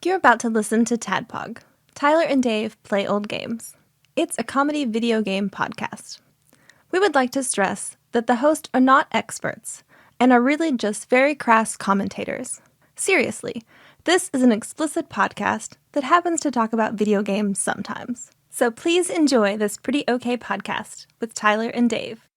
You're about to listen to TADPOG, Tyler and Dave Play Old Games. It's a comedy video game podcast. We would like to stress that the hosts are not experts and are really just very crass commentators. Seriously, this is an explicit podcast that happens to talk about video games sometimes. So please enjoy this pretty okay podcast with Tyler and Dave.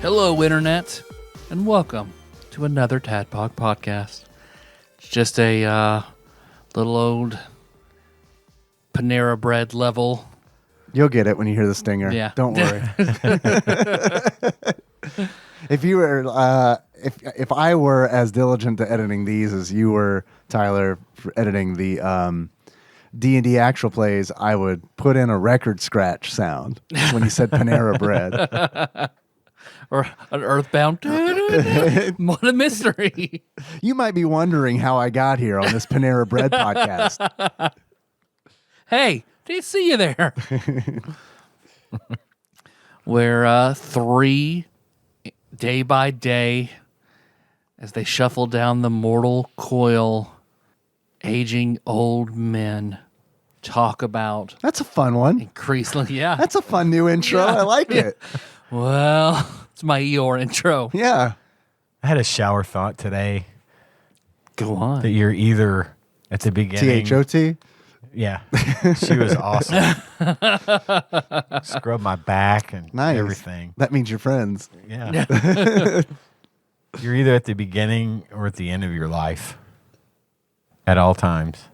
Hello, Internet, and welcome to another TADPOG podcast. It's just a little old Panera Bread level. You'll get it when you hear the stinger. Yeah. Don't worry. If you were, if I were as diligent to editing these as you were, Tyler, for editing the D&D actual plays, I would put in a record scratch sound when you said Panera Bread. Or an Earthbound. What a mystery. You might be wondering how I got here on this Panera Bread podcast. Hey, didn't see you there. Where three, day by day, as they shuffle down the mortal coil, aging old men talk about. That's a fun one. Increasingly, yeah. That's a fun new intro. Yeah. I like it. Well, it's my Eeyore intro. Yeah. I had a shower thought today Go on. that you're either at the beginning. THOT? Yeah. She was awesome. Scrub my back and Nice. everything. That means you're friends. Yeah. You're either at the beginning or at the end of your life at all times.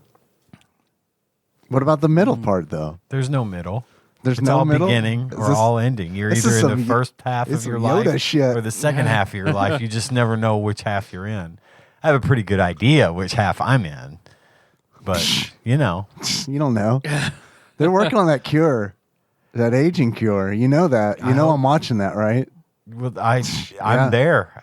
What about the middle part, though? There's no middle. There's It's no all middle? beginning Is or this- all ending. You're this either is in the some- first half it's of your some Yoda life shit. or the second half of your life. You just never know which half you're in. I have a pretty good idea which half I'm in. But, you know. You don't know. They're working on that cure, that aging cure. You know that. You know I'm watching that, right? Well, Yeah. I'm there.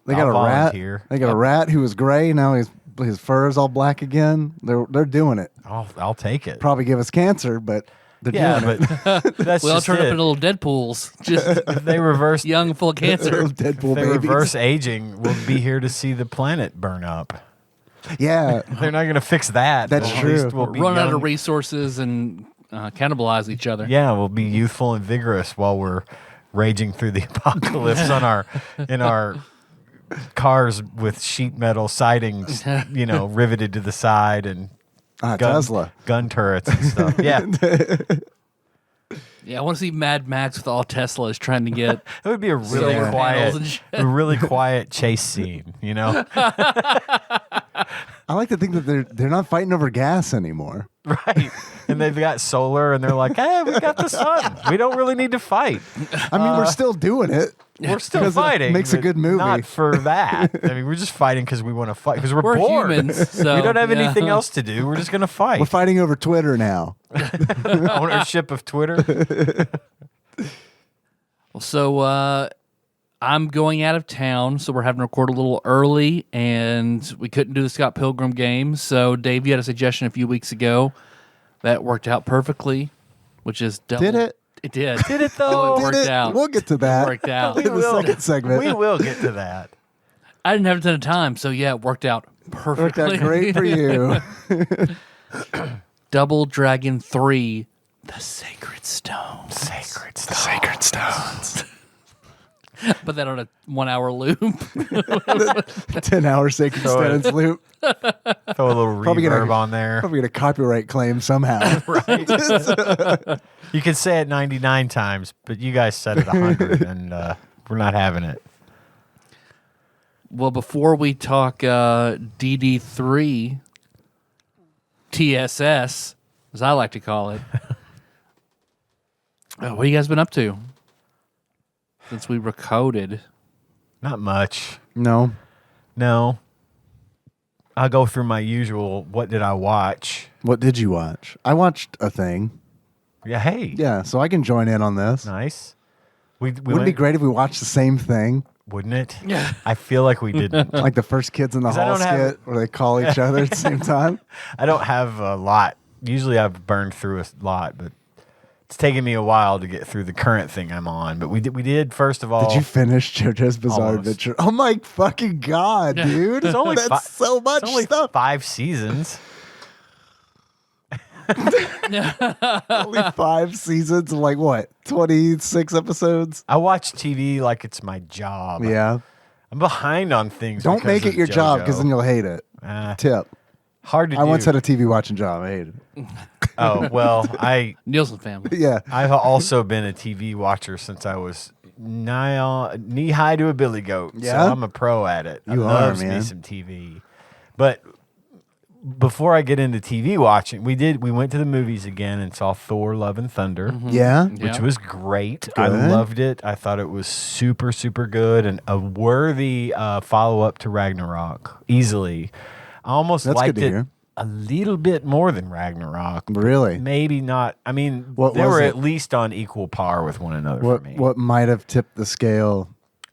They got I'll a volunteer. rat. They got a rat who was gray. Now his fur is all black again. They're doing it. I'll take it. Probably give us cancer, but they're Yeah, doing but that's We all just turn up it. in little Deadpools, just If they reverse young, full of it. cancer. Deadpool if they babies. reverse aging, we'll be here to see the planet burn up. Yeah, They're not going to fix that. That's but at true. least we'll be Run out young. of resources and cannibalize each other. Yeah, we'll be youthful and vigorous while we're raging through the apocalypse in our cars with sheet metal sidings, riveted to the side and Tesla. gun turrets and stuff. Yeah, Yeah, I want to see Mad Max with all Teslas trying to get. it would be a really Solar panels and shit. quiet chase scene. You know. I like to think that they're not fighting over gas anymore. Right. And they've got solar and they're like, hey, we got the sun. We don't really need to fight. I mean, we're still doing it. We're still Because it fighting. makes a but good movie. Not for that. I mean, we're just fighting because we want to fight. Because we're bored. humans, so, we don't have yeah. anything else to do. We're just going to fight. We're fighting over Twitter now. Ownership of Twitter. So I'm going out of town, so we're having to record a little early, and we couldn't do the Scott Pilgrim game. So Dave, you had a suggestion a few weeks ago that worked out perfectly, which is double. Did it? It did. Did it though? It Did worked it? out. We'll get to that. It worked out. In the second segment. We will get to that. I didn't have a ton of time, so yeah, it worked out perfectly. Worked out great for you. Double Dragon 3, The Sacred Stone. Sacred stuff. Sacred stones. Put that on a 1 hour loop. 10-hour Sacred Throw it. Stones loop. Throw a little Probably reverb gonna- on there. Probably get a copyright claim somehow. You can say it 99 times, but you guys said it 100, and we're not having it. Well, before we talk DD3 TSS, as I like to call it, what have you guys been up to since we recorded? Not much. No. No. I'll go through my usual, what did I watch? What did you watch? I watched a thing. Yeah, hey. Yeah, so I can join in on this. Nice. We Wouldn't it be great if we watched the same thing? Wouldn't it? Yeah. I feel like we didn't. Like the first Kids in the 'Cause I Hall don't have- skit where they call each other at the same time? I don't have a lot. Usually I've burned through a lot, but it's taken me a while to get through the current thing I'm on. But we did first of all. Did you finish JoJo's Bizarre Almost. Adventure? Oh my fucking god, dude! It's only That's so much It's only stuff. 5 seasons. Only 5 seasons, and like what, 26 episodes? I watch TV like it's my job. Yeah. I'm behind on things. Don't because make it of your job because JoJo. then you'll hate it. Tip. Hard to I do. once had a TV watching job. I hated it. Oh well, Nielsen family. Yeah. I've also been a TV watcher since I was knee high to a billy goat. Yeah? So I'm a pro at it. You I are, loves me man. some TV. But before I get into TV watching, we went to the movies again and saw Thor: Love and Thunder. Yeah. Which Yeah. was great. I Good. loved it. I thought it was super, super good and a worthy follow-up to Ragnarok. Easily. I almost That's liked good to it hear. a little bit more than Ragnarok. Really? Maybe not. I mean, What they was were it? at least on equal par with one another What for me. what might have tipped the scale?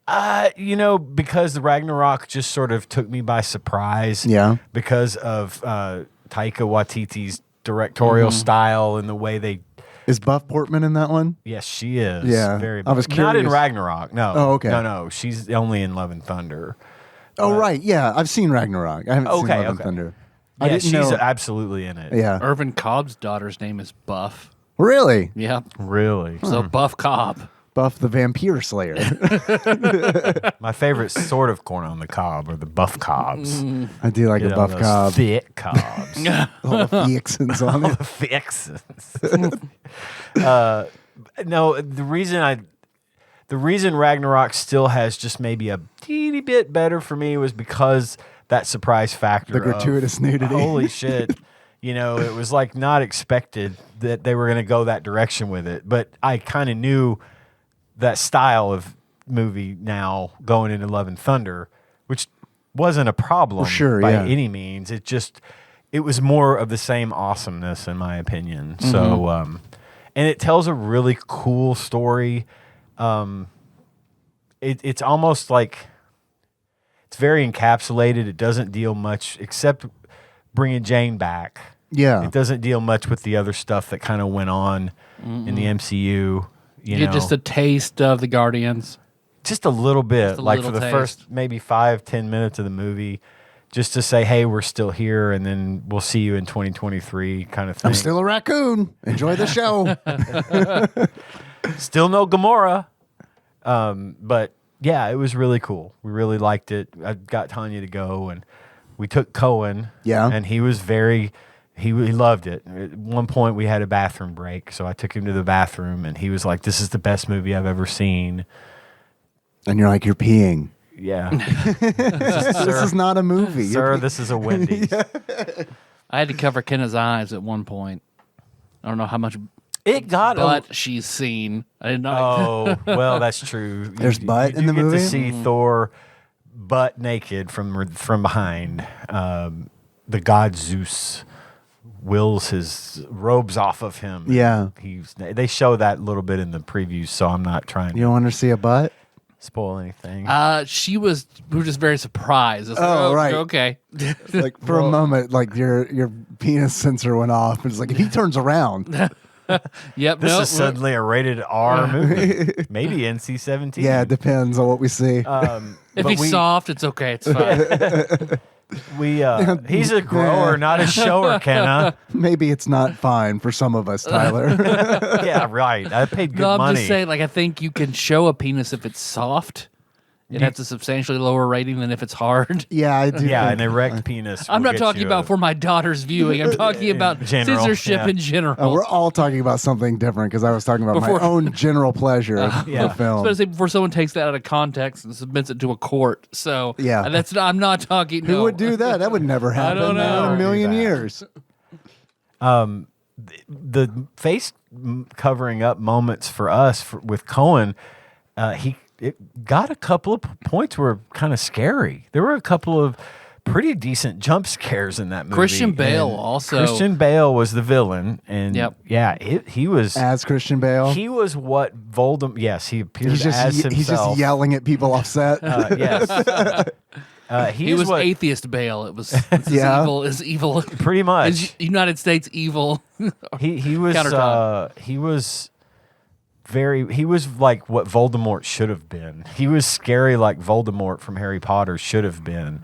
Because the Ragnarok just sort of took me by surprise. Yeah. Because of Taika Waititi's directorial style and the way they. Is Buff Portman in that one? Yes, she is. Yeah, Very I was Not in curious. Ragnarok. No. Oh, okay. No. She's only in Love and Thunder. Oh right, yeah. I've seen Ragnarok. I haven't seen Okay, Love and okay. Thunder. Yeah, I didn't she's know. absolutely in it. Yeah. Irvin Cobb's daughter's name is Buff. Really? Yeah. Really. So Buff Cobb. Buff the Vampire Slayer. My favorite sort of corn on the cob are the buff cobs. I do like You a know, Buff those Cobb. thick cobs. All the fixins on it. Fixes. No, the reason Ragnarok still has just maybe a teeny bit better for me was because that surprise factor. The gratuitous of, nudity. Holy shit. It was like not expected that they were going to go that direction with it. But I kind of knew that style of movie now going into Love and Thunder, which wasn't a problem Sure, by yeah. any means. It was more of the same awesomeness, in my opinion. Mm-hmm. So, and it tells a really cool story. It's almost like it's very encapsulated. It doesn't deal much except bringing Jane back. Yeah. It doesn't deal much with the other stuff that kind of went on in the MCU. You get just a taste of the Guardians. Just a little bit, Just a like little for the taste. first maybe 5-10 minutes of the movie, just to say, hey, we're still here, and then we'll see you in 2023 kind of thing. I'm still a raccoon. Enjoy the show. Still no Gamora. But yeah, it was really cool. We really liked it. I got Tanya to go, and we took Cohen. Yeah. And he was he loved it. At one point, we had a bathroom break, so I took him to the bathroom, and he was like, this is the best movie I've ever seen. And you're like, you're peeing. Yeah. This is not a movie. Sir, this is a Wendy's. I had to cover Kenna's eyes at one point. I don't know how much It got butt she's seen. I did not. Oh, well, that's true. There's butt you in the do get movie? to see Thor butt naked from behind. The god Zeus wills his robes off of him. Yeah. They show that a little bit in the previews, so I'm not trying You to don't want to see a butt? spoil anything. We were just very surprised. It's like, Oh, right. Okay. Like for a moment, like your penis sensor went off. It's like if he turns around, Yep. This nope, is suddenly a rated R movie. Maybe NC-17. yeah, it depends on what we see. If but he's soft, it's okay. It's fine. He's a grower, not a shower, Kenna. Maybe it's not fine for some of us, Tyler. Yeah, right. I paid good No, I'm money. just saying, I think you can show a penis if it's soft. It has a substantially lower rating than if it's hard. Yeah, I do. Yeah, think- an erect penis. I'm will not get talking you about for my daughter's viewing. I'm talking about general, censorship yeah. in general. Oh, we're all talking about something different because I was talking about Before- my own general pleasure of yeah. the film. Especially before someone takes that out of context and submits it to a court. So Yeah. I'm not talking. Who no. would do that? That would never happen don't know. in a million Do that. years. The face covering up moments for us with Cohen. It got a couple of points were kind of scary. There were a couple of pretty decent jump scares in that movie. Christian Bale And also. Christian Bale was the villain, and Yep. yeah, he was. As Christian Bale, He was what Voldemort. Yes, he appears he's as himself. he's just yelling at people offset. Yes. He was what, atheist Bale. It was it's Yeah. evil. pretty much. Is United States evil. He was Countertop. he was he was like what Voldemort should have been. He was scary like Voldemort from Harry Potter should have been.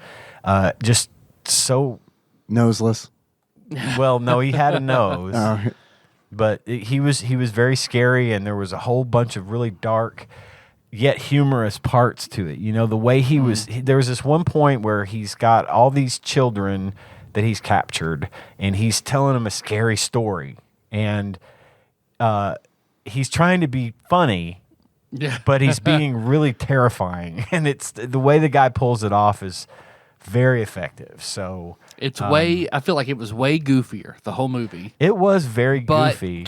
Just so Noseless. well, no, he had a nose. But he was very scary, and there was a whole bunch of really dark yet humorous parts to it. You know, the way he was there was this one point where he's got all these children that he's captured, and he's telling them a scary story, and he's trying to be funny, but he's being really terrifying, and it's the way the guy pulls it off is very effective. So it's way. I feel like it was way goofier the whole movie. it was very But goofy.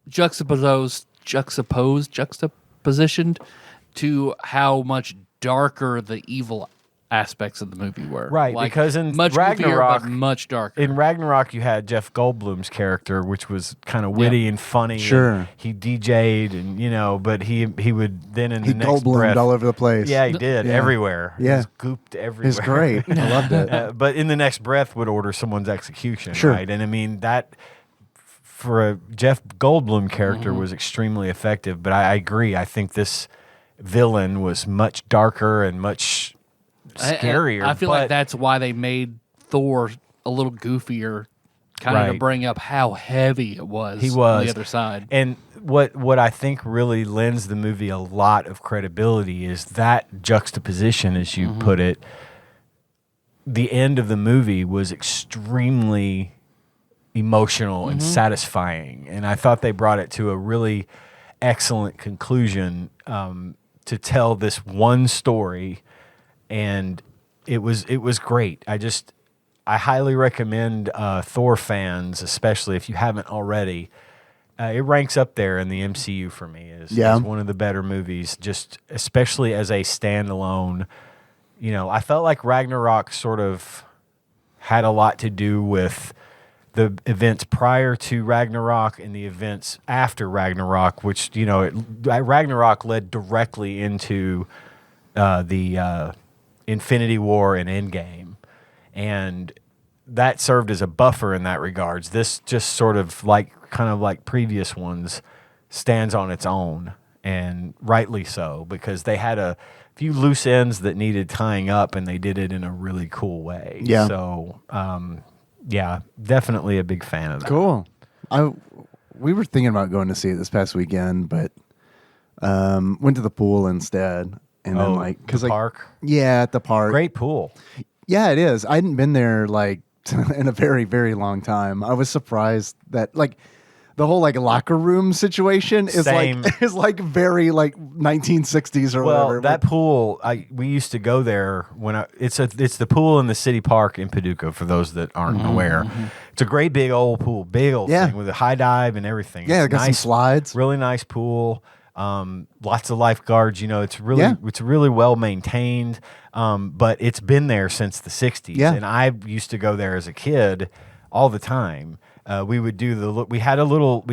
juxtapositioned to how much darker the evil aspects of the movie were. Right, Like, because in much Ragnarok- goofier, but much darker. In Ragnarok, you had Jeff Goldblum's character, which was kind of witty and funny. Sure. and he DJ'd, and but he would then in He the next Goldbloomed breath, all over the place. yeah, he did Yeah. everywhere. Yeah. He was gooped everywhere. It's great. I loved it. But in the next breath, would order someone's execution. Sure. Right, and I mean that for a Jeff Goldblum character was extremely effective. But I agree. I think this villain was much darker and much scarier. I feel like that's why they made Thor a little goofier, kind of to Right. bring up how heavy it was. He on was the other side. And what I think really lends the movie a lot of credibility is that juxtaposition, as you put it. The end of the movie was extremely emotional and satisfying, and I thought they brought it to a really excellent conclusion to tell this one story, and it was great. I highly recommend Thor fans, especially if you haven't already. It ranks up there in the MCU for me as one of the better movies, just especially as a standalone. I felt like Ragnarok sort of had a lot to do with the events prior to Ragnarok and the events after Ragnarok, which, Ragnarok led directly into the Infinity War and Endgame. And that served as a buffer in that regards. This just sort of kind of like previous ones stands on its own, and rightly so, because they had a few loose ends that needed tying up, and they did it in a really cool way. Yeah. So, definitely a big fan of that. Cool. We were thinking about going to see it this past weekend, but went to the pool instead. And then the park. Yeah, at the park. Great pool. Yeah, it is. I hadn't been there in a very, very long time. I was surprised that the whole locker room situation is Same. Very 1960s or whatever. Well, that pool, we used to go there it's the pool in the city park in Paducah, for those that aren't aware. It's a great big old pool, big old thing with a high dive and everything. Yeah, it's got some slides. Really nice pool. Lots of lifeguards. It's really well maintained. But it's been there since the 60s. Yeah. And I used to go there as a kid all the time. We would do we had a little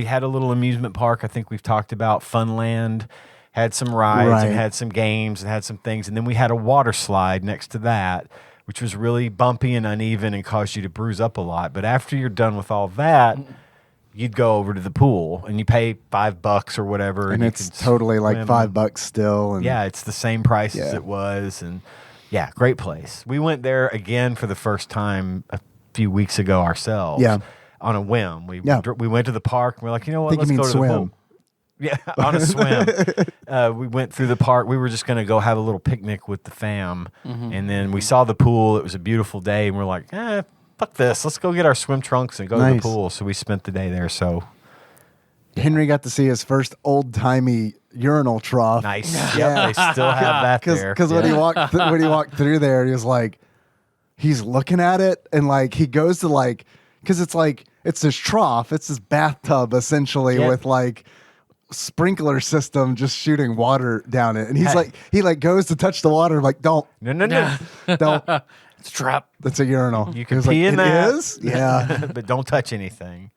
amusement park. I think we've talked about Funland, had some rides and had some games and had some things. And then we had a water slide next to that, which was really bumpy and uneven and caused you to bruise up a lot. But after you're done with all that, you'd go over to the pool and you pay $5 or whatever. And you it's could totally swim. $5 still. And Yeah, it's the same price as it was. And yeah, great place. We went there again for the first time a few weeks ago ourselves. Yeah. On a whim. We Yeah. went to the park and we're like, you know what, think let's you go mean to the swim. pool. Yeah, on a swim. We went through the park. We were just going to go have a little picnic with the fam. And then we saw the pool. It was a beautiful day. And we're like, fuck this. Let's go get our swim trunks and go to the Nice. pool. So we spent the day there. So Henry got to see his first old-timey urinal trough. nice. Yeah. Yep, they still have that there. Because when he walked through there, he was he's looking at it and he goes to because it's this trough, it's this bathtub essentially with sprinkler system just shooting water down it, and he's he goes to touch the water, don't No. don't. It's a trap. That's a urinal. You He can was pee in "It that." is? Yeah, But don't touch anything.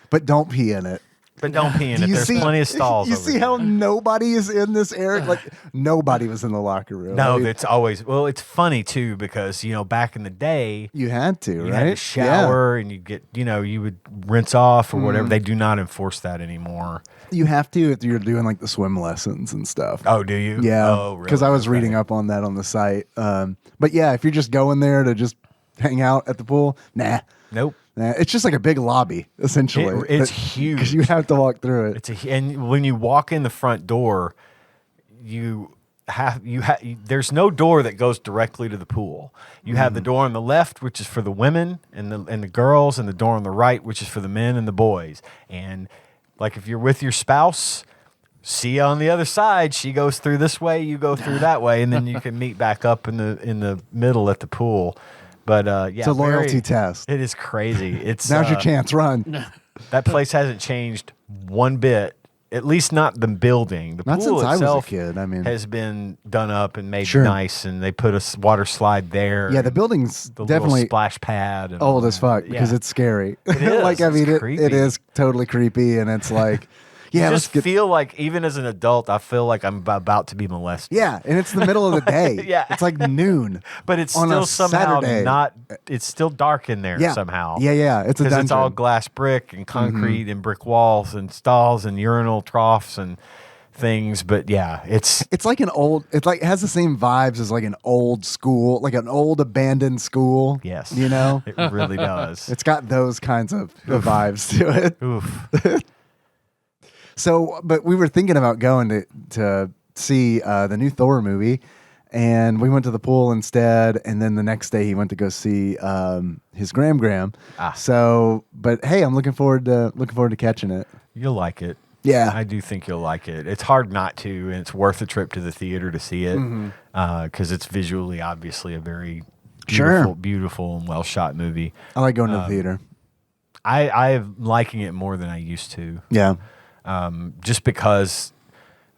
but don't pee in it. But don't pee in Do it. you There's see- plenty of stalls. You over see there. how nobody is in this area? Like nobody was in the locker room. No, I mean, it's always it's funny too because back in the day you had to, you right? had to shower and you get you would rinse off or whatever. They do not enforce that anymore. You have to if you're doing like the swim lessons and stuff. Oh, do you? Yeah, Oh, really? because I was Okay. reading up on that on the site. But yeah, if you're just going there to just hang out at the pool, nah. Nope. It's just like a big lobby, essentially. It's huge. because you have to walk through it. And when you walk in the front door, there's no door that goes directly to the pool. You have the door on the left, which is for the women and the girls, and the door on the right, which is for the men and the boys. And like if you're with your spouse, see you on the other side. She goes through this way, you go through that way, and then you can meet back up in the middle at the pool. But yeah, It's a loyalty test. It is crazy. It's Now's your chance, run. That place hasn't changed one bit. At least not the building. The Not pool since I was a itself kid, I mean. has been done up and made Sure. nice, and they put a water slide there. Yeah, the and building's the definitely little splash pad. And all old as that. fuck because Yeah. it's scary. It is. like I It's mean, creepy. it is totally creepy, and it's like, yeah, You let's just get. feel like even as an adult, I feel like I'm about to be molested. Yeah, and it's the middle of the day. Yeah. It's like noon. But it's on still a somehow Saturday. not. It's still dark in there Yeah. somehow. Yeah. It's a Because dungeon. it's all glass brick and concrete and brick walls and stalls and urinal troughs and things. But yeah, it's It's like an old. It's like it has the same vibes as like an old school, like an old abandoned school. yes, You know, it really does. it's got those kinds of vibes to it. Oof. So, but we were thinking about going to see the new Thor movie, and we went to the pool instead. And then the next day, he went to go see his Gram. Ah. So, but hey, I'm looking forward to catching it. You'll like it. Yeah. I do think you'll like it. It's hard not to, and it's worth a trip to the theater to see it because it's visually, obviously, a very Sure. beautiful and well shot movie. I like going to the theater. I'm liking it more than I used to, Yeah. just because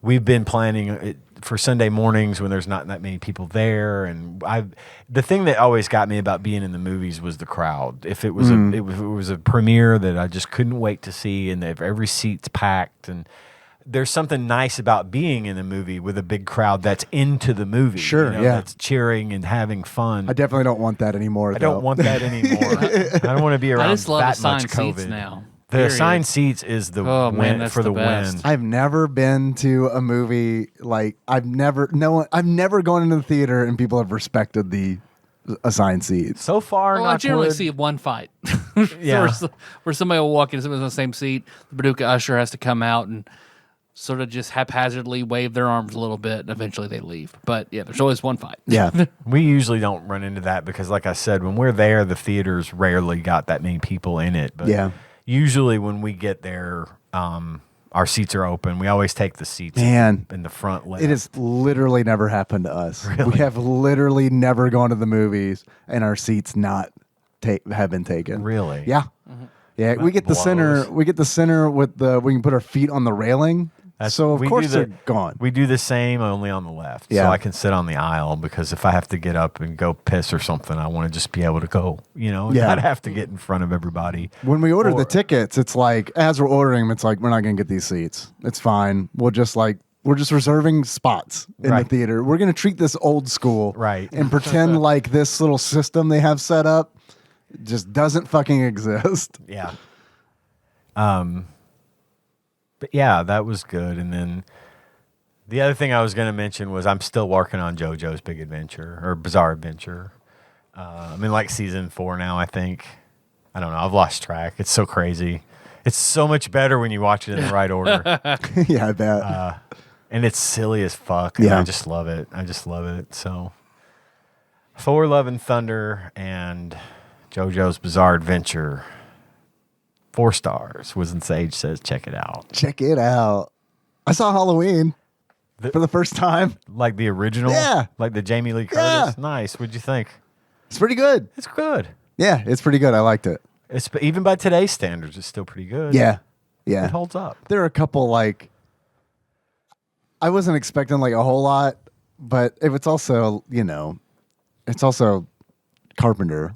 we've been planning it for Sunday mornings when there's not that many people there, and the thing that always got me about being in the movies was the crowd. If it was it was a premiere that I just couldn't wait to see, and if every seat's packed, and there's something nice about being in a movie with a big crowd that's into the movie. Sure, yeah. that's cheering and having fun. I definitely don't want that anymore. I don't want that anymore. I don't want to be around I just love that assigned much COVID. seats now. The Period. assigned seats is the Oh, man, win that's for the the best. win. I've never been to a movie like I've never gone into the theater and people have respected the assigned seats. So far, Well, I knock generally wood, see one fight. Yeah. where somebody will walk in, somebody's in the same seat. The Paducah usher has to come out and sort of just haphazardly wave their arms a little bit, and eventually they leave. But yeah, there's always one fight. Yeah. We usually don't run into that because, like I said, when we're there, the theater's rarely got that many people in it. But Yeah. usually when we get there, our seats are open. We always take the seats Man. in the front left. It has literally never happened to us. We have literally never gone to the movies and our seats not have been taken. Really? Yeah. Yeah, we get the center. blows. We get the center with we can put our feet on the railing. So of we course do they're gone. We do the same, only on the left. Yeah. So I can sit on the aisle because if I have to get up and go piss or something, I want to just be able to go, and Yeah. not have to get in front of everybody. When we order the Or- tickets, it's like as we're ordering them, it's like we're not going to get these seats. It's fine. We're just reserving spots in Right. the theater. We're going to treat this old school, Right. and pretend like this little system they have set up just doesn't fucking exist. Yeah. But yeah, that was good. And then the other thing I was going to mention was I'm still working on JoJo's Big Adventure or Bizarre Adventure. I'm in like season 4 now, I think. I don't know. I've lost track. It's so crazy. It's so much better when you watch it in the right order. Yeah, I bet. And it's silly as fuck. And Yeah. I just love it. So Thor, Love and Thunder and JoJo's Bizarre Adventure. 4 stars. Wizen Sage says, check it out. Check it out. I saw Halloween for the first time. Like the original? Yeah. Like the Jamie Lee Curtis? Yeah. Nice. What'd you think? It's pretty good. It's good. Yeah, it's pretty good. I liked it. It's even by today's standards, it's still pretty good. Yeah. It Yeah. holds up. There are a couple I wasn't expecting like a whole lot, but it's also, it's also Carpenter.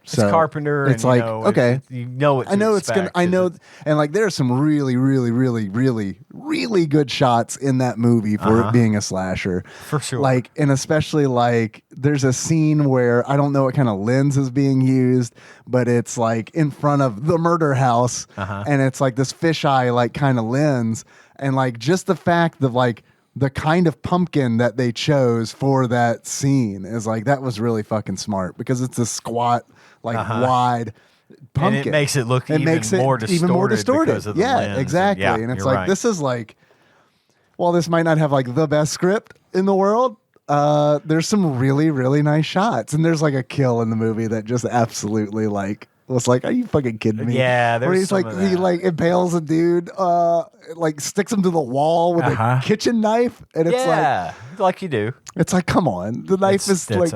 So it's Carpenter. It's and, like, okay, okay. what I know to it's gonna. expect. I know, and like there are some really, really, really, really, really good shots in that movie for it being a slasher, for sure. Like, and especially like there's a scene where I don't know what kind of lens is being used, but it's like in front of the murder house, and it's like this fisheye like kind of lens, and like just the fact of like the kind of pumpkin that they chose for that scene is like that was really fucking smart because it's a squat, like wide pumpkin. And it makes it look even more distorted because of the lens. Exactly. And it's like this is like, while this might not have like the best script in the world, there's some really, really nice shots, and there's like a kill in the movie that just absolutely like was like, are you fucking kidding me? Yeah, there's where he's some like of that. he like impales a dude, like sticks him to the wall with a kitchen knife, and it's like you do. It's like, come on, the knife is like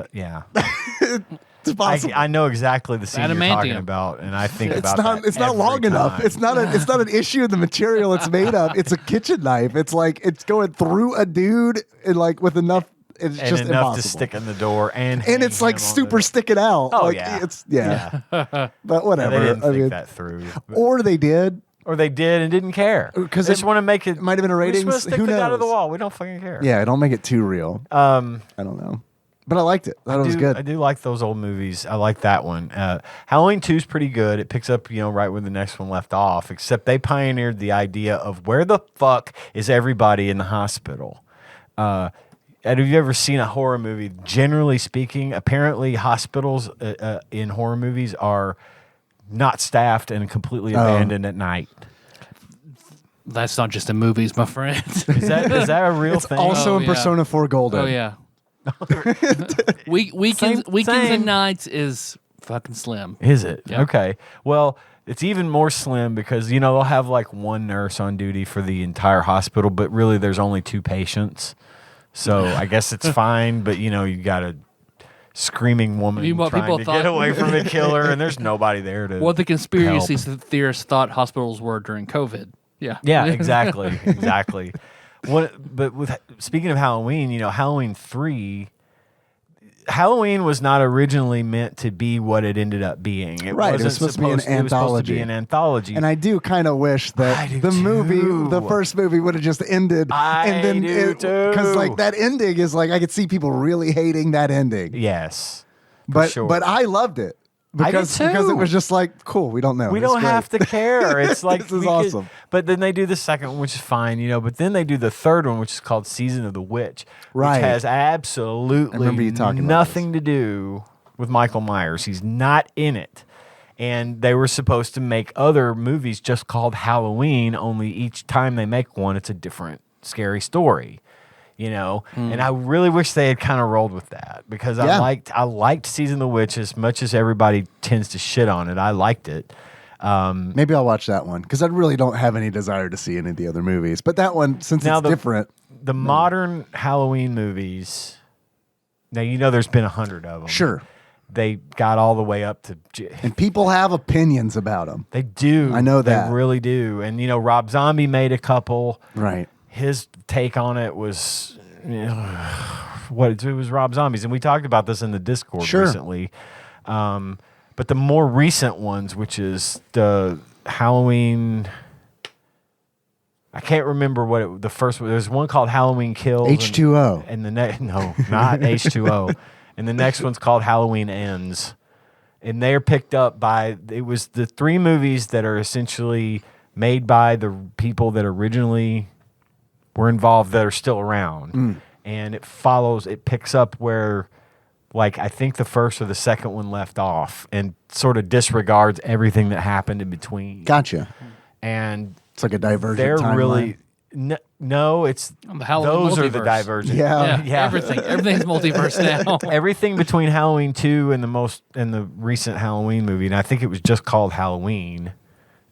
it's possible. I know exactly the scene you're talking Adamantium. about, and I think It's about not. that It's not every long enough. time. It's not an issue of the material it's made of. It's a kitchen knife. It's like it's going through a dude and like with enough. It's and just enough impossible. to stick in the door, and it's like super sticking out. Oh like, yeah, it's but whatever. They didn't I think mean, that through, or they did. Or they did and didn't care Because they just want to make it. Might have been a ratings. We're supposed to stick Who the knows? guy to the wall. We don't fucking care. Yeah, don't make it too real. I don't know, but I liked it. I thought it was good. I do like those old movies. I like that one. Halloween 2 is pretty good. It picks up, right where the next one left off. Except they pioneered the idea of where the fuck is everybody in the hospital. Have you ever seen a horror movie? Generally speaking, apparently hospitals in horror movies are not staffed and completely abandoned at night. That's not just in movies, my friend. Is that a real thing? Also in yeah. Persona 4 Golden. Oh yeah. Weekends Same. and nights is fucking slim. Is it? Yeah. Okay. Well, it's even more slim because, they'll have like one nurse on duty for the entire hospital, but really there's only 2 patients. So I guess it's fine, but you got a screaming woman What trying people to thought- get away from the killer, and there's nobody there to What the conspiracy help. theorists thought hospitals were during COVID. Yeah. Yeah, exactly. Speaking of Halloween, Halloween 3, Halloween was not originally meant to be what it ended up being. It Right, it wasn't was supposed to be an It was supposed to anthology. be an anthology. And I do kind of wish that I do the movie, too. the first movie, would have just ended. I do too. Because like that ending is like I could see people really hating that ending. Yes. But sure. but I loved it I did because it too. was just like cool. We don't know. We It's don't great. have to care. It's like This is we could- awesome. but then they do the second one, which is fine, But then they do the third one, which is called Season of the Witch, Right. which has absolutely I remember you talking about nothing to do with Michael Myers. He's not in it. And they were supposed to make other movies just called Halloween. Only each time they make one, it's a different scary story. And I really wish they had kind of rolled with that because Yeah. I liked Season of the Witch as much as everybody tends to shit on it. I liked it. Maybe I'll watch that one because I really don't have any desire to see any of the other movies. But that one, since Now it's different, The modern Halloween movies. Now there's been 100 of them. sure. They got all the way up to. And people have opinions about them. They do. I know that. They really do. And Rob Zombie made a couple. Right. His take on it was it was Rob Zombie's, and we talked about this in the Discord Sure. recently. But the more recent ones, which is the Halloween, I can't remember what the first one. There's one called Halloween Kills. H2O. And the next, no, not H2O. And the next one's called Halloween Ends. And they're picked up by, it was the 3 movies that are essentially made by the people that originally were involved that are still around. And it picks up where, like, I think the first or the second one left off and sort of disregards everything that happened in between. Gotcha. And It's like a divergent they're timeline. really, no, it's, The Halloween those are the multiverse. divergent. Yeah. Yeah, everything's multiverse now. Everything between Halloween 2 and the recent Halloween movie, and I think it was just called Halloween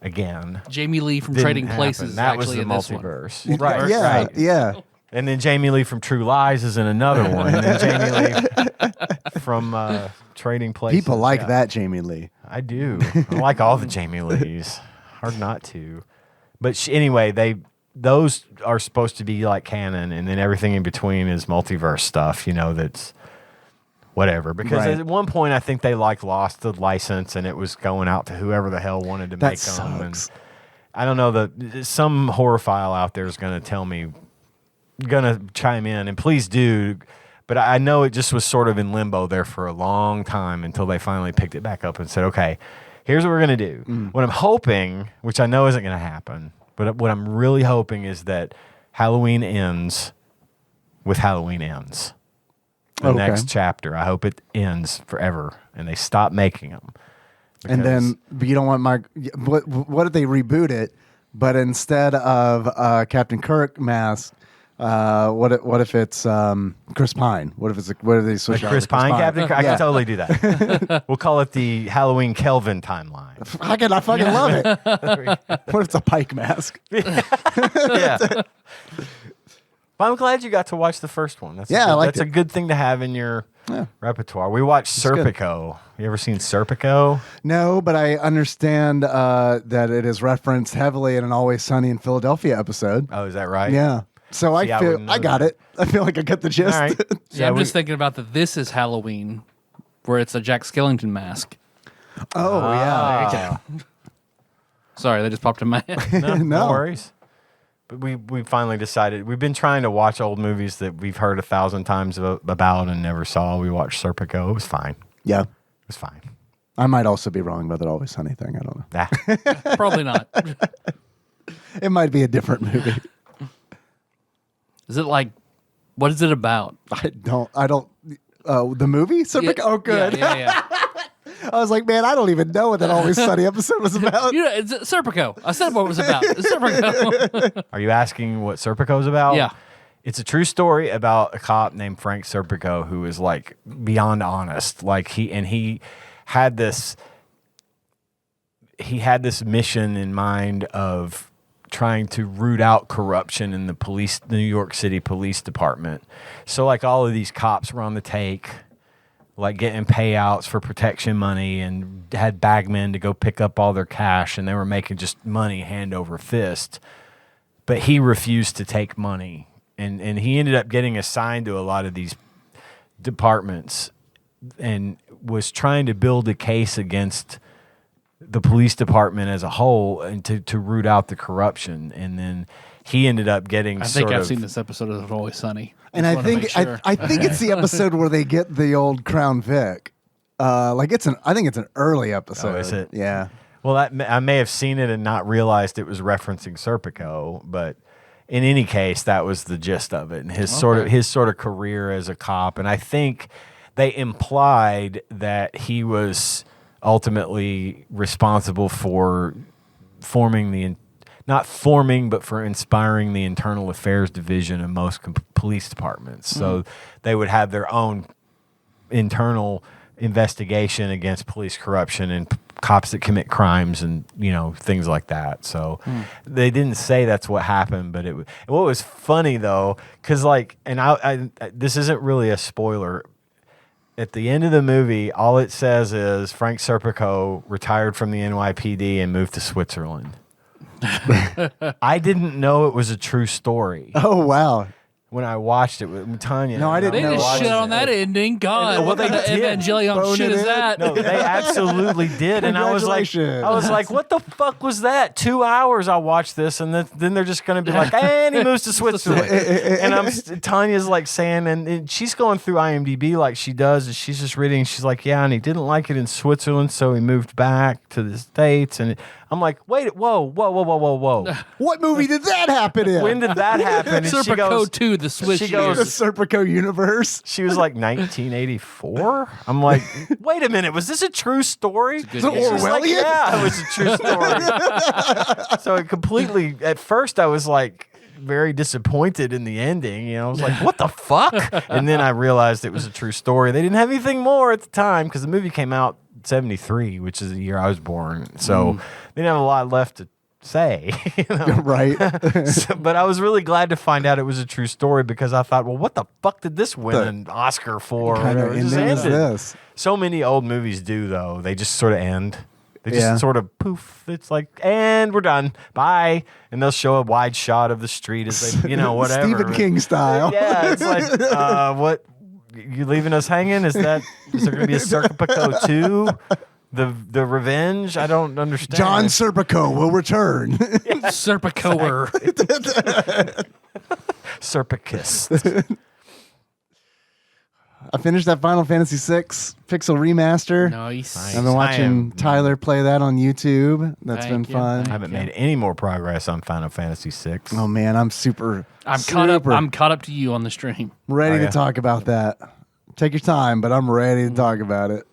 again. Jamie Lee from didn't Trading happen. Places. That was actually the in this one. multiverse. Right. Yeah. Right. Yeah. And then Jamie Lee from True Lies is in another one. And then Jamie Lee from Trading Places. People like Yeah. that, Jamie Lee. I do. I like all the Jamie Lees. Hard not to. But anyway, those are supposed to be like canon, and then everything in between is multiverse stuff. That's whatever. Because Right. at one point, I think they lost the license and it was going out to whoever the hell wanted to That make them. And sucks. I don't know, some horrorphile out there is going to tell me, going to chime in, and please do. But I know it just was sort of in limbo there for a long time until they finally picked it back up and said, okay, here's what we're going to do. What I'm hoping, which I know isn't going to happen, but what I'm really hoping is that Halloween ends with Halloween Ends. The next chapter. I hope it ends forever and they stop making them. And then you don't want what if they reboot it, but instead of Captain Kirk mask, what if it's Chris Pine? What if they switch out Chris to Pine, Captain Kirk? I Yeah. can totally do that. We'll call it the Halloween Kelvin timeline. I fucking love it. What if it's a Pike mask? Yeah. Well, I'm glad you got to watch the first one. That's I a good thing to have in your repertoire. We watched Serpico. You ever seen Serpico? No, but I understand that it is referenced heavily in an Always Sunny in Philadelphia episode. Oh, is that right? Yeah. So See, I wouldn't know I got that. it. I feel like I got the gist. All right. Yeah, I'm just thinking about the This Is Halloween, where it's a Jack Skellington mask. Oh, yeah. Sorry, that just popped in my head. No worries. But we finally decided. We've been trying to watch old movies that we've heard 1,000 times about and never saw. We watched Serpico. It was fine. Yeah. It was fine. I might also be wrong about that Always Sunny thing. I don't know. Nah. Probably not. It might be a different movie. Is it like, what is it about? I don't. The movie? Serpico? Oh, good. Yeah. I was like, man, I don't even know what that Always Sunny episode was about. You know, it's Serpico. I said what it was about. It's Serpico. Are you asking what Serpico's about? Yeah. It's a true story about a cop named Frank Serpico who is like beyond honest. Like he had this mission in mind of trying to root out corruption in the New York City Police Department. So like all of these cops were on the take, like getting payouts for protection money, and had bagmen to go pick up all their cash, and they were making just money hand over fist. But he refused to take money. And he ended up getting assigned to a lot of these departments and was trying to build a case against the police department as a whole and to root out the corruption. And then he ended up getting I think I've seen this episode of Always Sunny. And I think I think it's the episode where they get the old Crown Vic. I think it's an early episode. Oh, is it? Yeah. Well, I may have seen it and not realized it was referencing Serpico, but in any case, that was the gist of it, and his sort of career as a cop. And I think they implied that he was ultimately responsible for for inspiring the internal affairs division of most police departments. So they would have their own internal investigation against police corruption and cops that commit crimes and things like that. So they didn't say that's what happened, but what was funny though, because I this isn't really a spoiler. At the end of the movie, all it says is Frank Serpico retired from the NYPD and moved to Switzerland. I didn't know it was a true story. Oh, wow. When I watched it with Tanya. No, I didn't They know. didn't shit on that ending. God, Well, what they kind of did. Evangelion Bone shit it is in. that? No, they absolutely did, and I was like, Congratulations. what the fuck was that? 2 hours I watched this, and then they're just going to be like, and he moves to Switzerland, and Tanya's like saying, and she's going through IMDb like she does, and she's just reading. She's like, yeah, and he didn't like it in Switzerland, so he moved back to the States, and I'm like, wait, whoa. What movie did that happen in? When did that happen? And she Serpico goes, 2, the Swiss she goes- The years. Serpico universe. she was like 1984. I'm like, wait a minute, was this a true story? good Is it guess. She's like, Orwellian? yeah, it was a true story. So it completely, at first I was like very disappointed in the ending. I was like, what the fuck? And then I realized it was a true story. They didn't have anything more at the time because the movie came out 73, which is the year I was born. So they didn't have a lot left to say. Right. But I was really glad to find out it was a true story because I thought, well, what the fuck did this win an Oscar for? kind of It just ending is ended. this? So many old movies do, though. They just sort of end. They just Yeah. sort of poof. It's like, and we're done. Bye. And they'll show a wide shot of the street as they, whatever. Stephen King style. Yeah, it's like, what? You leaving us hanging? Is there going to be a Serpico 2? The Revenge? I don't understand. John Serpico will return. Serpicoer. Serpicist. I finished that Final Fantasy VI Pixel Remaster. Nice. I've been watching Tyler play that on YouTube. That's been fun. I haven't made any more progress on Final Fantasy VI. Oh man, I'm caught up. I'm caught up to you on the stream. ready to talk about that. Take your time, but I'm ready to talk about it.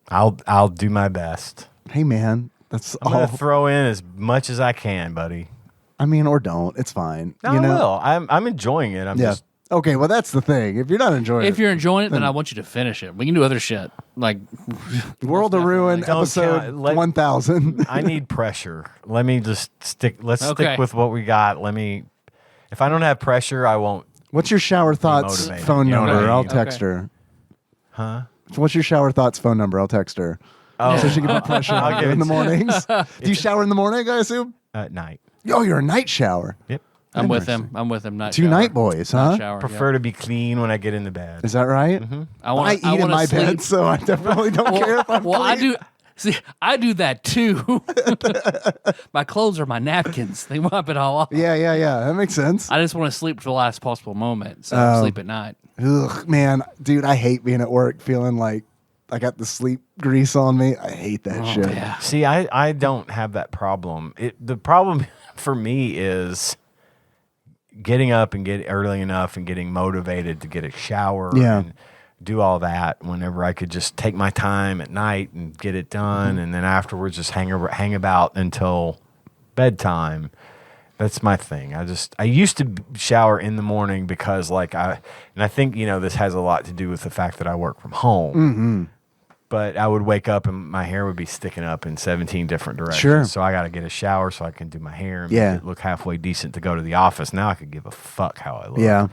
I'll do my best. Hey man, that's I'm gonna throw in as much as I can, buddy. I mean, or don't. It's fine. No, you know? I will. I'm enjoying it. I'm just Okay, well that's the thing. If you're not enjoying If you're enjoying it, then I want you to finish it. We can do other shit like World of Ruin Don't episode count- 1000. I need pressure. Let me just stick. Let's Okay. stick with what we got. If I don't have pressure, I won't. What's your shower thoughts motivated. phone You know what I number? mean? I'll text her. Huh? What's your shower thoughts phone number? I'll text her. Oh, So she can put pressure I'll on give you in it the mornings. Do you shower in the morning, I assume? at night. Oh, you're a night shower. Yep. I'm with him. Night Two shower. night boys, huh? Night shower, Prefer to be clean when I get into bed. Is that right? I eat in my bed, so I definitely don't care if I'm Well, I clean. do. See, I do that too. My clothes are my napkins. They wipe it all off. Yeah. That makes sense. I just want to sleep to the last possible moment, so I sleep at night. Ugh, man, dude, I hate being at work feeling like I got the sleep grease on me. I hate that shit. Yeah. See, I don't have that problem. The problem for me is getting up and get early enough and getting motivated to get a shower and do all that whenever I could just take my time at night and get it done, and then afterwards just hang about until bedtime. That's my thing. I used to shower in the morning because I think, this has a lot to do with the fact that I work from home. Mm-hmm. But I would wake up and my hair would be sticking up in 17 different directions. Sure. So I got to get a shower so I can do my hair and Yeah. make it look halfway decent to go to the office. Now I could give a fuck how I look. Yeah.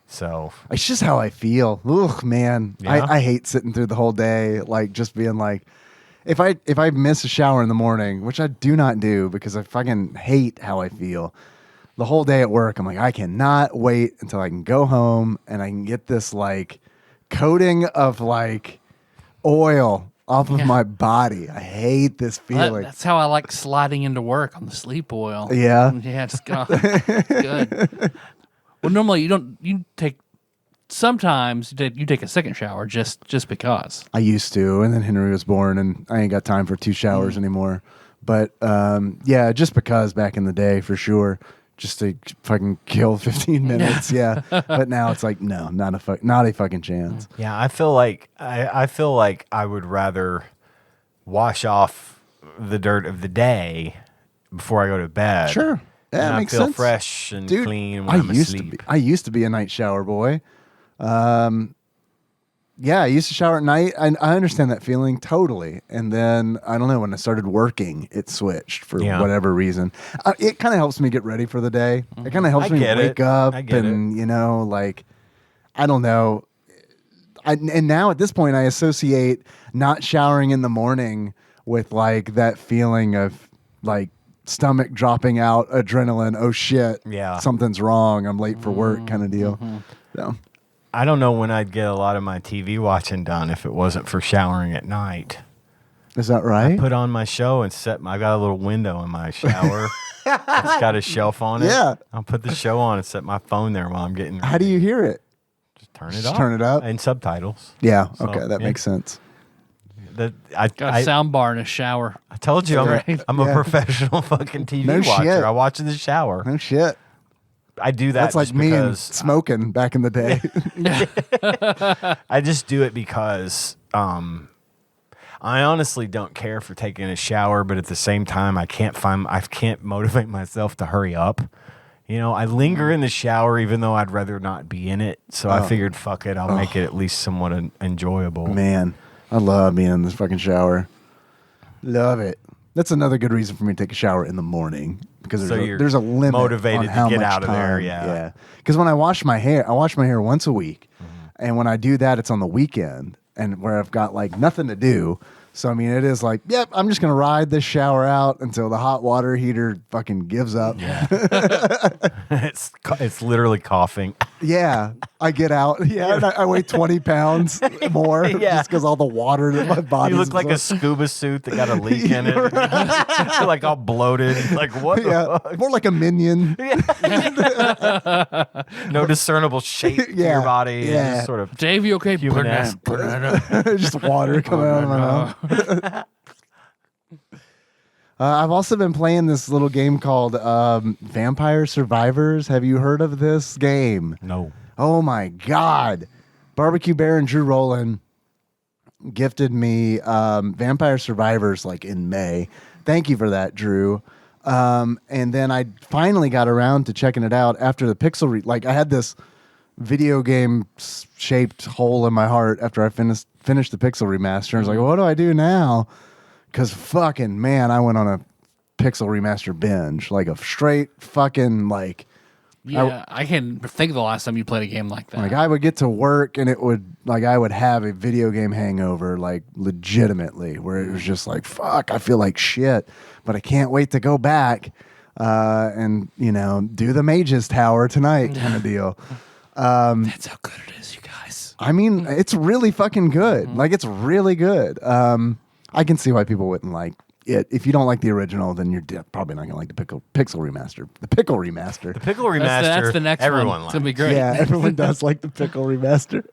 So It's just how I feel. Ugh, man. Yeah. I hate sitting through the whole day, like just being like, if I miss a shower in the morning, which I do not do because I fucking hate how I feel, the whole day at work, I'm like, I cannot wait until I can go home and I can get this like coating of like oil off of my body. I hate this feeling. That's how I like sliding into work on the sleep oil. Yeah. Yeah, just get off. Good. Well, normally you take a second shower just because. I used to, and then Henry was born, and I ain't got time for 2 showers anymore. But yeah, just because back in the day, for sure, just to fucking kill 15 minutes. Yeah, but now it's like no, not a fucking chance. yeah, I feel like I would rather wash off the dirt of the day before I go to bed. Sure, yeah, and I makes feel sense. fresh and Dude, clean when I'm asleep. I used to be a night shower boy. Yeah, I used to shower at night. I understand that feeling totally. And then, I don't know, when I started working, it switched for whatever reason. It kind of helps me get ready for the day. It kind of helps me wake up. I get and, like, I don't know. And now at this point, I associate not showering in the morning with, like, that feeling of, like, stomach dropping out, adrenaline, oh shit, something's wrong, I'm late for work kind of deal. So I don't know when I'd get a lot of my TV watching done if it wasn't for showering at night. is that right? Put on my show and I got a little window in my shower. It's got a shelf on it. Yeah. I'll put the show on and set my phone there while I'm getting ready. How do you hear it? Just turn it Just up. turn it up? And subtitles. Yeah, So, okay, that yeah. makes sense. Got a sound bar in a shower. I told you I'm a Yeah. professional fucking TV No watcher. shit. I watch in the shower. No shit. I do that That's like just me and because smoking back in the day. I just do it because I honestly don't care for taking a shower, but at the same time I can't motivate myself to hurry up. I linger in the shower even though I'd rather not be in it. So I figured, fuck it, I'll make it at least somewhat enjoyable. Man, I love being in this fucking shower. Love it. That's another good reason for me to take a shower in the morning because So you're there's a limit motivated on to how get much out of there, time. yeah. Because when I wash my hair once a week, and when I do that, it's on the weekend, and where I've got like nothing to do. So, I mean, it is like, yep, I'm just going to ride this shower out until the hot water heater fucking gives up. Yeah. It's literally coughing. Yeah. I get out. Yeah. And I weigh 20 pounds more Yeah. just because all the water that my body You look like a scuba suit that got a leak in it. You're like all bloated. Like, what the fuck? More like a minion. No discernible shape to your body. Yeah. Just sort of Dave, you okay? human ass. Just water coming out of my mouth. I've also been playing this little game called Vampire Survivors. Have you heard of this game? No. Oh my God. Barbecue Bear and Drew Rowland gifted me Vampire Survivors like in May. Thank you for that, Drew. And then I finally got around to checking it out after the Pixel. I had this video game shaped hole in my heart after I finished the Pixel remaster. I was like, what do I do now? Because fucking man, I went on a Pixel remaster binge, like a straight fucking like. Yeah, I can't think of the last time you played a game like that. Like I would get to work and it would like I would have a video game hangover, like legitimately, where it was just like fuck, I feel like shit, but I can't wait to go back and do the Mage's Tower tonight, kind of deal. That's how good it is, you guys. I mean, it's really fucking good. Like it's really good. I can see why people wouldn't like it. If you don't like the original, then you're probably not gonna like the Pixel remaster. The Pickle remaster. The Pickle Remaster. That's the next everyone one. It's gonna be likes. great. Yeah, everyone does like the Pickle remaster.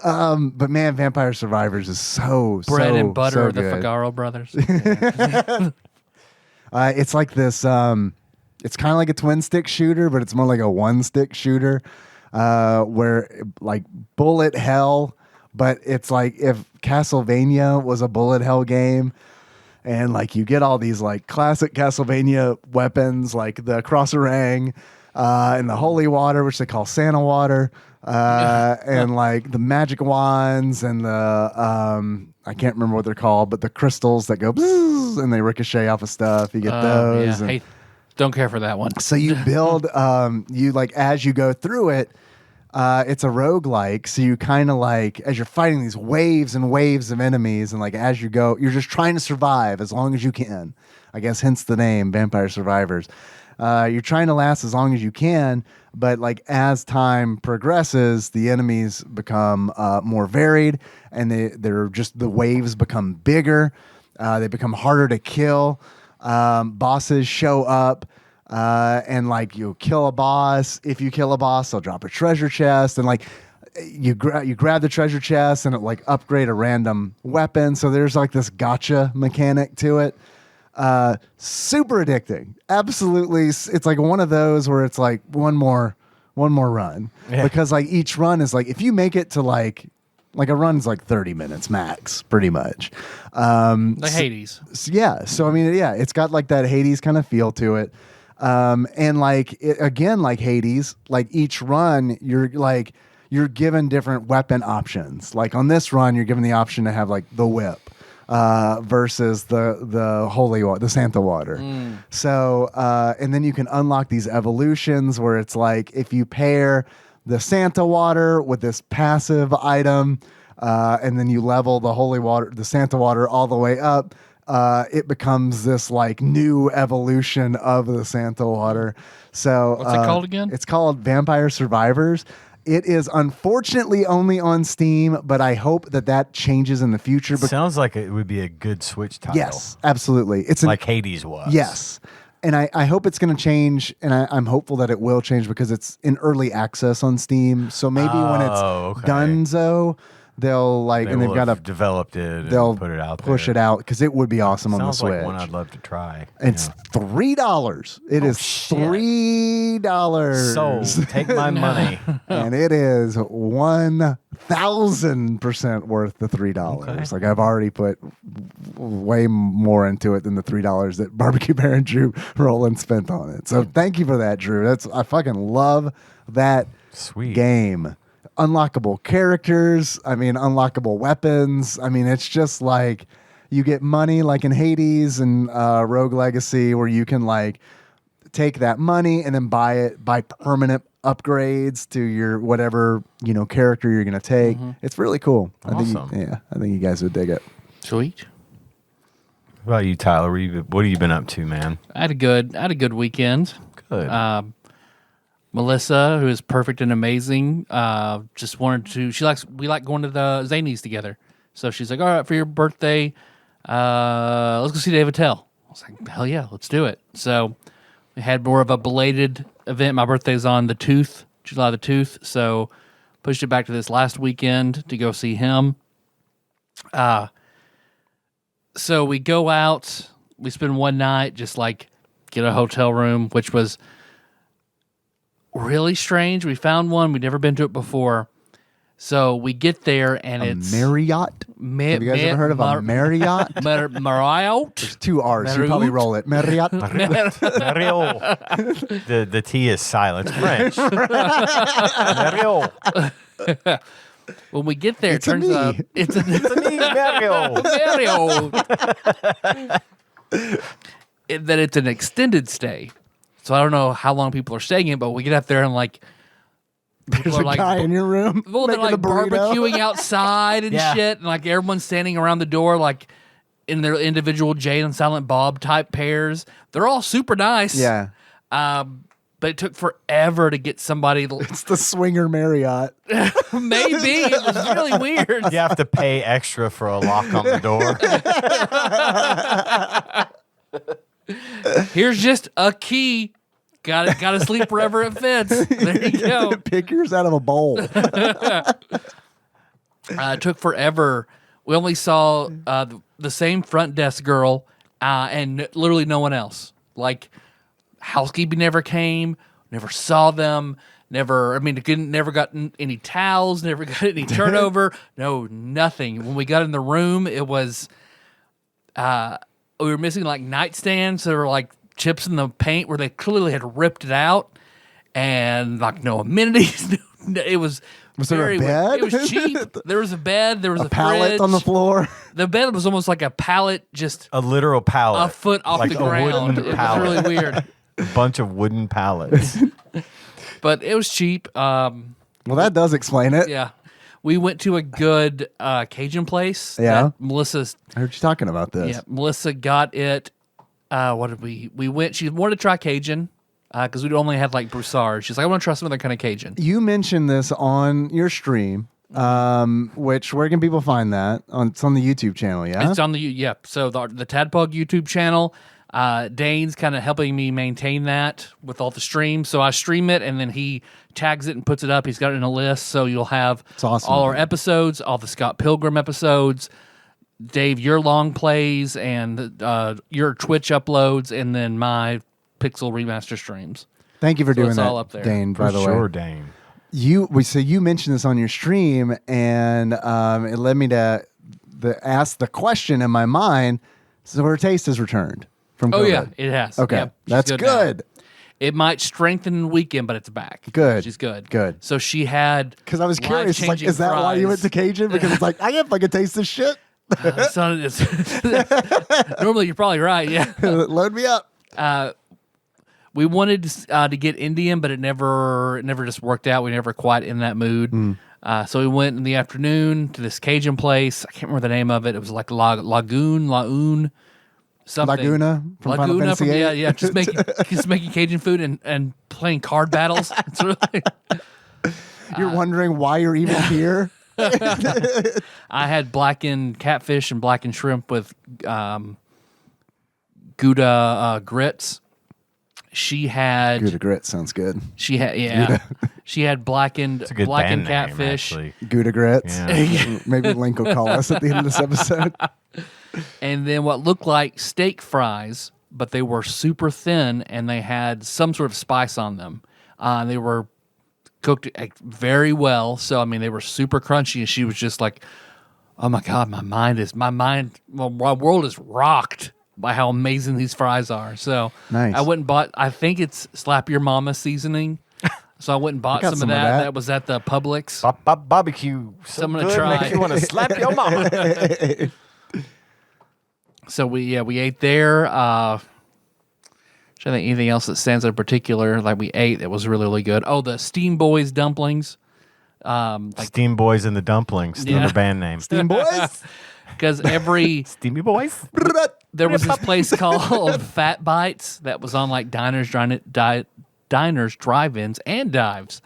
But man, Vampire Survivors is Bread and butter so of the good. Figaro brothers. It's like this. It's kind of like a twin stick shooter, but it's more like a one stick shooter, where like bullet hell. But it's like if Castlevania was a bullet hell game, and like you get all these like classic Castlevania weapons, like the Crosserang and the holy water, which they call Santa water, and like the magic wands and the I can't remember what they're called, but the crystals that go bzzz, and they ricochet off of stuff. You get those. Yeah. And Hey, don't care for that one. so you build, you like as you go through it. It's a roguelike, so you kind of like, as you're fighting these waves and waves of enemies, and like as you go, you're just trying to survive as long as you can. I guess hence the name, Vampire Survivors. You're trying to last as long as you can, but like as time progresses, the enemies become more varied, and they're just, the waves become bigger. They become harder to kill. Bosses show up. And like you kill a boss. If you kill a boss, they'll drop a treasure chest, and like you grab the treasure chest, and it like upgrade a random weapon. So there's like this gotcha mechanic to it. Super addicting. Absolutely, it's like one of those where it's like one more run, because like each run is like, if you make it to like a run's like 30 minutes max, pretty much. Like Hades. So I mean, yeah, it's got like that Hades kind of feel to it. And like again, like Hades, like each run, you're given different weapon options. Like on this run, you're given the option to have like the whip versus the holy water, the Santa water. So and then you can unlock these evolutions where it's like if you pair the Santa water with this passive item, and then you level the holy water, the Santa water, all the way up. It becomes this like new evolution of the Santa water. So What's it called again? It's called Vampire Survivors. It is unfortunately only on Steam, but I hope that changes in the future. Sounds like it would be a good Switch title. Yes, absolutely. It's like Hades was. Yes. And I hope it's going to change, and I'm hopeful that it will change because it's in early access on Steam. So maybe when it's donezo, they'll like, They and they've will got have developed it. they'll and put it out. push there. it out because it would be awesome on the Sounds Switch. like one I'd love to try. It's $3. It is shit. $3. So take my money. And it is 1,000% worth the $3. Okay. Like I've already put way more into it than the $3 that Barbecue Bear and Drew Rowland spent on it. So thank you for that, Drew. I fucking love that Sweet game. Unlockable characters. I mean, unlockable weapons. I mean, it's just like you get money like in Hades and Rogue Legacy, where you can like take that money and then buy permanent upgrades to your whatever character you're gonna take. It's really cool. Awesome. I think you guys would dig it. Sweet. What about you, Tyler? What have you been up to, man? I had a good weekend. Good. Melissa, who is perfect and amazing, just wanted to. We like going to the Zanies together. So she's like, "All right, for your birthday, let's go see Dave Attell." I was like, "Hell yeah, let's do it." So we had more of a belated event. My birthday's on the Tooth, July the Tooth. So pushed it back to this last weekend to go see him. So we go out. We spend one night, just like get a hotel room, which was really strange. We found one. We'd never been to it before. So we get there, and it's Marriott. Have you guys ever heard of a Marriott? Marriott. There's 2 R's. You probably roll it. Marriott. Mario. The T is silent. It's French. Mario. When we get there, It's it turns a me. out it's a Me, Mario. Mario. That it's an extended stay. So I don't know how long people are staying in, but we get up there and like There's a guy in your room. well, they're making like a burrito. barbecuing outside and Yeah. shit, and like everyone's standing around the door like in their individual Jay and Silent Bob type pairs. They're all super nice. Yeah. But it took forever to get somebody. It's the swinger Marriott. Maybe it was really weird. You have to pay extra for a lock on the door. Here's just a key. Got to sleep wherever it fits. There you go. Pick yours out of a bowl. It took forever. We only saw the same front desk girl and literally no one else. Like housekeeping never came, never saw them, never. I mean, never got any towels, never got any turnover. No, nothing. When we got in the room, it was we were missing like nightstands. So there were like chips in the paint where they clearly had ripped it out, and like no amenities. It was. Was there a very bed? It was cheap. There was a bed. There was a Pallet fridge. on the floor. The bed was almost like a pallet, just A literal pallet. a foot off Like the a ground. wooden It was pallet. really weird, A bunch of wooden pallets. but it was cheap. Well, that does explain it. Yeah, we went to a good Cajun place. Yeah? that Melissa's. I heard you talking about this. Yeah, Melissa got it. What did we? We went. She wanted to try Cajun because we'd only had like Broussard. She's like, I want to try some other kind of Cajun. You mentioned this on your stream, which where can people find that? It's on the YouTube channel, yeah? It's on the yep. So the TADPOG YouTube channel. Dane's kind of helping me maintain that with all the streams. So I stream it and then he tags it and puts it up. He's got it in a list. So you'll have awesome. all our episodes, all the Scott Pilgrim episodes, Dave, your long plays, and your Twitch uploads, and then my Pixel remaster streams. Thank you for doing it's that, all up there. Dane, by For the sure, way. Dane. So you mentioned this on your stream, and it led me to ask the question in my mind. So her taste has returned from COVID. Oh yeah, it has. Okay, Yep, she's that's now. good. It might strengthen in the weekend, but it's back. Good. She's good. Good. So she had Because I was curious, like, life-changing is that why you went to fries. Cajun? Because it's like, I guess I could taste this shit. So normally you're probably right. Yeah. Load me up. We wanted to get Indian, but it never just worked out. We never quite in that mood. So we went in the afternoon to this Cajun place. I can't remember the name of it. It was like Lagoon, something. Laguna from Final Laguna Fantasy from VIII. yeah, just making Cajun food and playing card battles. It's really, You're wondering why you're even here? I had blackened catfish and blackened shrimp with Gouda grits. She had Gouda grit sounds good. She had blackened It's a good blackened band name, catfish, actually. Gouda grits. Yeah. Maybe Link will call us at the end of this episode. and then what looked like steak fries, but they were super thin and they had some sort of spice on them. They were cooked very well, so I mean they were super crunchy. And she was just like, "Oh my god, my world is rocked by how amazing these fries are." So Nice. I went and bought. I think it's Slap Your Mama seasoning. So I went and bought got some of that. That was at the Publix. Barbecue. So I'm gonna good, try. makes you want to slap your mama. So we ate there. Trying to think anything else that stands out in particular. Like we ate that was really, really good. Oh, the Steam Boys dumplings. Steam Boys and the Dumplings. Yeah. Another band name. Team boys. Because every Steamy Boys. there was this place called Fat Bites that was on like diners, drive-ins, and dives.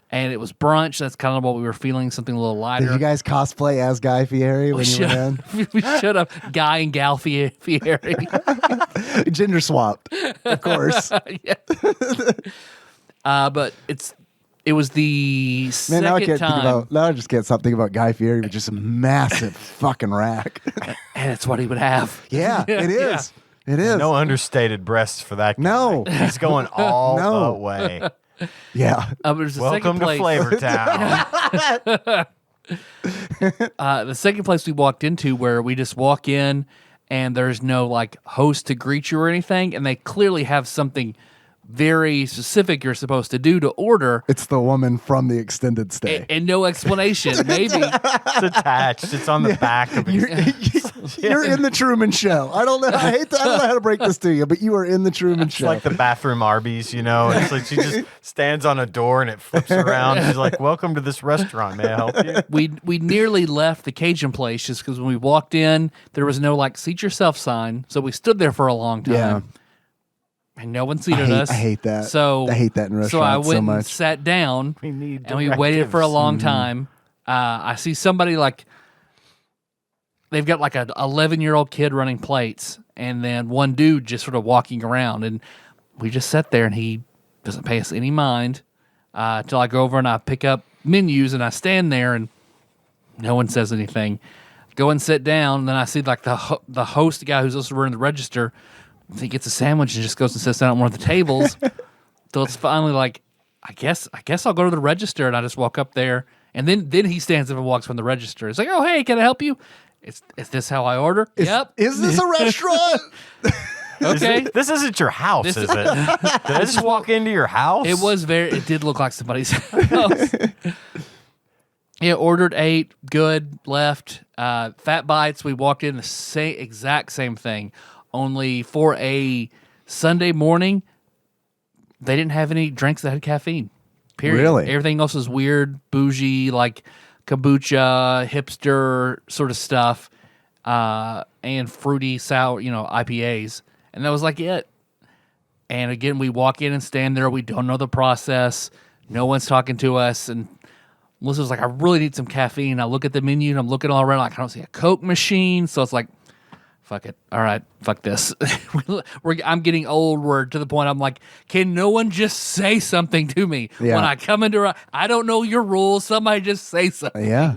And it was brunch. That's kind of what we were feeling, something a little lighter. Did you guys cosplay as Guy Fieri when you went in? We should have. Guy and Gal Fieri. Gender swapped, of course. But it was the second time. Now I just can't stop thinking about Guy Fieri with just a massive fucking rack. And it's what he would have. Yeah, it is. Yeah. It is. No understated breasts for that guy. No. He's going all the way. Yeah. Welcome to Flavor Town. The second place we walked into where we just walk in and there's no like host to greet you or anything, and they clearly have something very specific you're supposed to do to order. It's the woman from the extended stay. And no explanation. Maybe. It's attached. It's on the back of it. You're in the Truman Show. I don't know. I don't know how to break this to you, but you are in the Truman Show. It's like the bathroom Arby's, you know. It's like she just stands on a door and it flips around. She's like, "Welcome to this restaurant. May I help you?" We nearly left the Cajun place just because when we walked in, there was no like "seat yourself" sign, so we stood there for a long time. Yeah. And no one seated us. I hate that. So I hate that in restaurants so I went so much. and sat down, We need and we waited for a directives. long time. I see somebody like they've got like an 11-year-old kid running plates, and then one dude just sort of walking around, and we just sat there, and he doesn't pay us any mind till I go over and I pick up menus, and I stand there, and no one says anything. Go and sit down, and then I see like the host guy who's also running the register. He gets a sandwich and just goes and sits down at one of the tables. So it's finally like, I guess I'll go to the register, and I just walk up there, and then he stands up and walks from the register. It's like, "Oh, hey, can I help you? Is this how I order?" Yep. Is this a restaurant? Okay. This isn't your house, is it? Did I just walk into your house? It did look like somebody's house. Yeah, ordered, ate, good, left. Fat Bites, we walked in the exact same thing. Only for a Sunday morning, they didn't have any drinks that had caffeine. Period. Really? Everything else was weird, bougie, like kombucha, hipster sort of stuff, and fruity, sour, IPAs. And that was like it. And again, we walk in and stand there. We don't know the process. No one's talking to us. And Melissa's like, "I really need some caffeine." I look at the menu and I'm looking all around like, I don't see a Coke machine. So it's like, fuck it. All right, fuck this. I'm getting old. We're to the point I'm like, can no one just say something to me? Yeah. When I come into I don't know your rules. Somebody just say something. Yeah.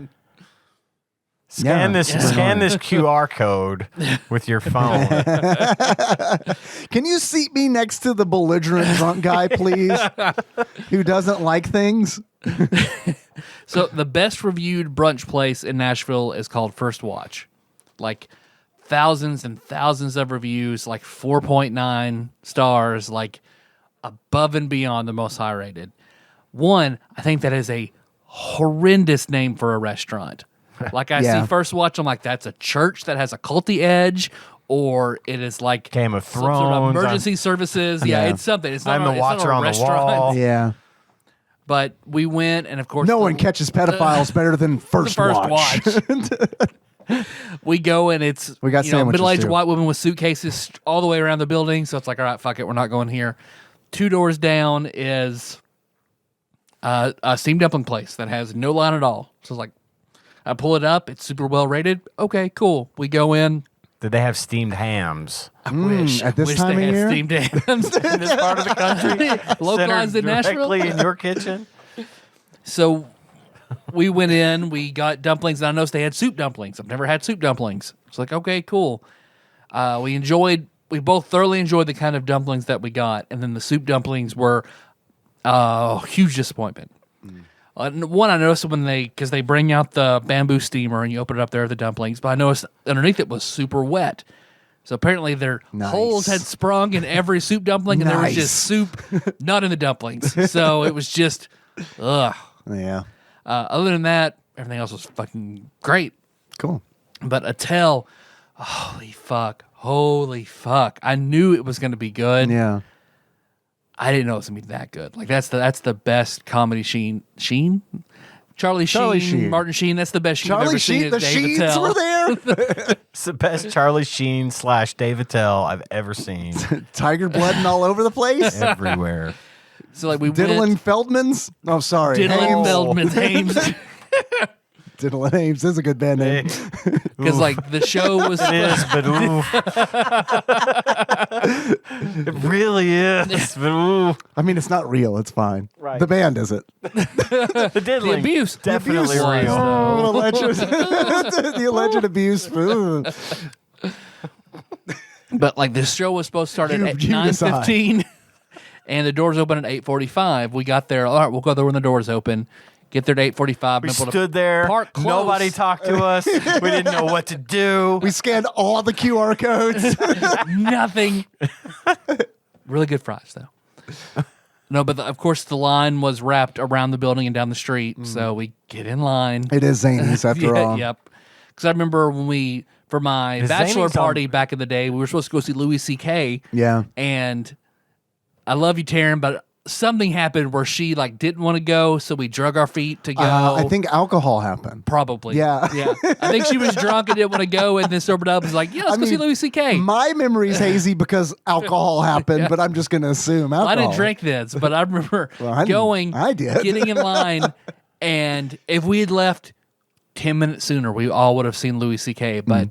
Scan this QR code with your phone. Can you seat me next to the belligerent drunk guy, please? Who doesn't like things? So the best reviewed brunch place in Nashville is called First Watch. Like thousands and thousands of reviews, like 4.9 stars, like above and beyond the most high rated. One, I think that is a horrendous name for a restaurant. Like I see First Watch, I'm like, that's a church that has a culty edge, or it is like Game of some sort of Thrones. emergency services. Yeah, it's something. It's not I'm the watcher on the wall. Yeah. But we went, and of course, No one catches pedophiles better than First Watch. We go, and it's We got sandwiches, middle-aged too. white women with suitcases all the way around the building. So it's like, all right, fuck it, we're not going here. 2 doors down is a steamed dumpling place that has no line at all. So it's like, I pull it up. It's super well rated. Okay, cool. We go in. Did they have steamed hams? I wish at this wish time they of had year? steamed hams. In this part of the country? Localized in Centered Nashville. directly in your kitchen? So we went in, we got dumplings, and I noticed they had soup dumplings. I've never had soup dumplings. It's like, okay, cool. We both thoroughly enjoyed the kind of dumplings that we got, and then the soup dumplings were a huge disappointment. One, I noticed because they bring out the bamboo steamer and you open it up there, the dumplings, but I noticed underneath it was super wet. So apparently their holes had sprung in every soup dumpling, and there was just soup not in the dumplings. So it was just, ugh. Yeah. Other than that, everything else was fucking great. Cool. But Attell, holy fuck. I knew it was going to be good. Yeah. I didn't know it was going to be that good. Like that's the best comedy chain Charlie Sheen, Martin Sheen. That's the best Sheen I've ever seen. The Dave Sheens Attell. were there. It's the best Charlie Sheen / Dave Attell I've ever seen. Tiger blooding all over the place. Everywhere. So like we Diddlin' went. Feldman's. Oh, sorry. Diddlin' Feldman's Hames. Diddlin' Ames is a good band name. Because like the show was. It is, but ooh. It really is, but ooh. I mean, it's not real. It's fine. Right. The band is it. The diddling. The abuse. Definitely The abuse real. Oh, the alleged abuse. Ooh. But like this show was supposed to start at You 9:15, and the doors open at 8:45. We got there. All right, we'll go there when the doors open. Get there at 8:45. We stood there. Park close. Nobody talked to us. We didn't know what to do. We scanned all the QR codes. Nothing. Really good fries though. No, but of course the line was wrapped around the building and down the street. So we get in line. It is Zanies after all. Yep. Because I remember when for my Is bachelor Zanies party on- back in the day, we were supposed to go see Louis C.K. Yeah. And I love you, Taryn, but something happened where she like didn't want to go, so we drug our feet to go. I think alcohol happened. Probably. Yeah. Yeah. I think she was drunk and didn't want to go, and then sobered up and was like, yeah, let's go see Louis C.K. My memory's hazy because alcohol happened, but I'm just going to assume alcohol. I didn't drink this, but I remember Well, I didn't- going, I did. getting in line, and if we had left 10 minutes sooner, we all would have seen Louis C.K., but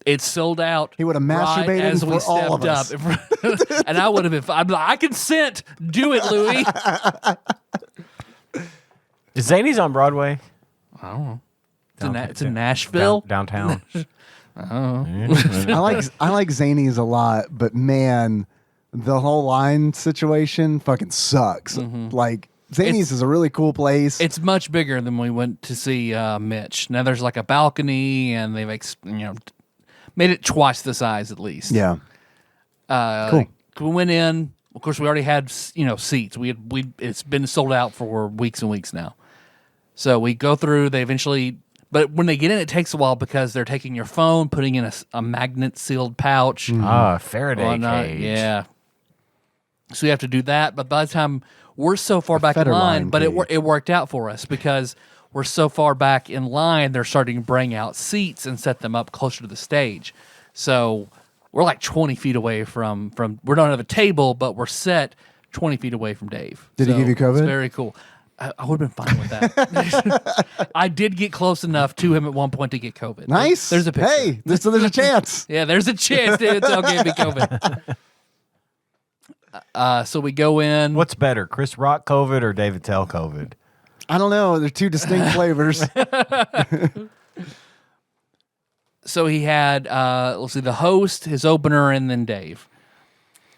it sold out. He would have masturbated as for we all of stepped us. up. And I would have been, I'm like, I consent. Do it, Louis. Is Zanies on Broadway? I don't know. It's in Nashville. Downtown. I like Zanies a lot, but man, the whole line situation fucking sucks. Like Zanies is a really cool place. It's much bigger than we went to see Mitch. Now there's like a balcony, and they've made it twice the size at least. yeah. Cool. We went in. Of course, we already had seats. It's been sold out for weeks and weeks now. So we go through. They eventually, but when they get in, it takes a while because they're taking your phone, putting in a magnet sealed pouch. Faraday cage. Yeah. So you have to do that. But by the time we're so far back in Federline line, but cage. it worked out for us because we're so far back in line, they're starting to bring out seats and set them up closer to the stage. So we're like 20 feet away from we don't have a table, but we're set 20 feet away from Dave. Did he give you COVID? It's very cool. I would have been fine with that. I did get close enough to him at one point to get COVID. Nice. There's a picture. Hey, there's a chance. Yeah, there's a chance Dave Attell gave me COVID. So we go in. What's better, Chris Rock COVID or Dave Attell COVID? I don't know. They're two distinct flavors. So he had, let's see, the host, his opener, and then Dave.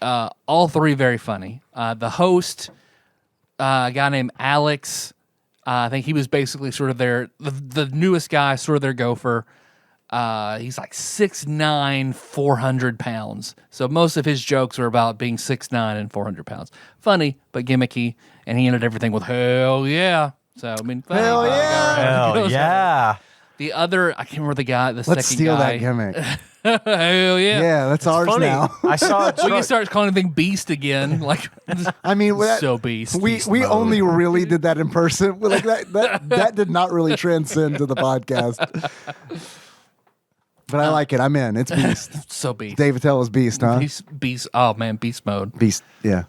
All three very funny. The host, a guy named Alex, I think he was basically sort of the newest guy, sort of their gopher. He's like 6'9", 400 pounds. So most of his jokes are about being 6'9" and 400 pounds. Funny, but gimmicky. And he ended everything with, hell yeah. So, I mean, funny. Hell yeah. Hell yeah. The other, I can't remember the guy, the Let's second steal guy. that gimmick. Hell yeah. Yeah, that's ours Funny. now. I saw We can start calling the thing Beast again. Like, I mean, so Beast. we Beast we mode. only really did that in person. Like that did not really transcend to the podcast. But I like it. I'm in. It's Beast. So Beast. Dave Attell is Beast, huh? Beast. Oh, man, Beast mode. Beast. Yeah.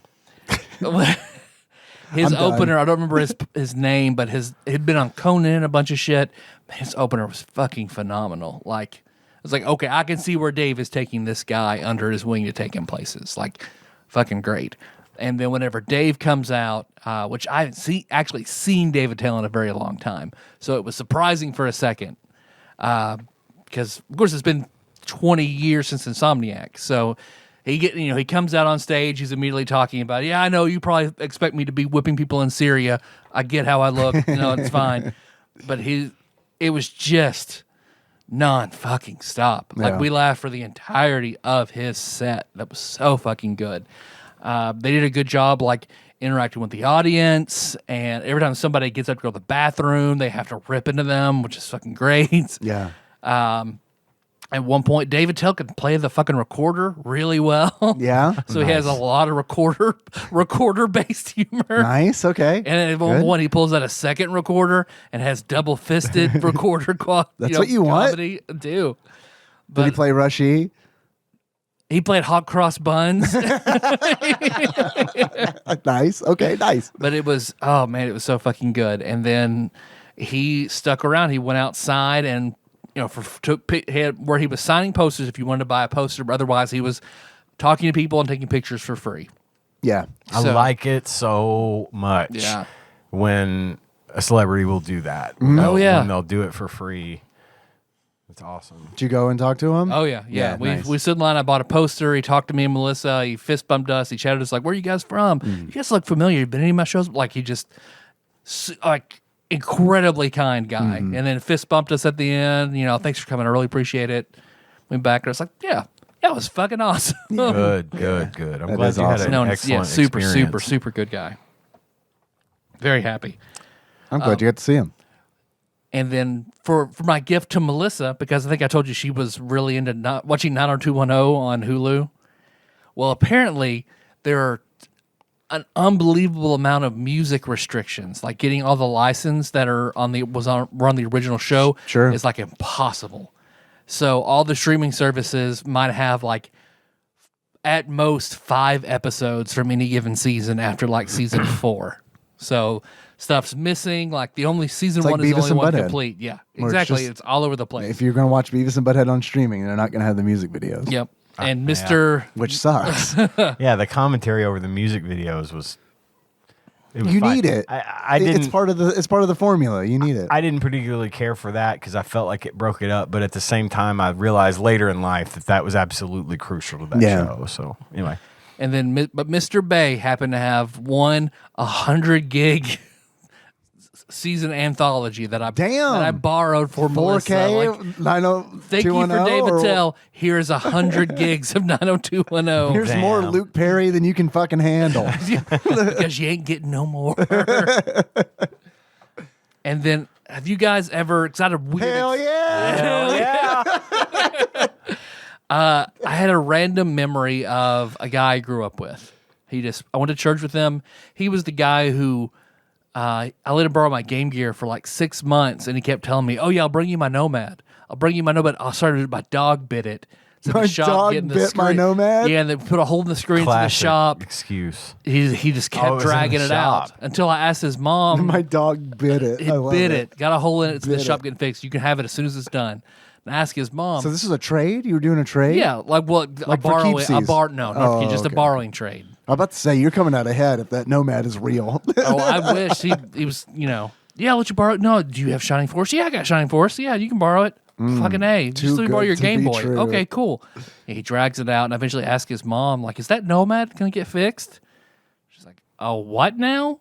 His I'm done. opener, I don't remember his name, but he'd been on Conan and a bunch of shit. His opener was fucking phenomenal. Like, it's like, okay, I can see where Dave is taking this guy under his wing to take him places. Like, fucking great. And then whenever Dave comes out, which I haven't actually seen Dave Attell in a very long time, so it was surprising for a second, because of course it's been 20 years since Insomniac. So he comes out on stage, he's immediately talking about, yeah, I know you probably expect me to be whipping people in Syria. I get how I look. It's fine. But it was just non-fucking stop. Like, Yeah. we laughed for the entirety of his set. That was so fucking good. They did a good job, like, interacting with the audience, and every time somebody gets up to go to the bathroom, they have to rip into them, which is fucking great. Yeah. At one point, David Tell could play the fucking recorder really well. Yeah. So he has a lot of recorder-based humor. Nice. Okay. And at one point, he pulls out a second recorder and has double-fisted recorder quality. That's what you want? comedy. Do. Did he play Rushy? He played hot cross buns. Nice. Okay. Nice. But it was, oh man, it was so fucking good. And then he stuck around. He went outside and, where he was signing posters if you wanted to buy a poster, but otherwise he was talking to people and taking pictures for free. Yeah. I like it so much. Yeah. When a celebrity will do that. Oh, yeah. When they'll do it for free. It's awesome. Did you go and talk to him? Oh yeah. Nice. We stood in line. I bought a poster. He talked to me and Melissa. He fist bumped us. He chatted us like, "Where are you guys from? You guys look familiar. You've been to any of my shows?" Like he just like incredibly kind guy. And then fist bumped us at the end. Thanks for coming. I really appreciate it. Went back and I was like, yeah, it was fucking awesome. Good. I'm That glad is you awesome. had an excellent experience. super good guy. Very happy. I'm glad you got to see him. And then for my gift to Melissa, because I think I told you she was really into watching 90210 on Hulu. Well, apparently there are an unbelievable amount of music restrictions, like getting all the license that were on the original show. Sure. Is like impossible. So all the streaming services might have like at most 5 episodes from any given season after like season 4. So stuff's missing. Like the only season like 1 is the Beavis only and one Butthead, complete. Yeah, where it's exactly. just- It's all over the place. If you're going to watch Beavis and Butthead on streaming, they're not going to have the music videos. Yep. And Mr. Which sucks. Yeah, the commentary over the music videos was. It was You fine. need it. I didn't. It's part of the formula. You need it. I didn't particularly care for that because I felt like it broke it up. But at the same time, I realized later in life that was absolutely crucial to that show. So anyway, And then, but Mr. Bay happened to have 100 gig season anthology that I borrowed for Melissa. 4K, 90210. Thank you for David or- Tell. Here's 100 gigs of 90210. Here's more Damn. Luke Perry than you can fucking handle. Because you ain't getting no more. And then, have you guys ever? It's not a weird. Hell yeah! hell yeah, I had a random memory of a guy I grew up with. I went to church with him. He was the guy who I let him borrow my Game Gear for like 6 months, and he kept telling me, "Oh yeah, I'll bring you my Nomad. I'll bring you my Nomad." I started, my dog bit it. So My dog bit my Nomad? Yeah, and they put a hole in the screen to the classic shop. excuse. He just kept Oh, it was in dragging the it out shop. until I asked his mom. My dog bit it. I It love bit it. Got a hole in it. It's in the Bit shop it. getting fixed. You can have it as soon as it's done. And I asked his mom. So this is a trade? You were doing a trade? yeah, like what? Like a for borrowing. keepsies? No, Oh, just a okay. borrowing trade. I'm about to say, you're coming out ahead if that Nomad is real. Oh, I wish he was. Yeah, I'll let you borrow it. No, do you have Shining Force? Yeah, I got Shining Force. Yeah, you can borrow it. Fucking A. too Just let me borrow good your to Game be Boy. true. Okay, cool. And he drags it out, and I eventually ask his mom, like, is that Nomad going to get fixed? She's like, oh, what now?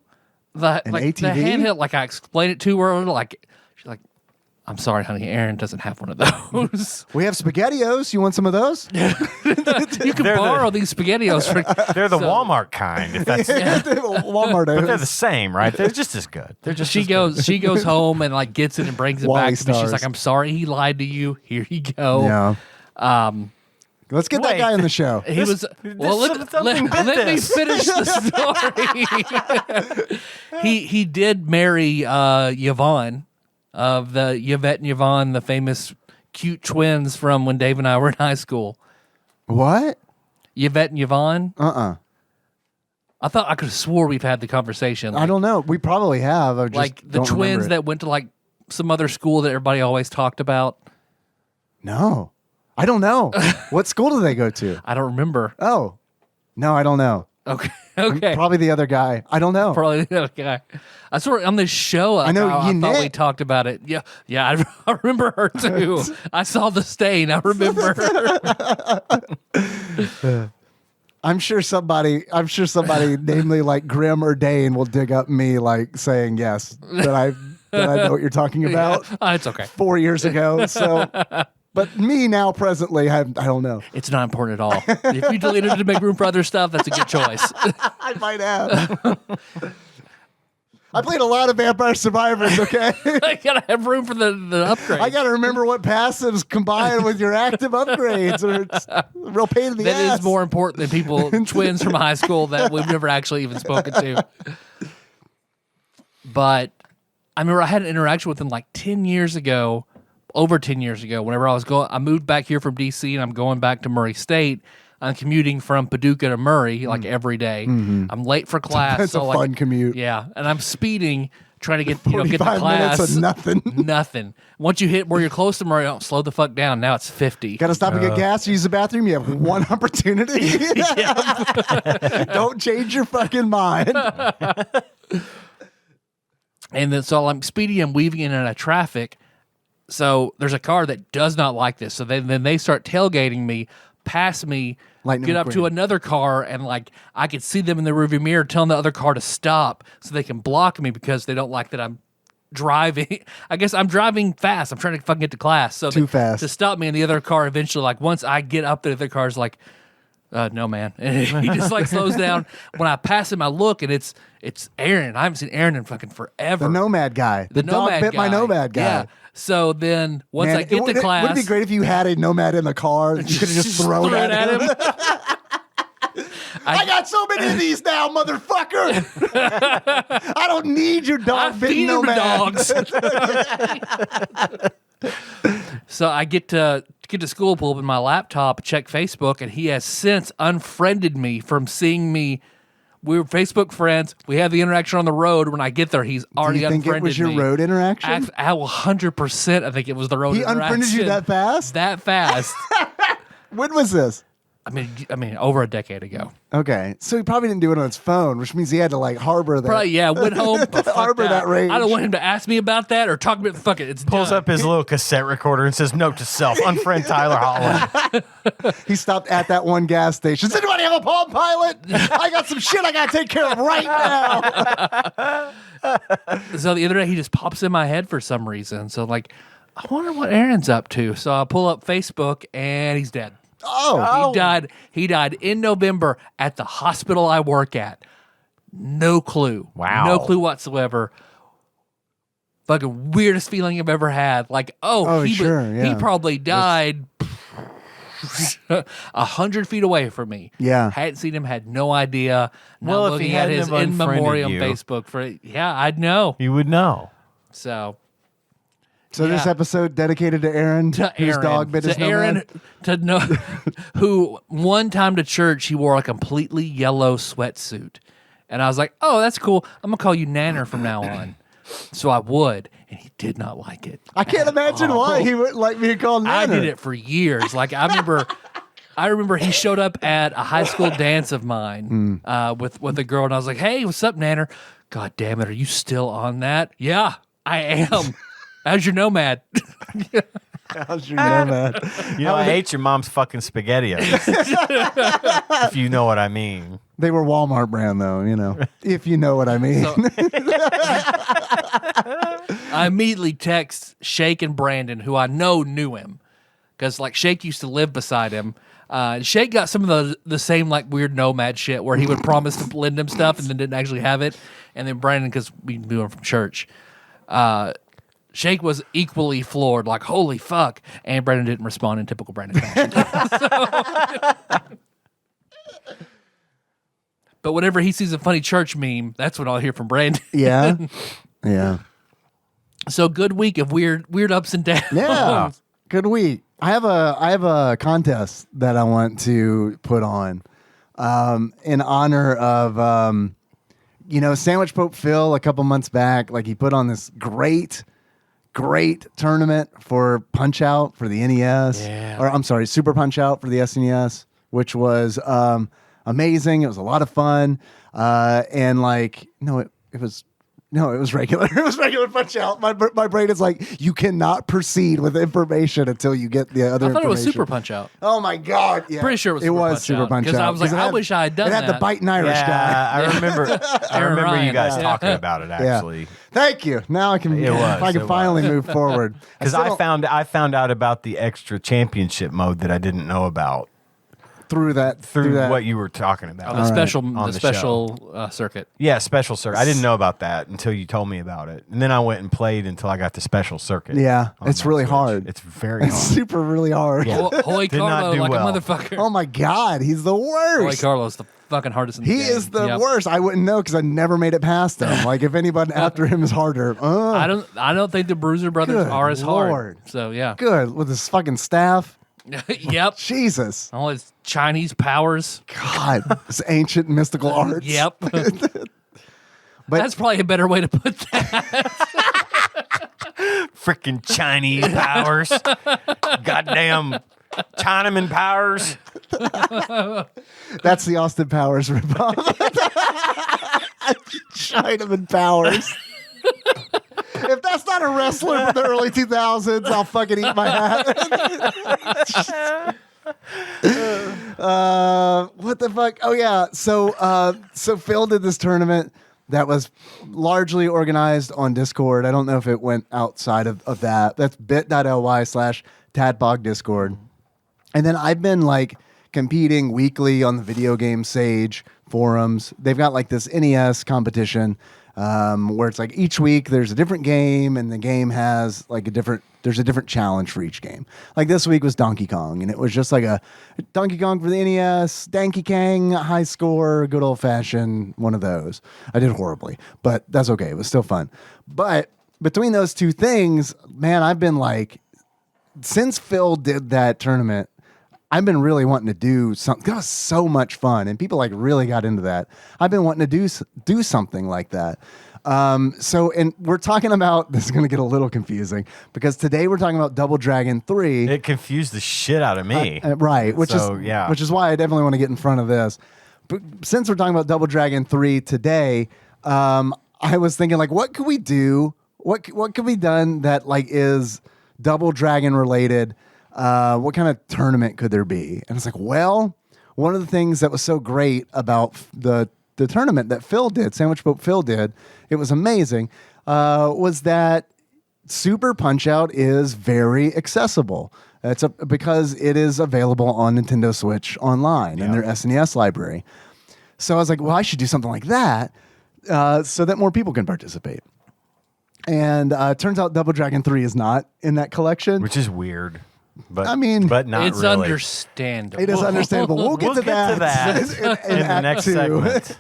The ATV? handheld, like I explained it to her, like, she's like, I'm sorry, honey, Aaron doesn't have one of those. We have SpaghettiOs. You want some of those? You can borrow these SpaghettiOs for. They're the Walmart kind. If that's, Walmart. but they're the same, right? They're just as good. They're just. She as good. goes home and like gets it and brings it Wally back to me. She's stars. like, I'm sorry he lied to you. Here you go. Yeah. Let's get that Wait. guy on the show. He was well. Let me finish the story. he did marry Yvonne of the Yvette and Yvonne, the famous cute twins from when Dave and I were in high school. What? Yvette and Yvonne. I I could have swore we've had the conversation. I don't know. We probably have. I just like the don't remember twins it. that went to like some other school that everybody always talked about. No. I don't know. What school do they go to? I don't remember. Oh. No, I don't know. Okay. Probably the other guy. I don't know. Probably the other guy. I saw her on this show. Like, I know I thought we Yvette. talked about it. Yeah. I remember her too. I saw the stain. I remember her. I'm sure somebody, namely like Grim or Dane, will dig up me like saying yes that I know what you're talking about. It's okay. 4 years ago. So, but me now presently, I don't know. It's not important at all. If you deleted it to make room for other stuff, that's a good choice. I might have. I played a lot of Vampire Survivors, okay? I gotta have room for the upgrade. I got to remember what passives combine with your active upgrades, or it's a real pain in the ass. That is more important than people, twins from high school that we've never actually even spoken to. But I remember I had an interaction with him like 10 years ago, over 10 years ago, whenever I moved back here from D.C. and I'm going back to Murray State. I'm commuting from Paducah to Murray like every day. I'm late for class. That's a fun commute. Yeah, and I'm speeding, trying to get to 45 class. minutes of nothing. Nothing. Once you hit where you're close to Murray, slow the fuck down. Now it's 50. Got to stop and get gas, use the bathroom. You have one opportunity. Don't change your fucking mind. And then so I'm speeding and weaving in and out of traffic. So there's a car that does not like this. So then they start tailgating me, pass me, Lightning get up McQueen. to another car, and like I could see them in the rearview mirror telling the other car to stop so they can block me because they don't like that I'm driving. I guess I'm driving fast. I'm trying to fucking get to class. So Too fast. to stop me, and the other car eventually, like once I get up there, the other car's like, no, man. And he just like slows down. When I pass him, I look, and it's Aaron. I haven't seen Aaron in fucking forever. The Nomad guy. The dog Nomad bit my guy. Nomad guy. Yeah. So then once Man, I get to class, Wouldn't it be great if you had a Nomad in the car that you could have just thrown throw it at him? I got so many of these now, motherfucker. I don't need your I dog bitten feed them to Nomad. dogs. So I get to school, pull up in my laptop, check Facebook, and he has since unfriended me from seeing me. We were Facebook friends. We have the interaction on the road. When I get there, he's already Do you think unfriended it was your me. road interaction? I 100% I think it was the road He interaction. unfriended you that fast? That fast. When was this? I mean, over a decade ago. Okay, so he probably didn't do it on his phone, which means he had to like harbor that. Probably, yeah. Went home. Fuck Harbor that rage. I don't want him to ask me about that or talk about. Fuck it. It's Pulls done. up his little cassette recorder and says, "Note to self: unfriend Tyler Holland." He stopped at that one gas station. Does anybody have a Palm Pilot? I got some shit I gotta take care of right now. So the other day, he just pops in my head for some reason. So like, I wonder what Aaron's up to. So I pull up Facebook, and he's dead. Oh, He died in November at the hospital I work at. No clue. Wow. No clue whatsoever. Fucking weirdest feeling I've ever had. Like, he probably died 100 feet away from me. Yeah. Hadn't seen him, had no idea. Not Well, if looking he at hadn't his have in memoriam unfriended Facebook I'd know. You would know. So So this Yeah. episode dedicated to Aaron, to whose Aaron, dog bit his to Aaron, Nomad. to know who one time to church he wore a completely yellow sweatsuit, and I was like, "Oh, that's cool. I'm gonna call you Nanner from now on." So I would, and he did not like it. I can't imagine why he wouldn't like being called Nanner. I did it for years. Like I remember he showed up at a high school dance of mine with a girl, and I was like, "Hey, what's up, Nanner? God damn it, are you still on that?" Yeah, I am. How's your Nomad? How's your Nomad? You know, I hate your mom's fucking SpaghettiOs. If you know what I mean. They were Walmart brand, though, you know, if you know what I mean. So- I immediately text Shake and Brandon, who I know knew him, because like Shake used to live beside him. Shake got some of the same like weird Nomad shit where he would promise to lend him stuff and then didn't actually have it. And then Brandon, because we knew him from church, Shake was equally floored, like, holy fuck. And Brandon didn't respond in typical Brandon fashion. But whenever he sees a funny church meme, that's what I'll hear from Brandon. Yeah. Yeah. So good week of weird ups and downs. Yeah. Good week. I have a contest that I want to put on in honor of Sandwich Pope Phil a couple months back. Like he put on this great tournament for Punch Out for the NES. Yeah. Or I'm sorry, Super Punch Out for the SNES, which was amazing. It was a lot of fun. And like, it was regular. It was regular Punch Out. My brain is like, you cannot proceed with information until you get the other I thought it was information. Super Punch Out. Oh my God. Yeah. Pretty sure it was It Super was Punch Super Out, Punch Out. because I was like, it I had- wish I had done It had that. the biting Irish guy. Yeah, I remember Ryan, you guys yeah. talking about it actually. Thank you. Now I can. It was, I can it finally move forward. Because still I don't- found out about the extra championship mode that I didn't know about. through that what you were talking about. The special, On the the special circuit. Yeah, special circuit. I didn't know about that until you told me about it, and then I went and played until I got the special circuit. Yeah, on it's that really Switch. hard. It's very hard. It's super really hard. Yeah. Holy Did not Carlo, do like well. a motherfucker. Oh my God, he's the Holy worst. Carlo's the fucking hardest in the He game. is the Yep. worst. I wouldn't know because I never made it past him. Like if anybody after him is harder, I don't think the Bruiser brothers Good are as Lord. hard. So yeah. good with his fucking staff. Yep. Jesus, All his Chinese powers. God, this ancient mystical art. Yep. But That's probably a better way to put that. Freaking Chinese powers. Goddamn Chinaman powers. that's the Austin Powers ripoff. Chinaman Powers. If that's not a wrestler from the early 2000s, I'll fucking eat my hat. What the fuck? Oh yeah. So Phil did this tournament that was largely organized on Discord. I don't know if it went outside of that. That's bit.ly/TADPOG Discord. And then I've been like competing weekly on the Video Game Sage forums. They've got like this NES competition where it's like each week there's a different game and the game has like there's a different challenge for each game. Like this week was Donkey Kong, and it was just like a Donkey Kong for the NES, Donkey Kong, high score, good old fashioned one of those. I did horribly, but that's okay. It was still fun. But between those two things, man, I've been like, since Phil did that tournament, I've been really wanting to do something. That was so much fun, and people like really got into that. I've been wanting to do something like that. And we're talking about, this is going to get a little confusing because today we're talking about Double Dragon 3. It confused the shit out of me. Right, which is why I definitely want to get in front of this. But since we're talking about Double Dragon 3 today, I was thinking like, what could we do? What could be done that like is Double Dragon related? What kind of tournament could there be? And it's like, well, one of the things that was so great about the tournament that Phil did, Sandwich Boat Phil did, it was amazing, was that Super Punch-Out is very accessible. Because it is available on Nintendo Switch online in their SNES library. So I was like, well, I should do something like that so that more people can participate. And turns out Double Dragon 3 is not in that collection. Which is weird. But I mean, but not It's really. understandable. It is understandable. We'll get to that in the next segment.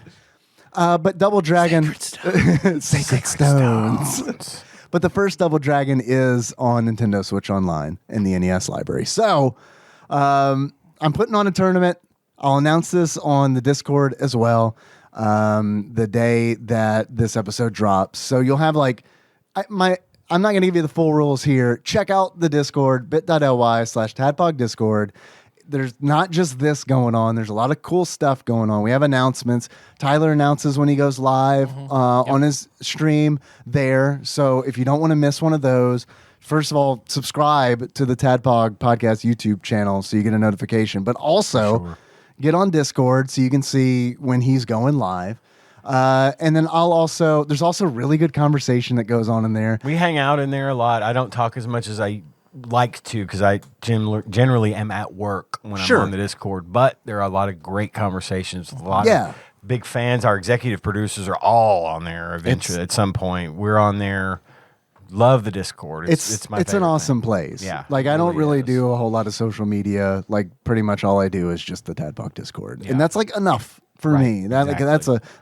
But Double Dragon, Sacred Stones. But the first Double Dragon is on Nintendo Switch Online in the NES library. So I'm putting on a tournament. I'll announce this on the Discord as well the day that this episode drops. So you'll have like I'm not going to give you the full rules here. Check out the Discord, bit.ly/TADPOG Discord. There's not just this going on. There's a lot of cool stuff going on. We have announcements. Tyler announces when he goes live on his stream there. So if you don't want to miss one of those, first of all, subscribe to the TADPOG Podcast YouTube channel so you get a notification. But also get on Discord so you can see when he's going live. And then there's also really good conversation that goes on in there. We hang out in there a lot. I don't talk as much as I like to because I generally am at work when I'm on the Discord. But there are a lot of great conversations. A lot of big fans. Our executive producers are all on there eventually at some point. We're on there. Love the Discord. It's my an awesome place. Yeah, like I don't really do a whole lot of social media. Like pretty much all I do is just the TADPOG Discord, and that's like enough for me. That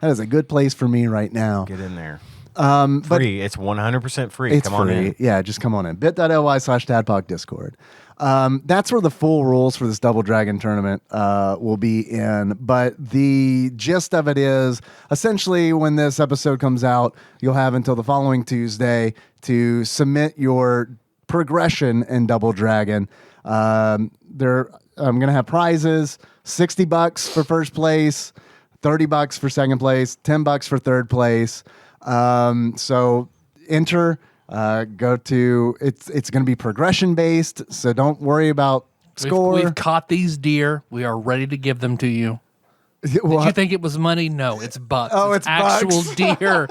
is a good place for me right now. Get in there. Free. It's 100% free. It's come free. on in. Yeah, just come on in. bit.ly/TADPOG Discord. That's where the full rules for this Double Dragon tournament will be in. But the gist of it is essentially when this episode comes out, you'll have until the following Tuesday to submit your progression in Double Dragon. I'm going to have prizes, $60 for first place, $30 for second place, $10 for third place. So enter, go to, it's going to be progression based. So don't worry about score. We've caught these deer. We are ready to give them to you. Did you think it was money? No, it's bucks. Oh, it's actual bucks. deer.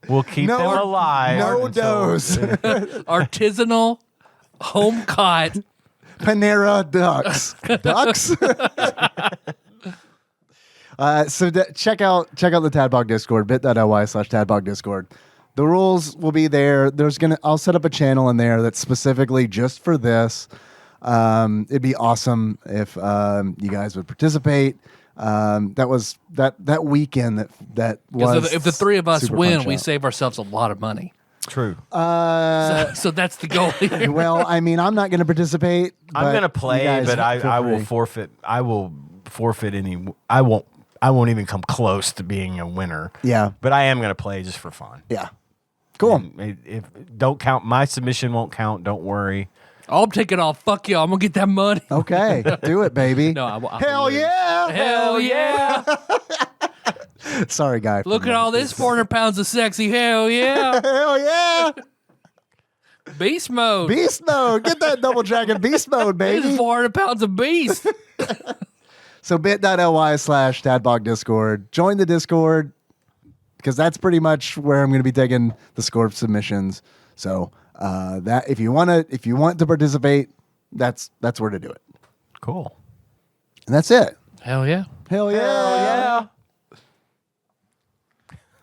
We'll keep them alive. No dose. Artisanal, home caught. Panera Ducks. Ducks? Check out the TADPOG Discord, bit.ly/TADPOG Discord. The rules will be there. I'll set up a channel in there that's specifically just for this. It'd be awesome if you guys would participate. That weekend that was. If the three of us Super win, Punch we Out. save ourselves a lot of money. True. So that's the goal. Well, I mean, I'm not going to participate. I'm going to play, but I will forfeit. I will forfeit any. I won't even come close to being a winner. Yeah. But I am going to play just for fun. Yeah. Cool. And if don't count, my submission won't count. Don't worry. I'm taking off. Fuck y'all. I'm gonna get that money. Okay. Do it, baby. No, I Hell lose. yeah. Hell yeah. Sorry, guy. Look at all this 400 pounds of sexy. Hell yeah. Hell yeah. Beast mode. Beast mode. Get that Double Dragon beast mode, This is baby. 400 pounds of beast. So bit.ly/TADPOG Discord. Join the Discord because that's pretty much where I'm going to be taking the Scorp submissions. So that if you want to participate, that's where to do it. Cool. And that's it. Hell yeah. Hell yeah. Yeah.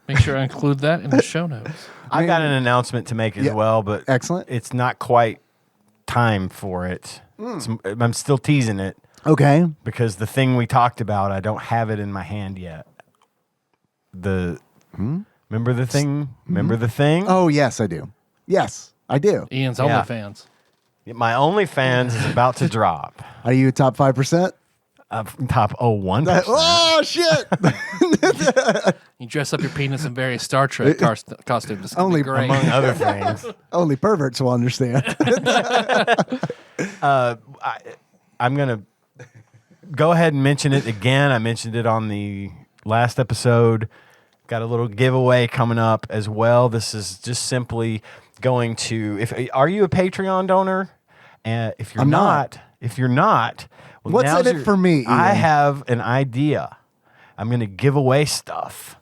Make sure I include that in the show notes. I got an announcement to make as Yeah. well, but Excellent. it's not quite time for it. I'm still teasing it Okay. because the thing we talked about, I don't have it in my hand yet. Remember the thing? Remember the thing? Oh, yes, I do. Yes, I do. Ian's Yeah. OnlyFans. My OnlyFans is about to drop. Are you top 5%? Top 1%. Oh, shit. You dress up your penis in various Star Trek costumes. It's gonna Only be great. Among other things. Only perverts will understand. I'm going to go ahead and mention it again. I mentioned it on the last episode. Got a little giveaway coming up as well. This is just simply going to, are you a Patreon donor? And if you're I'm not. well, What's now's in it for me, I Ian? have an idea. I'm going to give away stuff.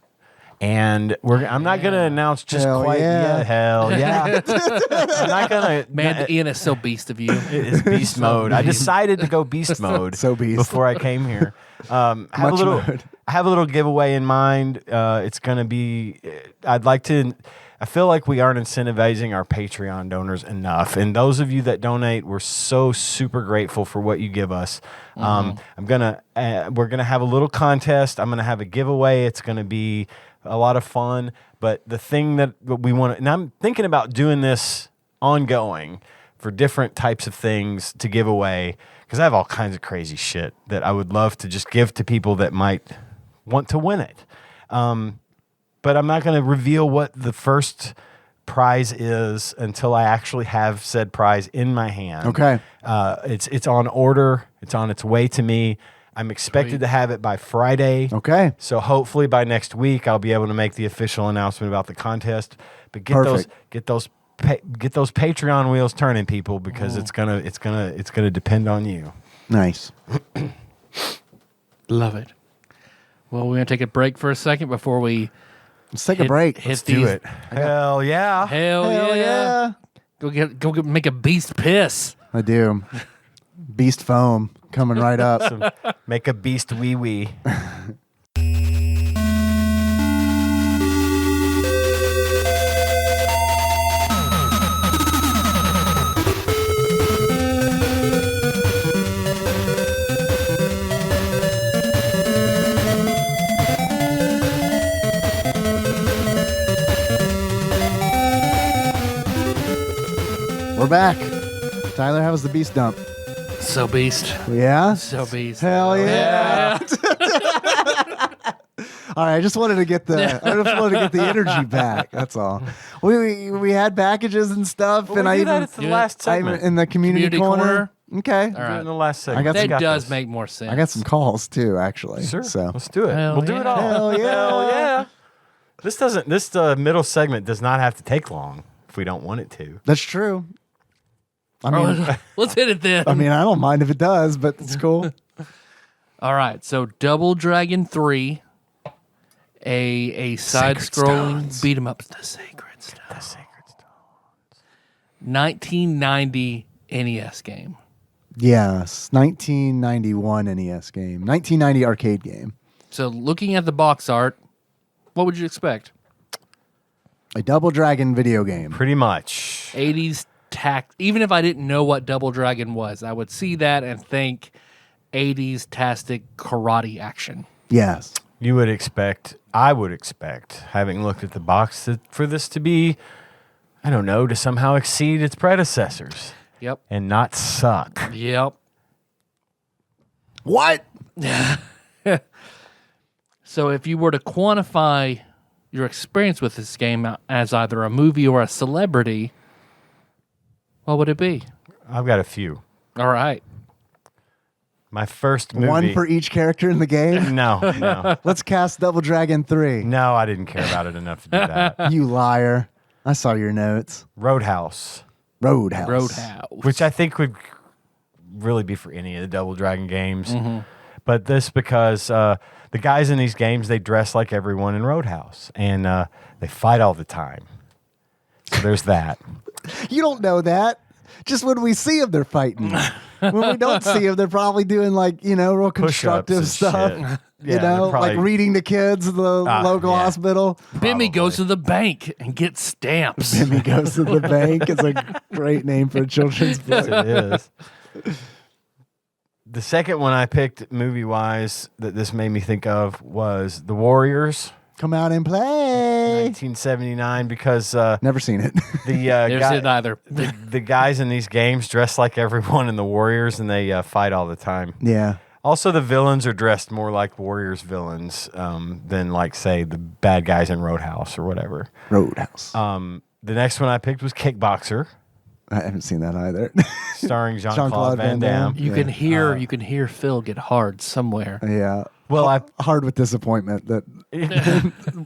And I'm not going to announce just Hell quite yeah. yet. Hell yeah. I'm not going to. Man, Ian is so beast of you. It is beast mode. I decided to go beast mode So beast. before I came here. I have Much mode. a little giveaway in mind. It's going to be. I feel like we aren't incentivizing our Patreon donors enough, and those of you that donate, we're so super grateful for what you give us. We're gonna have a little contest. I'm gonna have a giveaway. It's gonna be a lot of fun. But the thing that we want, and I'm thinking about doing this ongoing for different types of things to give away, because I have all kinds of crazy shit that I would love to just give to people that might want to win it. But I'm not going to reveal what the first prize is until I actually have said prize in my hand. Okay. It's on order. It's on its way to me. I'm expected to have it by Friday. Okay. So hopefully by next week I'll be able to make the official announcement about the contest. But get Perfect. those Patreon wheels turning, people, because it's gonna depend on you. Nice. Love it. Well, we're going to take a break for a second before we Let's take a break. Hit Do these. it. Hell yeah. Hell yeah. Go get make a beast piss. I do. Beast foam coming right up. Make a beast wee wee. We're back. Tyler, how was the beast dump? So beast. Yeah? So beast. Hell yeah. All right, I just wanted to get the energy back. That's all. We had packages and stuff, and I even it's the last segment. in the community corner. Okay. All right. In the last segment. I got That some- does make more sense. I got some calls too, actually. Sure. So Let's do it. Hell We'll do yeah. it all. Hell yeah. Hell yeah. This middle segment does not have to take long if we don't want it to. that's true. I mean, Let's hit it then. I don't mind if it does, but it's cool. All right, so Double Dragon 3, a side-scrolling beat 'em up, the Sacred Stone. The Sacred Stone. 1990 NES game. Yes, 1991 NES game, 1990 arcade game. So looking at the box art, what would you expect? A Double Dragon video game. Pretty much. 80s tact. Even if I didn't know what Double Dragon was, I would see that and think 80s tastic karate action. Yes. You would expect, I would expect, having looked at the box, for this to be, I don't know, to somehow exceed its predecessors. Yep. And not suck. Yep. What? So if you were to quantify your experience with this game as either a movie or a celebrity, what would it be? I've got a few. All right. My first movie. One for each character in the game? No. Let's cast Double Dragon 3. No, I didn't care about it enough to do that. You liar. I saw your notes. Roadhouse. Roadhouse. Which I think would really be for any of the Double Dragon games. Mm-hmm. But this because the guys in these games, they dress like everyone in Roadhouse. And they fight all the time. So there's that. You don't know that. Just when we see them, they're fighting. When we don't see them, they're probably doing real constructive stuff. Yeah, you know, probably, like reading to kids at the local hospital. Bimmy goes to the bank and gets stamps. Bimmy goes to the bank. It's a great name for a children's book. It is. The second one I picked movie-wise that this made me think of was The Warriors. Come out and play. 1979 because Never seen it. Never seen it either. the guys in these games dress like everyone in the Warriors and they fight all the time. Yeah. Also, the villains are dressed more like Warriors villains than like, say, the bad guys in Roadhouse or whatever. Roadhouse. The next one I picked was Kickboxer, I haven't seen that either. starring Jean-Claude Van Damme. You can hear Phil get hard somewhere. Yeah. Well, hard with disappointment that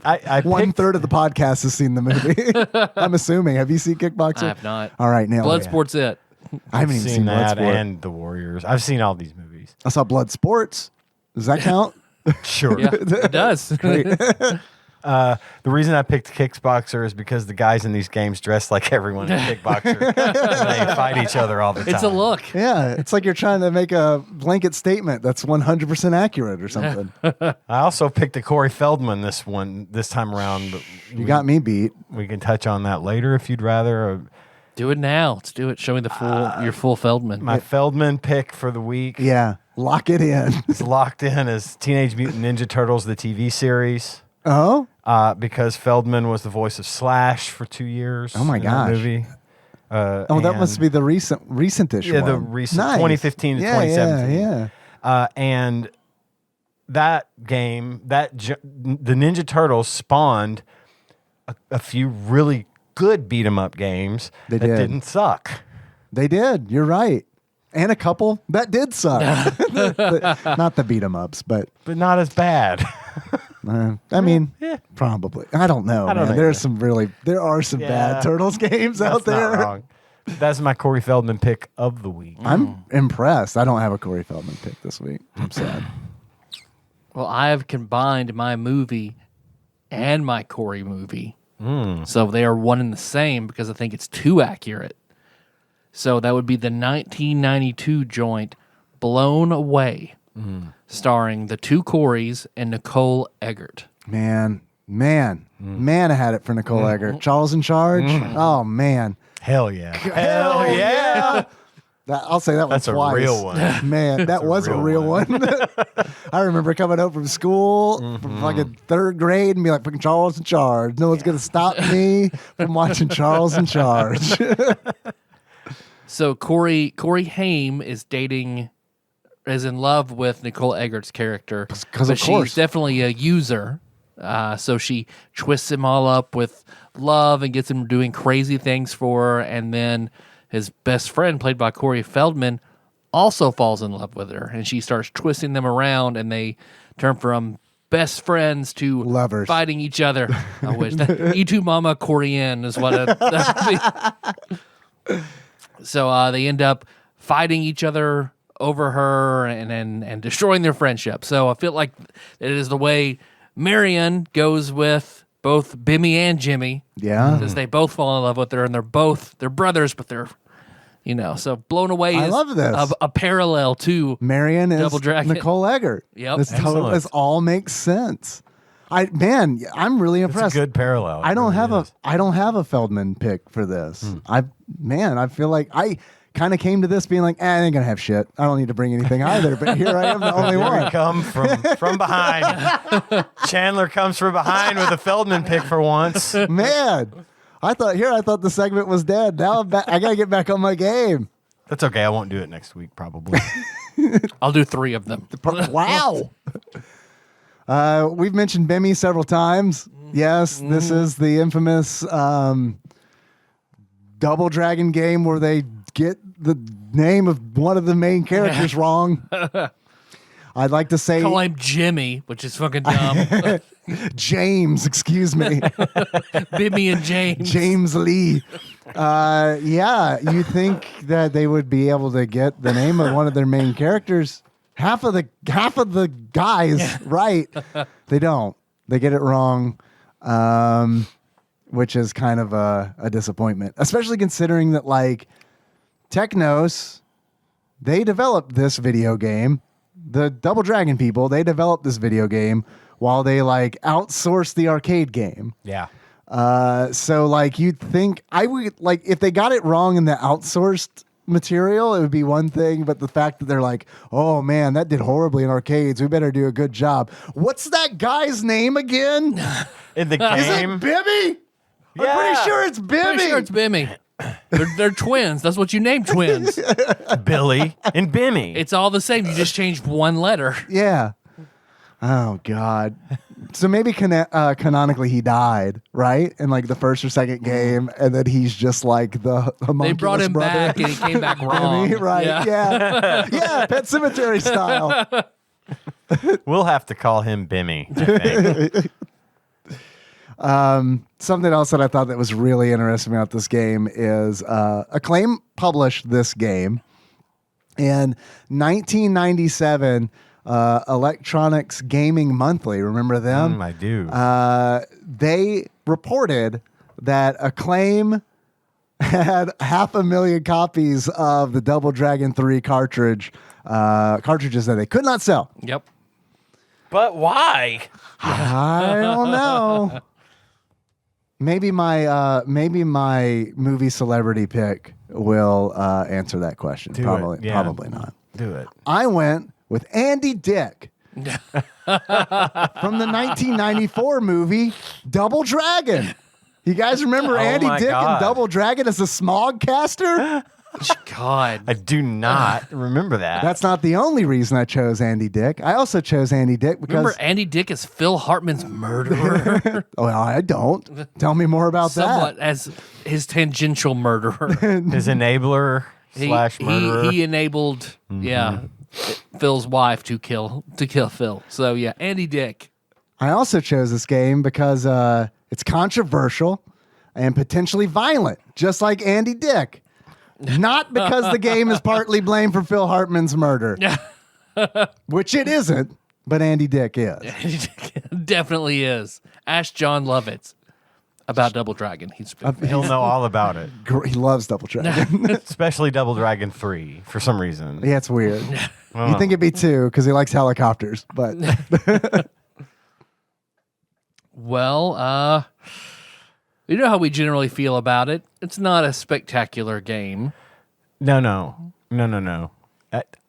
I picked, 1/3 of the podcast has seen the movie. I'm assuming. Have you seen Kickboxer? I have not. All right, nailed it. Bloodsport's it. I haven't even seen that Bloodsport. and The Warriors. I've seen all these movies. I saw Bloodsports. Does that count? Sure. Yeah, it does. The reason I picked Kickboxer is because the guys in these games dress like everyone in Kickboxer. And they fight each other all the time. It's a look. Yeah, it's like you're trying to make a blanket statement that's 100% accurate or something. I also picked a Corey Feldman this time around. But You got me beat. we can touch on that later if you'd rather. Do it now. Let's do it. Show me the your full Feldman. My Feldman pick for the week Yeah, lock it in. is locked in as Teenage Mutant Ninja Turtles, the TV series. Oh, Because Feldman was the voice of Slash for 2 years. Oh my in that gosh. movie. that must be the recentish yeah, one. the recent Nice. 2015 to Yeah, 2017. Yeah. And that game, the Ninja Turtles spawned a few really good beat 'em up games They that did. didn't suck. They did. You're right. And a couple that did suck. Not the beat 'em ups, but But not as bad. I mean, probably. I don't know. I don't man. know. There are some Yeah. bad Turtles games out That's there. not wrong. That's my Corey Feldman pick of the week. I'm impressed. I don't have a Corey Feldman pick this week. I'm sad. Well, I have combined my movie and my Corey movie. So they are one and the same because I think it's too accurate. So that would be the 1992 joint Blown Away, starring the two Coreys and Nicole Eggert. Man, I had it for Nicole Eggert. Charles in Charge. Oh man. Hell yeah. Hell yeah. I'll say that That's one a twice. real one. Man, that was a real one. I remember coming home from school from fucking third grade and be like, fucking Charles in Charge. No one's going to stop me from watching Charles in Charge. So Corey Haim is in love with Nicole Eggert's character. 'Cause of but course. she's definitely a user. So she twists him all up with love and gets him doing crazy things for her. And then his best friend, played by Corey Feldman, also falls in love with her. And she starts twisting them around, and they turn from best friends to Lovers. fighting each other. I wish. You two mama Korean is what So they end up fighting each other over her and destroying their friendship. So I feel like it is the way Marion goes with both Bimmy and Jimmy. Yeah. Because they both fall in love with her, and they're brothers, but they're So blown away I is love this. a parallel to Marion is Double Dragon. Nicole Eggert. Yep. This all makes sense. I'm really It's impressed. a good parallel. I don't It really is. I don't have a Feldman pick for this. I feel like I kind of came to this being like, I ain't gonna have shit. I don't need to bring anything either. But here I am, the only Here we one. come from behind. Chandler comes from behind with a Feldman pick for once. Man, I thought the segment was dead. Now I'm back. I gotta get back on my game. That's okay. I won't do it next week, probably. I'll do 3 of them. Wow. We've mentioned Bimmy several times. Yes, this is the infamous Double Dragon game where they get the name of one of the main characters wrong. I'd like to say Call him Jimmy, which is fucking dumb. James, excuse me. Bimmy and James. James Lee. You think that they would be able to get the name of one of their main characters? Half of the guys right. They don't. They get it wrong, which is kind of a disappointment, especially considering that like Technos, they developed this video game. The Double Dragon people, they developed this video game while they like outsourced the arcade game. Yeah. So like you'd think I would like if they got it wrong in the outsourced material, it would be one thing, but the fact that they're like, oh man, that did horribly in arcades. We better do a good job. What's that guy's name again? In the Is it game. Bimmy? Yeah. I'm pretty sure it's Bimmy. Pretty sure it's Bimmy. They're twins. That's what you name twins. Billy and Bimmy. It's all the same. You just changed one letter. Yeah. Oh God. So maybe canonically he died, right? In like the first or second game, and then he's just like the homunculus They brought him brother. back and he came back wrong. Bimmy, right? Yeah. Yeah, Pet Cemetery style. We'll have to call him Bimmy. I think. Something else that I thought that was really interesting about this game is Acclaim published this game in 1997. Electronics Gaming Monthly, remember them? I do. They reported that Acclaim had 500,000 copies of the Double Dragon 3 cartridges that they could not sell. Yep. But why? I don't know. Maybe my movie celebrity pick will answer that question. Do it, Probably, yeah. probably not. Do it. I went with Andy Dick from the 1994 movie Double Dragon. You guys remember Andy my Dick God. in Double Dragon as a smog caster? God. I do not remember that. That's not the only reason I chose Andy Dick. I also chose Andy Dick because Remember Andy Dick is Phil Hartman's murderer? well, I don't. Tell me more about Somewhat as his tangential murderer. his enabler slash murderer. He enabled, Phil's wife to kill Phil. So yeah, Andy Dick. I also chose this game because it's controversial and potentially violent, just like Andy Dick. Not because the game is partly blamed for Phil Hartman's murder, which it isn't, but Andy Dick is. Andy Dick definitely is. Ask John Lovitz about Double Dragon. He'll know all about it. He loves Double Dragon. Especially Double Dragon 3 for some reason. Yeah, it's weird. You think it'd be 2 because he likes helicopters, but Well, you know how we generally feel about it. It's not a spectacular game. No.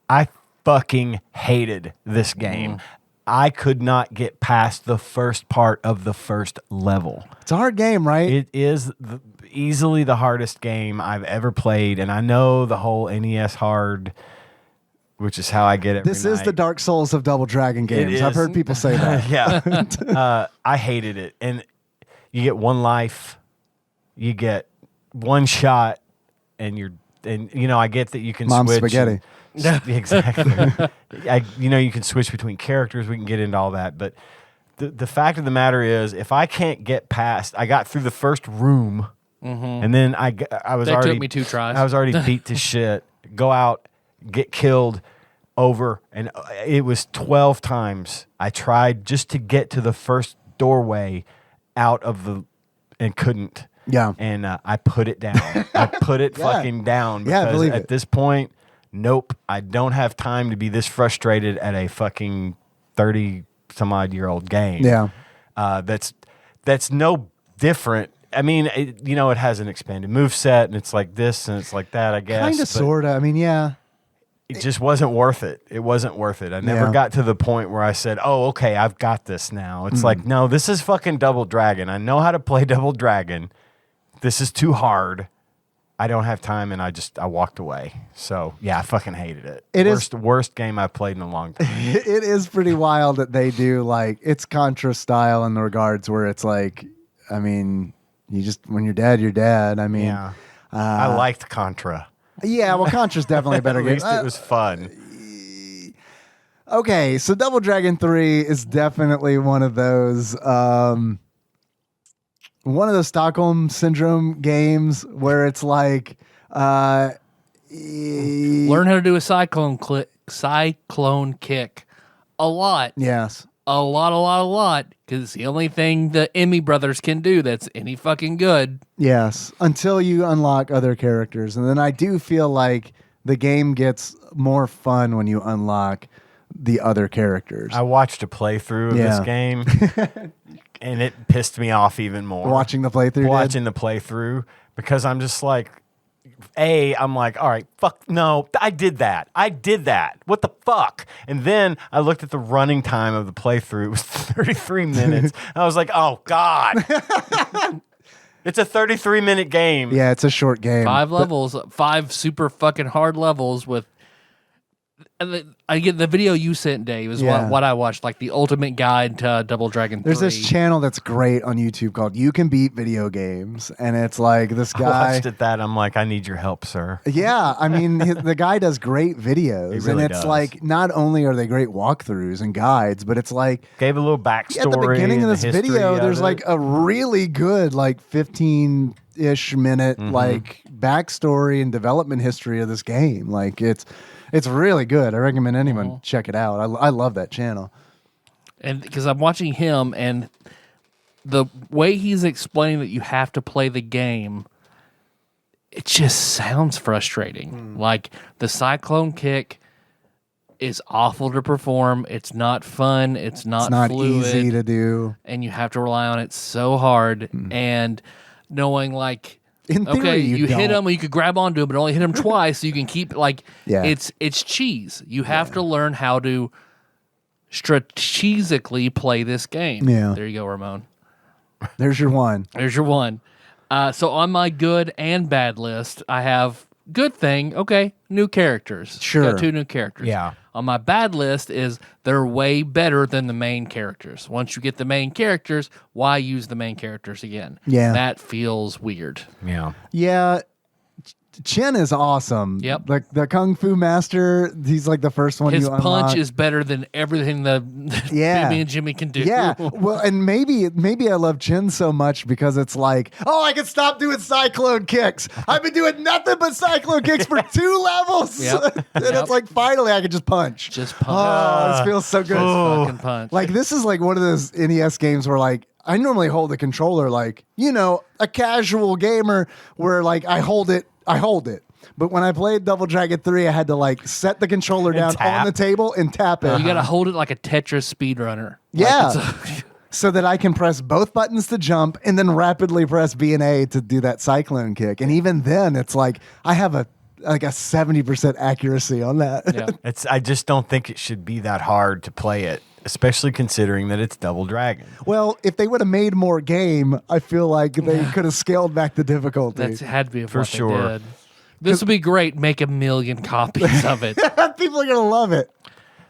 I fucking hated this game. I could not get past the first part of the first level. it's a hard game, right? It is easily the hardest game I've ever played, and I know the whole NES hard, which is how I get it. This is the Dark Souls of Double Dragon games. I've is. heard people say that. Yeah. I hated it. And you get one life, you get one shot, and I get that you can Mom's switch. spaghetti. Exactly. You can switch between characters. We can get into all that. But the fact of the matter is, if I can't get past, I got through the first room, and then I was That already took me 2 tries. I was already beat to shit. Go out, get killed, over, and it was 12 times I tried just to get to the first doorway out of and couldn't. Yeah. And I put it down. I put it fucking down Yeah, because believe at it. this point, nope, I don't have time to be this frustrated at a fucking 30-some-odd-year-old game. Yeah. That's no different. I mean, it has an expanded moveset, and it's like this, and it's like that, I guess. Kind of, but sort of. I mean, yeah. It just wasn't worth it. It wasn't worth it. I never got to the point where I said, oh, okay, I've got this now. It's like, no, this is fucking Double Dragon. I know how to play Double Dragon. This is too hard. I don't have time, and I walked away. So, yeah, I fucking hated it. It is worst game I've played in a long time. It is pretty wild that they do, like, it's Contra style in the regards where it's like, I mean, when you're dead, you're dead. I mean, Yeah. I liked Contra. yeah, well, Contra's definitely a better At game. least it was fun. Okay, so Double Dragon 3 is definitely one of those Stockholm Syndrome games where it's like Learn how to do a cyclone kick a lot. yes. A lot. Because it's the only thing the Emmy brothers can do that's any fucking good. Yes, until you unlock other characters. And then I do feel like the game gets more fun when you unlock the other characters. I watched a playthrough of this game, and it pissed me off even more. Watching the playthrough? Watching the playthrough, because I'm just like, I'm like, all right, fuck, no, I did that. What the fuck? And then I looked at the running time of the playthrough. It was 33 minutes. I was like, oh, God. It's a 33-minute game. Yeah, it's a short game. 5 levels, 5 super fucking hard levels with. I get the video you sent, Dave, is what I watched, like the ultimate guide to Double Dragon 3. There's this channel that's great on YouTube called You Can Beat Video Games, and it's like this I guy. watched it I'm like, I need your help, sir. Yeah, I mean, the guy does great videos, He really and it's does. like not only are they great walkthroughs and guides, but it's like Gave a little backstory. at the beginning of and this the history video, of there's it. like a really good, like 15-ish minute, like backstory and development history of this game. Like it's really good. I recommend anyone check it out. I love that channel. And because I'm watching him, and the way he's explaining that you have to play the game, it just sounds frustrating. Like the cyclone kick is awful to perform. It's not fun. It's not fluid, easy to do. and you have to rely on it so hard. And knowing like, In theory, okay, you hit don't. him, you could grab onto him, but only hit him twice, so you can keep Yeah. it's cheese. You have to learn how to strategically play this game. Yeah. There you go, Ramon. There's your one. There's your one. So on my good and bad list, I have good thing. Okay, new characters. Sure. Got 2 new characters. Yeah. On my bad list is they're way better than the main characters. Once you get the main characters, why use the main characters again? Yeah. That feels weird. Yeah. Yeah. Chen is awesome. Yep. Like the Kung Fu Master, he's like the first one His you unlock. punch is better than everything that Yeah. Bimmy and Jimmy can do. Yeah. Well, and maybe I love Chen so much because it's like, oh, I can stop doing cyclone kicks. I've been doing nothing but cyclone kicks for 2 levels. Yep. And Yep. it's like, finally, I can just punch. Just punch. Oh, this feels so good. Fucking punch. Like, this is like one of those NES games where, like, I normally hold the controller like, a casual gamer where, like, I hold it. But when I played Double Dragon 3, I had to like set the controller down tap. on the table and tap it. You got to hold it like a Tetris speedrunner. Yeah. Like So that I can press both buttons to jump and then rapidly press B and A to do that cyclone kick. And even then, it's like I have a 70% accuracy on that. Yeah. I just don't think it should be that hard to play it, especially considering that it's Double Dragon. Well, if they would have made more game, I feel like they could have scaled back the difficulty. That's had to be For what they sure. did. This would be great. Make 1 million copies of it. People are going to love it.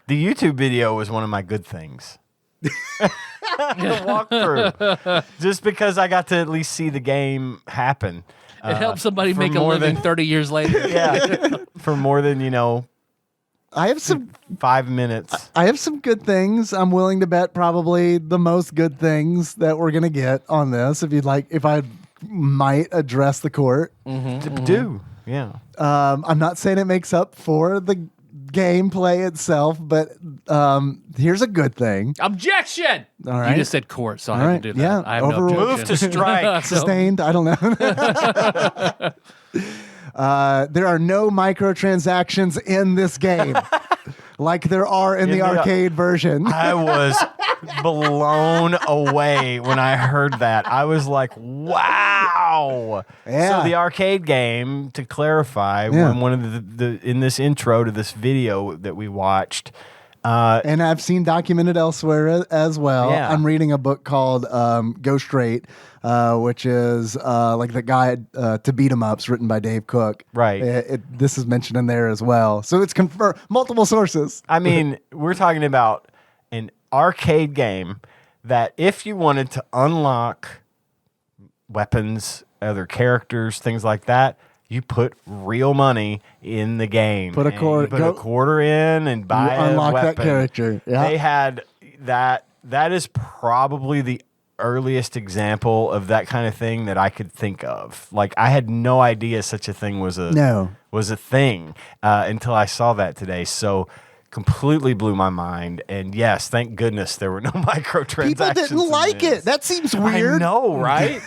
The YouTube video was one of my good things. The walkthrough. Just because I got to at least see the game happen. It helps somebody for make a more living than- 30 years later. Yeah. For more than, I have some 5 minutes. I have some good things. I'm willing to bet probably the most good things that we're going to get on this. If I might address the court. Do. Yeah. I'm not saying it makes up for the gameplay itself, but here's a good thing. Objection! All right. You just said court, so I All have right. to do that. Yeah, I have no overruled. Move objection. to strike. Sustained. I don't know. There are no microtransactions in this game, like there are in the arcade version. I was blown away when I heard that. I was like, wow. Yeah. So the arcade game, to clarify, Yeah. when one of the in this intro to this video that we watched, And I've seen documented elsewhere as well. Yeah. I'm reading a book called Go Straight, which is like the guide to beat 'em ups written by Dave Cook. Right. This is mentioned in there as well. So it's confirmed, multiple sources. I mean, we're talking about an arcade game that if you wanted to unlock weapons, other characters, things like that, you put real money in the game. Put a And quarter- you put go- a quarter in and buy a unlock that weapon. character. Yeah. They had that. That is probably the earliest example of that kind of thing that I could think of. Like I had no idea such a thing was a thing until I saw that today. So completely blew my mind. And yes, thank goodness there were no microtransactions. People didn't like in it. this. That seems weird. I know, right?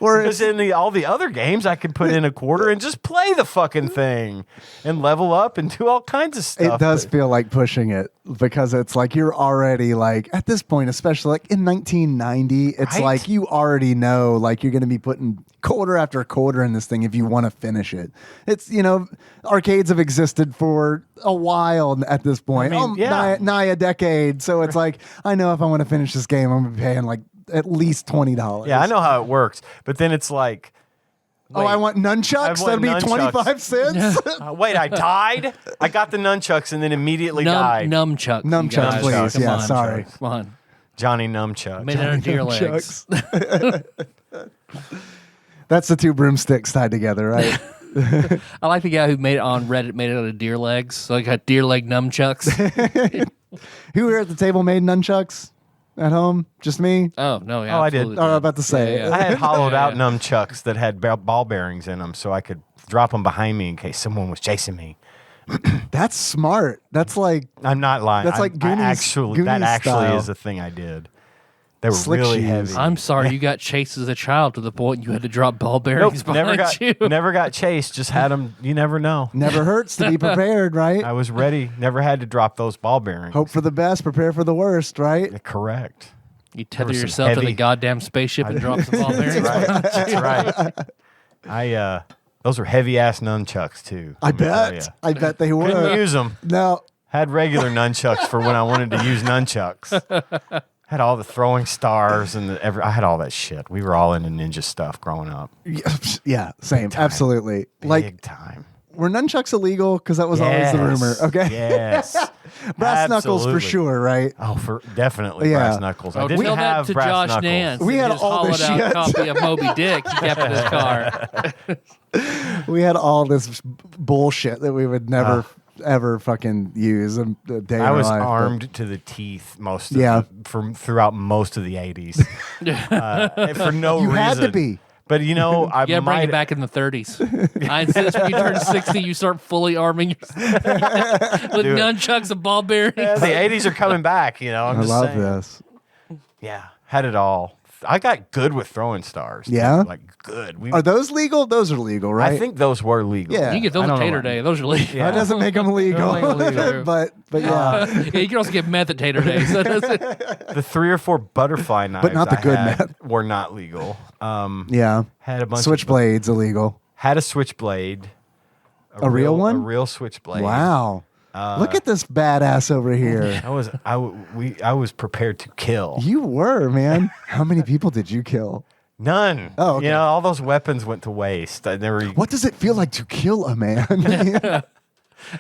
Or Because in all the other games, I could put in a quarter and just play the fucking thing and level up and do all kinds of stuff. it does feel like pushing it because it's like you're already like at this point, especially like in 1990, it's Right? like you already know like you're going to be putting quarter after quarter in this thing if you want to finish it. It's, you know, arcades have existed for a while at this point, I mean, yeah. nigh a decade. So it's like, I know if I want to finish this game, I'm going to be paying like at least $20. Yeah, I know how it works. But then it's like, Oh, I want nunchucks? I want That'll be nunchucks. 25 cents? wait, I died? I got the nunchucks and then immediately died. Nunchucks. you Nunchucks, guys. please. Come Yeah, on. sorry. Come on. Johnny Nunchuck. Made out of deer legs. That's the two broomsticks tied together, right? I like the guy who made it on Reddit, made it out of deer legs. So I got deer leg nunchucks. Who here at the table made nunchucks at home? Just me? Oh, no. Yeah, Oh, I did. absolutely Oh, I was about to say. Yeah, yeah. I had hollowed Yeah, out yeah. nunchucks that had ball bearings in them so I could drop them behind me in case someone was chasing me. That's smart. That's like I'm not lying. That's like Goonies that style. actually is the thing I did. They were Slick really shoes. heavy. I'm sorry, you got chased as a child to the point you had to drop ball Nope, bearings behind you. never got chased. Just had them. You never know. never hurts to be prepared, right? I was ready. Never had to drop those ball bearings. Hope for the best, prepare for the worst, right? Correct. You tether There was some yourself to the heavy- goddamn spaceship and drop some ball bearings. That's right. I those were heavy ass nunchucks too. I let me tell bet. ya. I bet they Couldn't were. use them. No. Had regular nunchucks for when I wanted to use nunchucks. Had all the throwing stars and I had all that shit. We were all into ninja stuff growing up. Yeah, same. Absolutely. Big Like, time. were nunchucks illegal? Because that was always the rumor. Okay. Yes. Brass knuckles for Absolutely. sure, right? Oh, for definitely Yeah. brass knuckles. I Oh, didn't tell that have to brass Josh knuckles. Nance. We and had his all this hollowed out shit. copy of Moby Dick he kept in his car. We had all this bullshit that we would never ever fucking use a day in I our was life, but- armed to the teeth Yeah. throughout most of the 80s. For no You reason. had to be. But you know, I Yeah, bring might it back in the 30s. I insist when you turn 60, you start fully arming yourself with Do it. nunchucks and ball bearings. Yeah, the 80s are coming back, you know. I'm I just love saying. this. Yeah, had it all. I got good with throwing stars. too. Yeah? Like good. Are those legal? Those are legal, right? I think those were legal. Yeah. You can get those I at don't know Tater what- Day. Those are legal. Yeah. That doesn't make them legal. Illegal. but yeah. Yeah, you can also get meth at Tater Day. So The 3 or 4 butterfly knives not the I good had meth. were not legal. Yeah. Had a bunch Switchblades illegal. Had a switchblade. A real one? A real switchblade. Wow. Look at this badass over here. I was prepared to kill. You were, man. How many people did you kill? None. Oh, okay. You know, all those weapons went to waste. I never. What does it feel like to kill a man?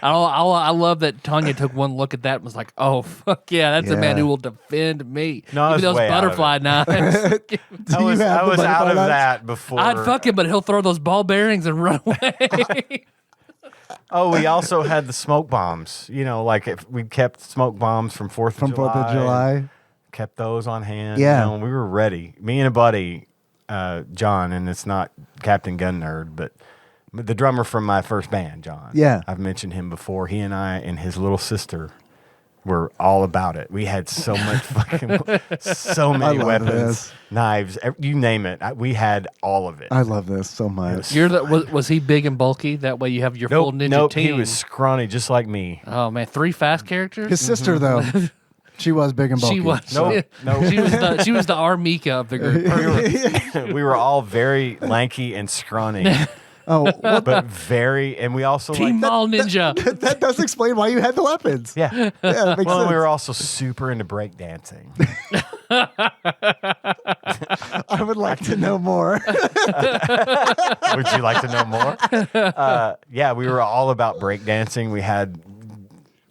I love that Tanya took one look at that and was like, "Oh fuck yeah, that's a man Yeah. who will defend me." No, I Give was me those way out of butterfly knives. Do I you was have the out butterfly of knives? that before. I'd fuck him, but he'll throw those ball bearings and run away. Oh, we also had the smoke bombs. You know, like if we kept smoke bombs from 4th From 4th of July. Kept those on hand. Yeah. You know, and we were ready. Me and a buddy, John, and it's not Captain Gun Nerd, but The drummer from my first band, John. Yeah. I've mentioned him before. He and I and his little sister were all about it. We had so much so many love weapons, this. knives, you name it. We had all of it. I love this so much. Was he big and bulky? That way you have your full ninja team. He was scrawny just like me. Oh man, 3 fast characters. His sister, though, she was big and bulky. She was. Nope. She was the Armika of the group. We were all very lanky and scrawny. Oh, but very, and we also Team Mall Ninja. that does explain why you had the weapons. yeah. Yeah, that makes Well, sense. we were also super into breakdancing. I would like to know more. Would you like to know more? Yeah, we were all about breakdancing. We had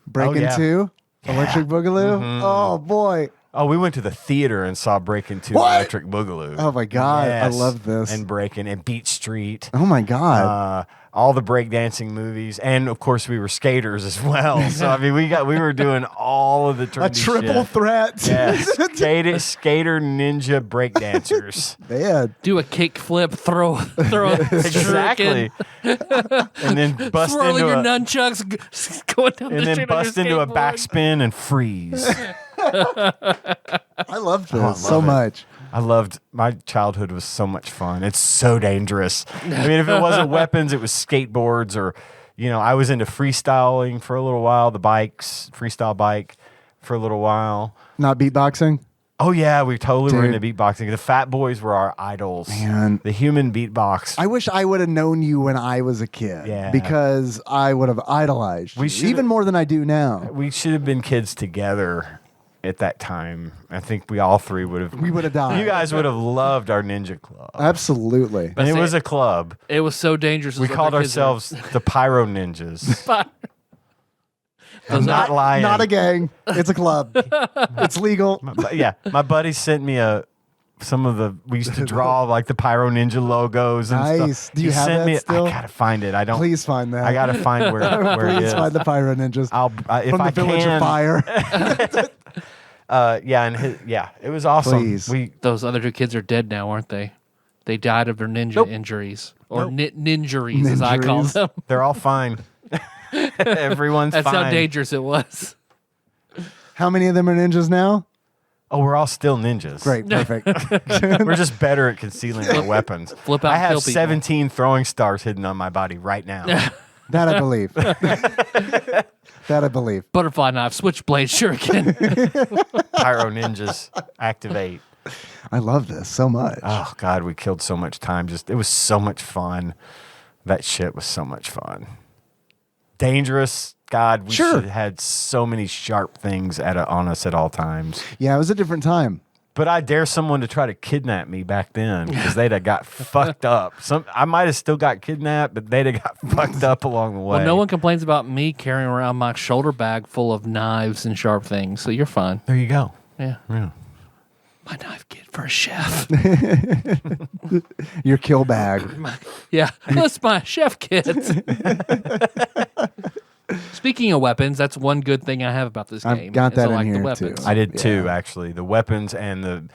Breaking yeah. 2, Electric Boogaloo. Oh boy. we went to the theater and saw Breaking 2 What? Electric Boogaloo. Oh my God, I Yes. love this. And Breaking and Beat Street. Oh my God. All the breakdancing movies, and of course we were skaters as well. So I mean, we were doing all of the trendy A triple shit. threat. Yeah, skater, ninja, breakdancers. Man. Do a kick flip, throw Exactly. And then bust swirling into your a, nunchucks, going down and the then street on your bust into a skateboard. backspin and freeze. I love this love so it. much. My childhood was so much fun. It's so dangerous. I mean, if it wasn't weapons, it was skateboards or, I was into freestyling for a little while, the freestyle bike for a little while. Not beatboxing? Oh, yeah, we totally were Dude. into beatboxing. The Fat Boys were our idols. Man. The human beatbox. I wish I would have known you when I was a kid. Yeah. Because I would have idolized you, should've- even more than I do now. We should have been kids together at that time. I think we all three would have. We would have died. You guys would have loved our ninja club. Absolutely. And it was a club. It was so dangerous. We called ourselves the Pyro Ninjas. I'm not lying. Not a gang. It's a club. It's legal. Yeah, my buddy sent me we used to draw like the Pyro Ninja logos and Nice. stuff. Do you He have sent that me still? I gotta find it. I don't. Please find that. I gotta find where it Please is. find the Pyro Ninjas. If from the I Village can. of Fire. It was awesome. Please. Those other 2 kids are dead now, aren't they? They died of their ninja Nope. injuries or Nope. ninjuries, as I call Ninjuries. them. They're all fine. Everyone's That's fine. how dangerous it was. How many of them are ninjas now? Oh, we're all still ninjas. Great. Perfect. We're just better at concealing our weapons. Flip out I and have kill people. 17 throwing stars hidden on my body right now. That I believe. That I believe. Butterfly knife, switchblade, shuriken. Pyro ninjas activate. I love this so much. Oh God, we killed so much time. It was so much fun. That shit was so much fun. Dangerous. God, we Sure. should have had so many sharp things on us at all times. Yeah, it was a different time. But I dare someone to try to kidnap me back then because they'd have got fucked up. I might have still got kidnapped, but they'd have got fucked up along the way. Well, no one complains about me carrying around my shoulder bag full of knives and sharp things, so you're fine. There you go. Yeah. Yeah. My knife kit for a chef. Your kill bag. Yeah, that's my chef kit. Speaking of weapons, that's one good thing I have about this I've game. got is that I in like here, the weapons. too. I did too, actually. The weapons and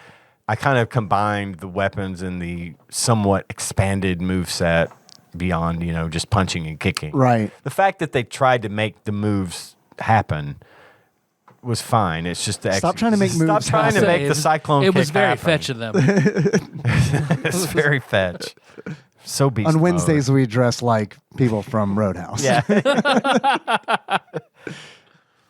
I kind of combined the weapons and the somewhat expanded moveset beyond, just punching and kicking. Right. The fact that they tried to make the moves happen was fine. It's just the Stop trying to make Stop moves trying to happen. make the cyclone It was kick very happen. fetch of them. It's very fetch. So beast On mode. Wednesdays, we dress like people from Roadhouse. Yeah.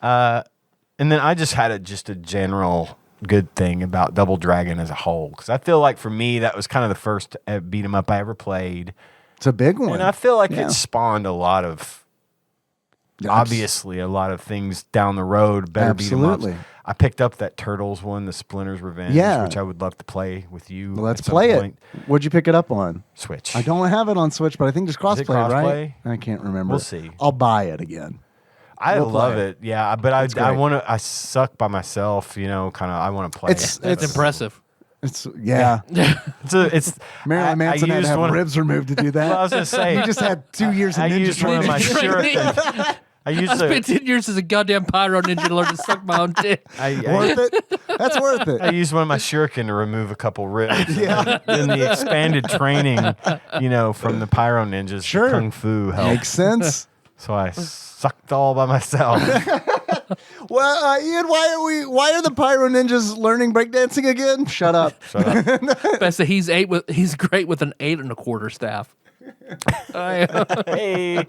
And then I just had a general good thing about Double Dragon as a whole, because I feel like for me that was kind of the first beat 'em up I ever played, It's a big one. and I feel like Yeah. it spawned a lot of Abs- obviously a lot of things down the road. Better beat 'em Absolutely. ups. I picked up that Turtles one, the Splinter's Revenge, Yeah. which I would love to play with you. Well, let's at some play point. it. What'd you pick it up on? Switch. I don't have it on Switch, but I think there's Is it crossplay, crossplay? right? I can't remember. We'll see. I'll buy it again. I We'll love play it. Yeah, but I great. want to. I suck by myself. Kind of. I want to play. It's- That's impressive. It's yeah. It's Marilyn Manson had to used have one of- ribs removed to do that. Well, I was gonna say he just had 2 years of I ninja used one of training. my sure things. I used I spent 10 years as a goddamn pyro ninja to learn to suck my own dick. Worth it? That's worth it. I used one of my shuriken to remove a couple ribs. Yeah. Then the expanded training, from the pyro ninjas, Sure. kung fu helped. Makes sense. So I sucked all by myself. Well, Ian, why are the pyro ninjas learning breakdancing again? Shut up. Best that he's great with an 8 1/4 staff. Hey.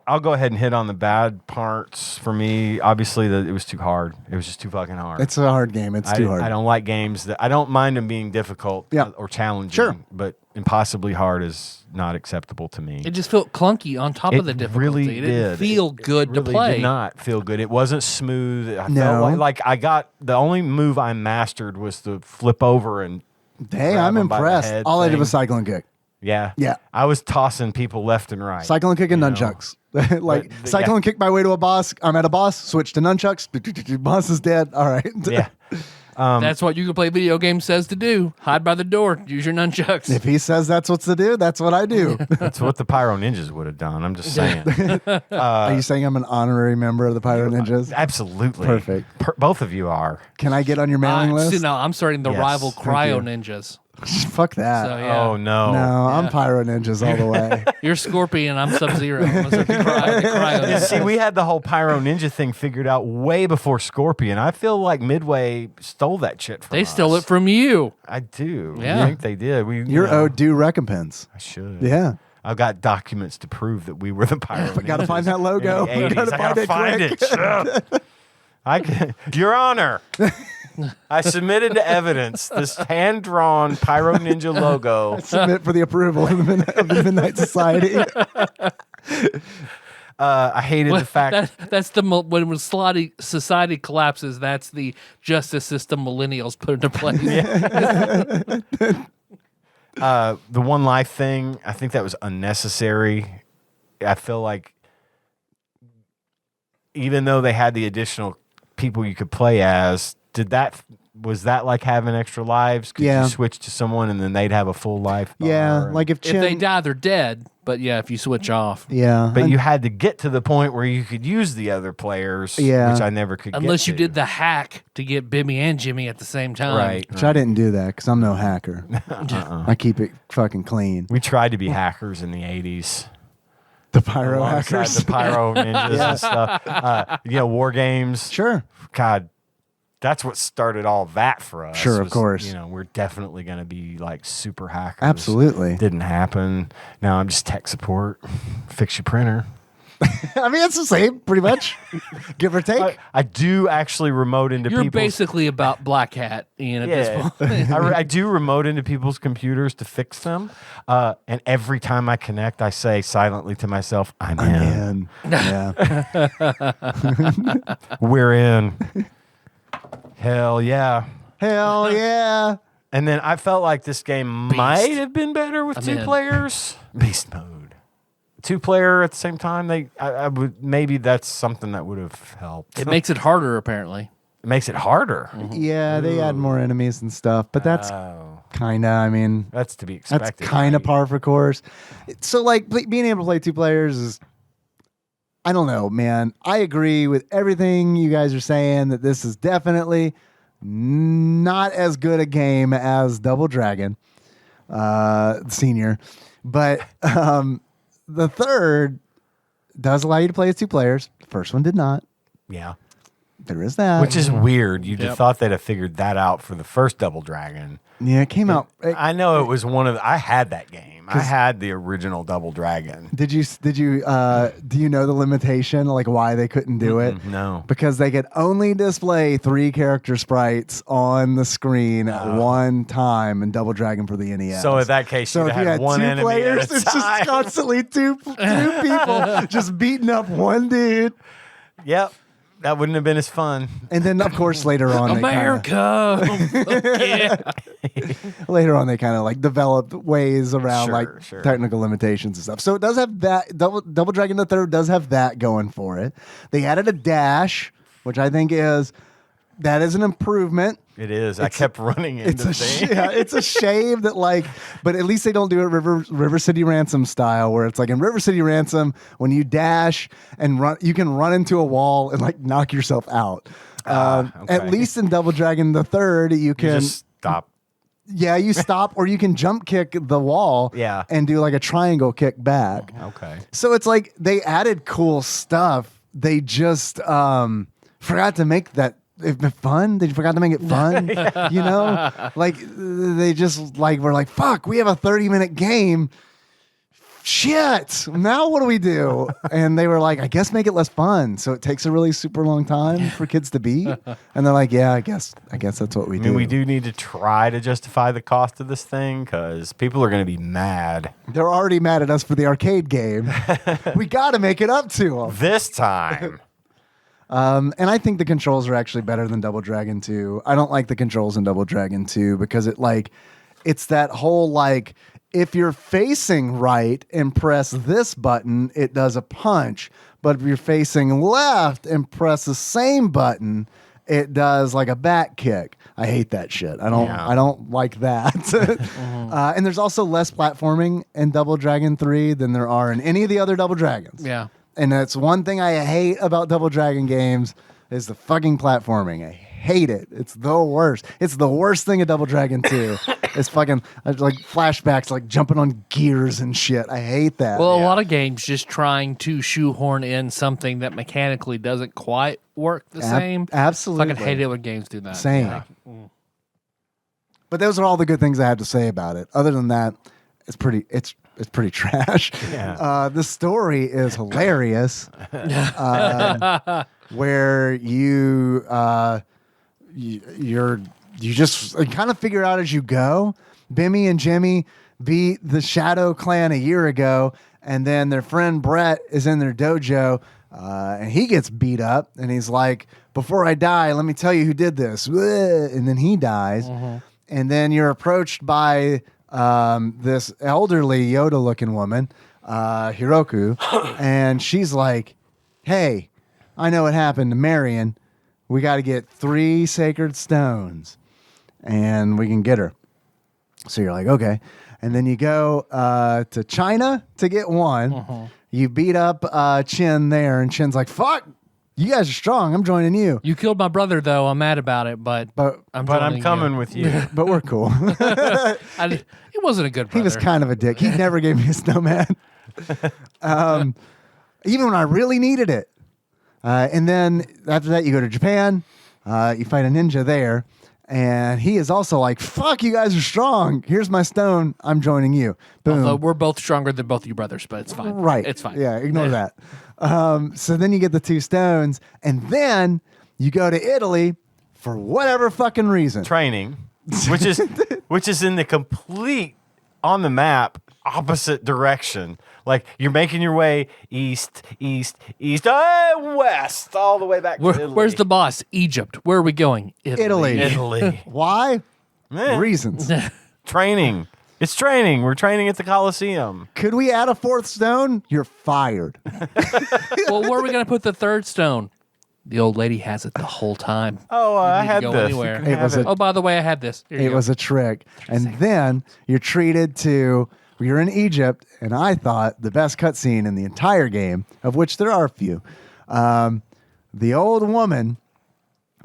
I'll go ahead and hit on the bad parts for me. Obviously, it was too hard. It was just too fucking hard. It's a hard game. It's too hard. I don't like games that I don't mind them being difficult or challenging. Sure. But impossibly hard is not acceptable to me. It just felt clunky on top of the difficulty. Really it didn't feel good to really play. Did not feel good. It wasn't smooth. I No. felt like I got the only move I mastered was to flip over and Hey, grab I'm 'em by the impressed. head All I did thing. was cycle and kick. Yeah. Yeah. I was tossing people left and right. Cycle and kick and You know. nunchucks. Like, But, cycle yeah. and kick my way to a boss. I'm at a boss. Switch to nunchucks. Boss is dead. All right. Yeah. That's what you can play video games says to do. Hide by the door. Use your nunchucks. If he says that's what's to do, that's what I do. That's what the Pyro Ninjas would have done. I'm just saying. Are you saying I'm an honorary member of the Pyro Ninjas? Absolutely. Perfect. Both of you are. Can I get on your mailing list? No, I'm starting the Yes. rival Thank Cryo you. Ninjas. Fuck that. So, yeah. Oh, no. No, I'm Pyro Ninjas all the way. You're Scorpion, I'm Sub-Zero. I'm the Cryo Ninja. See, we had the whole Pyro Ninja thing figured out way before Scorpion. I feel like Midway stole that shit from They us. stole it from you. I do. Yeah. I think they did. You're owed due recompense. I should. Yeah. I've got documents to prove that we were the Pyro Ninjas. Gotta find that logo. in the 80s. I gotta find quick. it. Your Honor, I submitted to evidence this hand-drawn Pyro Ninja logo. Submit for the approval of the Midnight Society. I hated the fact That's when society collapses. That's the justice system millennials put into place. the one life thing. I think that was unnecessary. I feel like even though they had the additional people you could play as, was that like having extra lives? Could Yeah. you switch to someone and then they'd have a full life? Yeah, bar? like if If they Chin. die, they're dead. But yeah, if you switch off. Yeah. But you had to get to the point where you could use the other players, Yeah. which I never could Unless get you to. did the hack to get Bimmy and Jimmy at the same time. Right. Which I didn't do that because I'm no hacker. I keep it fucking clean. We tried to be hackers in the 80s. The pyro Alongside hackers. the pyro ninjas and stuff. War games. Sure. God, that's what started all that for us. Sure, of course. We're definitely going to be like super hackers. Absolutely. Didn't happen. Now I'm just tech support. Fix your printer. I mean, it's the same, pretty much. Give or take. I do actually remote into You're people's... basically about Black Hat, Ian, at this Yeah, point. I do remote into people's computers to fix them, and every time I connect, I say silently to myself, "I'm in. And yeah. We're in." Hell yeah! Hell yeah. And then I felt like this game might have been better with I'm two in. players. Beast mode, 2-player at the same time. I would maybe that's something that would have helped. It makes it harder, apparently. It makes it harder. Yeah, they add more enemies and stuff, but that's Oh, kind of, I mean, that's to be that's expected. kind of right? par for course. So, like, being able to play 2 players is, I don't know, man. I agree with everything you guys are saying that this is definitely not as good a game as Double Dragon Senior, but the third does allow you to play as 2 players. The first one did not. Yeah. There is that. Which is weird. You'd have Yep. thought they'd have figured that out for the first Double Dragon. yeah, it came out. I know it was I had that game. I had the original Double Dragon. Did you do you know the limitation, like why they couldn't do it? No. Because they could only display 3 character sprites on the screen at one time in Double Dragon for the NES. So in that case, So you'd if you have had one 2 enemy players, at a it's time. just constantly two people just beating up one dude. Yep. That wouldn't have been as fun. And then, of course, later on, America! later on, they kind of like developed ways around Sure. technical limitations and stuff. So it does have that. Double Dragon the Third does have that going for it. They added a dash, which I think is that is an improvement. It is. I kept running into things. It's a shame that but at least they don't do it River City Ransom style, where it's like in River City Ransom, when you dash and run, you can run into a wall and like knock yourself out. Okay. At least in Double Dragon the Third, you can You just stop. Yeah, you stop, or you can jump kick the wall. Yeah. And do like a triangle kick back. Okay. So it's like they added cool stuff. They just forgot to make that fun. They forgot to make it fun. You know, like they just were like, fuck, we have a 30-minute game. Shit. Now what do we do? And they were like, I guess make it less fun. So it takes a really super long time for kids to beat. And they're like, yeah, I guess that's what we do. I mean, we do need to try to justify the cost of this thing because people are going to be mad. They're already mad at us for the arcade game. We got to make it up to them. This time. And I think the controls are actually better than Double Dragon 2. I don't like the controls in Double Dragon 2 because it's that whole if you're facing right and press this button, it does a punch. But if you're facing left and press the same button, it does like a back kick. I hate that shit. I don't like that. And there's also less platforming in Double Dragon 3 than there are in any of the other Double Dragons. Yeah. And that's one thing I hate about Double Dragon games is the fucking platforming. I hate it. It's the worst. It's the worst thing of Double Dragon 2. It's fucking like flashbacks, like jumping on gears and shit. I hate that. Well, a lot of games just trying to shoehorn in something that mechanically doesn't quite work the same. Absolutely. I fucking hate it when games do that. Same. Yeah. But those are all the good things I have to say about it. Other than that, it's pretty trash. Yeah. The story is hilarious. Where you just kind of figure out as you go. Bimmy and Jimmy beat the Shadow Clan a year ago, and then their friend Brett is in their dojo, and he gets beat up, and he's like, before I die, let me tell you who did this. And then he dies. And then you're approached by this elderly Yoda-looking woman, Hiroku, and she's like, hey, I know what happened to Marion. We got to get 3 sacred stones, and we can get her. So you're like, okay. And then you go to China to get one. You beat up Chin there, and Chin's like, fuck, you guys are strong. I'm joining you. You killed my brother, though. I'm mad about it, but I'm coming with you. But we're cool. He wasn't a good brother. He was kind of a dick. He never gave me a snowman. Even when I really needed it. And then after that, you go to Japan. You fight a ninja there. And he is also like, fuck, you guys are strong. Here's my stone. I'm joining you. Boom. Although we're both stronger than both you brothers, but it's fine. Right. It's fine. Yeah, ignore that. So then you get the 2 stones. And then you go to Italy for whatever fucking reason. Training, which is in the complete, on the map, opposite direction. Like you're making your way east, west, all the way back to Italy. Where's the boss? Egypt. Where are we going? Italy. Why? Reasons. Training. It's training. We're training at the Coliseum. Could we add a 4th stone? You're fired. Well, where are we going to put the 3rd stone? The old lady has it the whole time. Oh, I had go this. Anywhere. It was Oh, by the way, I had this. Here you It go. was a trick. And then you're treated to, you're in Egypt, and I thought the best cutscene in the entire game, of which there are a few, the old woman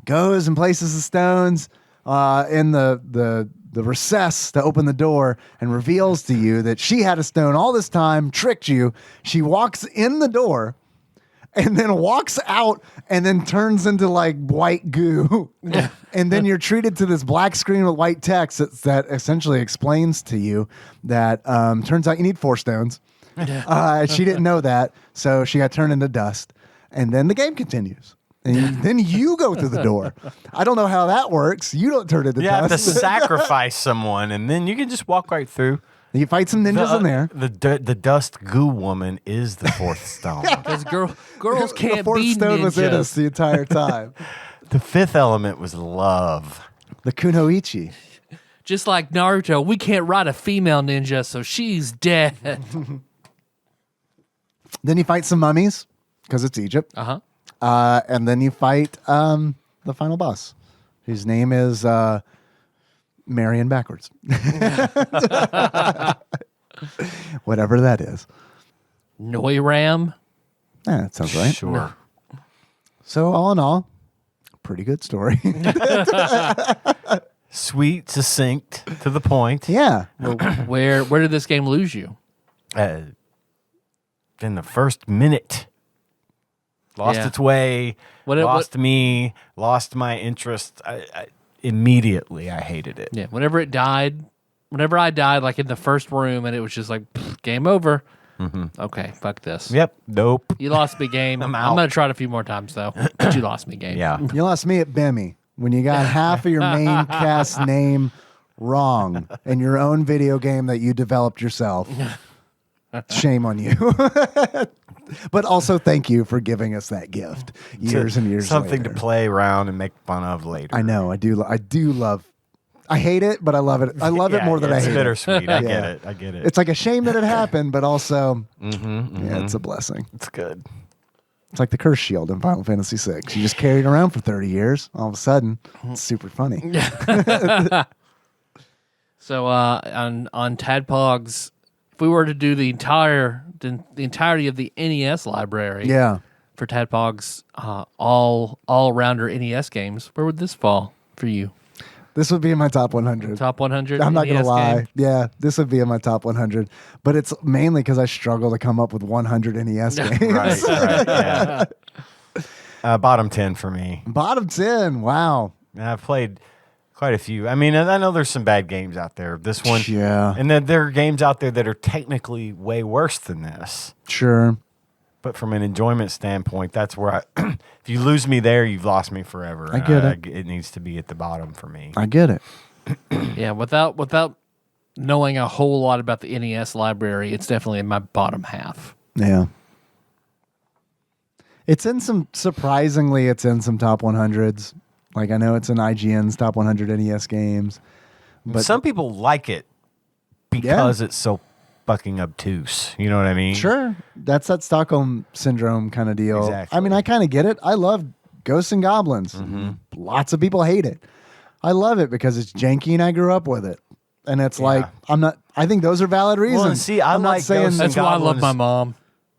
goes and places the stones in the recess to open the door and reveals to you that she had a stone all this time, tricked you. She walks in the door and then walks out and then turns into like white goo. And then you're treated to this black screen with white text that essentially explains to you that turns out you need 4 stones. She didn't know that, so she got turned into dust. And then the game continues. And then you go through the door. I don't know how that works. You don't turn into You have to dust. sacrifice someone, and then you can just walk right through. You fight some ninjas in there. The dust goo woman is the 4th stone. Because girls can't The 4th be stone was in us ninjas. the entire time. The 5th element was love. The kunoichi. Just like Naruto, we can't ride a female ninja, so she's dead. Then you fight some mummies, because it's Egypt. Uh-huh. And then you fight the final boss. whose name is Marion backwards. Whatever that is. Noiram. That sounds right. Sure. So all in all, pretty good story. Sweet, succinct, to the point. Yeah. Where did this game lose you? In the first minute. Lost Yeah. its way, lost me, lost my interest. Immediately, I hated it. Yeah, whenever I died, like in the first room, and it was just like, game over. Okay, fuck this. Yep. Nope. You lost me, game. I'm I'm out. going to try it a few more times, though. But you lost me, game. Yeah. You lost me at Bimmy when you got half of your main cast name wrong in your own video game that you developed yourself. Shame on you. But also thank you for giving us that gift years and years Something later. to play around and make fun of later. I know. I do love. I hate it, but I love it. I love it more than I hate It's it. bittersweet. I get Yeah. it. I get it. It's like a shame that it happened, but also, yeah, it's a blessing. It's good. It's like the curse shield in Final Fantasy VI. You just carry it around for 30 years. All of a sudden, it's super funny. So on TADPOGs, if we were to do the entirety of the NES library Yeah. for TADPOGs, all rounder NES games, where would this fall for you? This would be in my top 100. Top 100? I'm not going NES to lie. game? Yeah, this would be in my top 100. But it's mainly because I struggle to come up with 100 NES games. Right. Yeah. Bottom 10 for me. Bottom 10. Wow. And I've played quite a few. I mean, and I know there's some bad games out there. This one, Yeah. and then there are games out there that are technically way worse than this. Sure. But from an enjoyment standpoint, that's where if you lose me there, you've lost me forever. I get it. It needs to be at the bottom for me. I get it. Yeah, without knowing a whole lot about the NES library, it's definitely in my bottom half. Yeah. It's in some top 100s. Like I know it's in IGN's top 100 NES games. But Some people like it because it's so fucking obtuse. You know what I mean? sure, that's that Stockholm syndrome kind of deal. Exactly. I mean, I kind of get it. I love Ghosts and Goblins. Lots of people hate it. I love it because it's janky and I grew up with it. And it's like I think those are valid reasons. and see, I I'm like not saying Ghosts and That's why I love Goblins. my mom.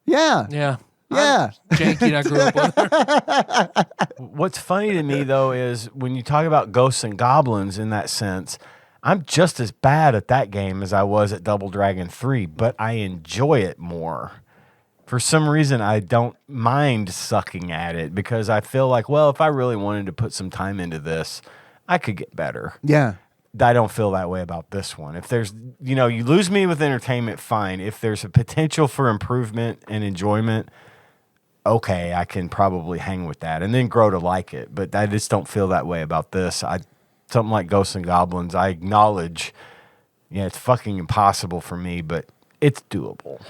Yeah. Yeah. Yeah. Janky and I grew up with her. What's funny to me though is when you talk about Ghosts and Goblins in that sense, I'm just as bad at that game as I was at Double Dragon 3, but I enjoy it more. For some reason, I don't mind sucking at it because I feel like, well, if I really wanted to put some time into this, I could get better. Yeah. I don't feel that way about this one. If there's, you lose me with entertainment, fine. If there's a potential for improvement and enjoyment, okay, I can probably hang with that and then grow to like it. But I just don't feel that way about this. Something like Ghosts and Goblins, I acknowledge, it's fucking impossible for me, but it's doable.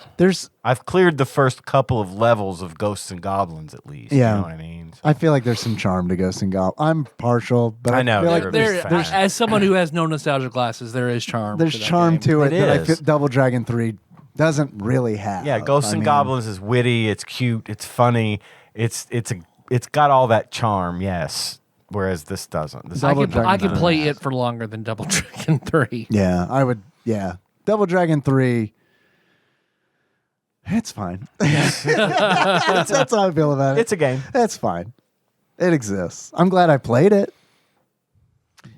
I've cleared the first couple of levels of Ghosts and Goblins at least. Yeah. You know what I mean? So, I feel like there's some charm to Ghosts and Goblins. I'm partial, but I know, feel they're like a bit fat. As someone who has no nostalgia glasses, there is charm. there's to that charm game. to it It that I is. feel Double Dragon 3 doesn't really have. yeah, Ghosts I and mean, Goblins is witty, it's cute, it's funny, it's got all that charm, yes. Whereas this doesn't. This I Double could Dragon play doesn't. it for longer than Double Dragon 3. Yeah, I would. Yeah. Double Dragon 3. It's fine. that's how I feel about it. It's a game. That's fine. It exists. I'm glad I played it.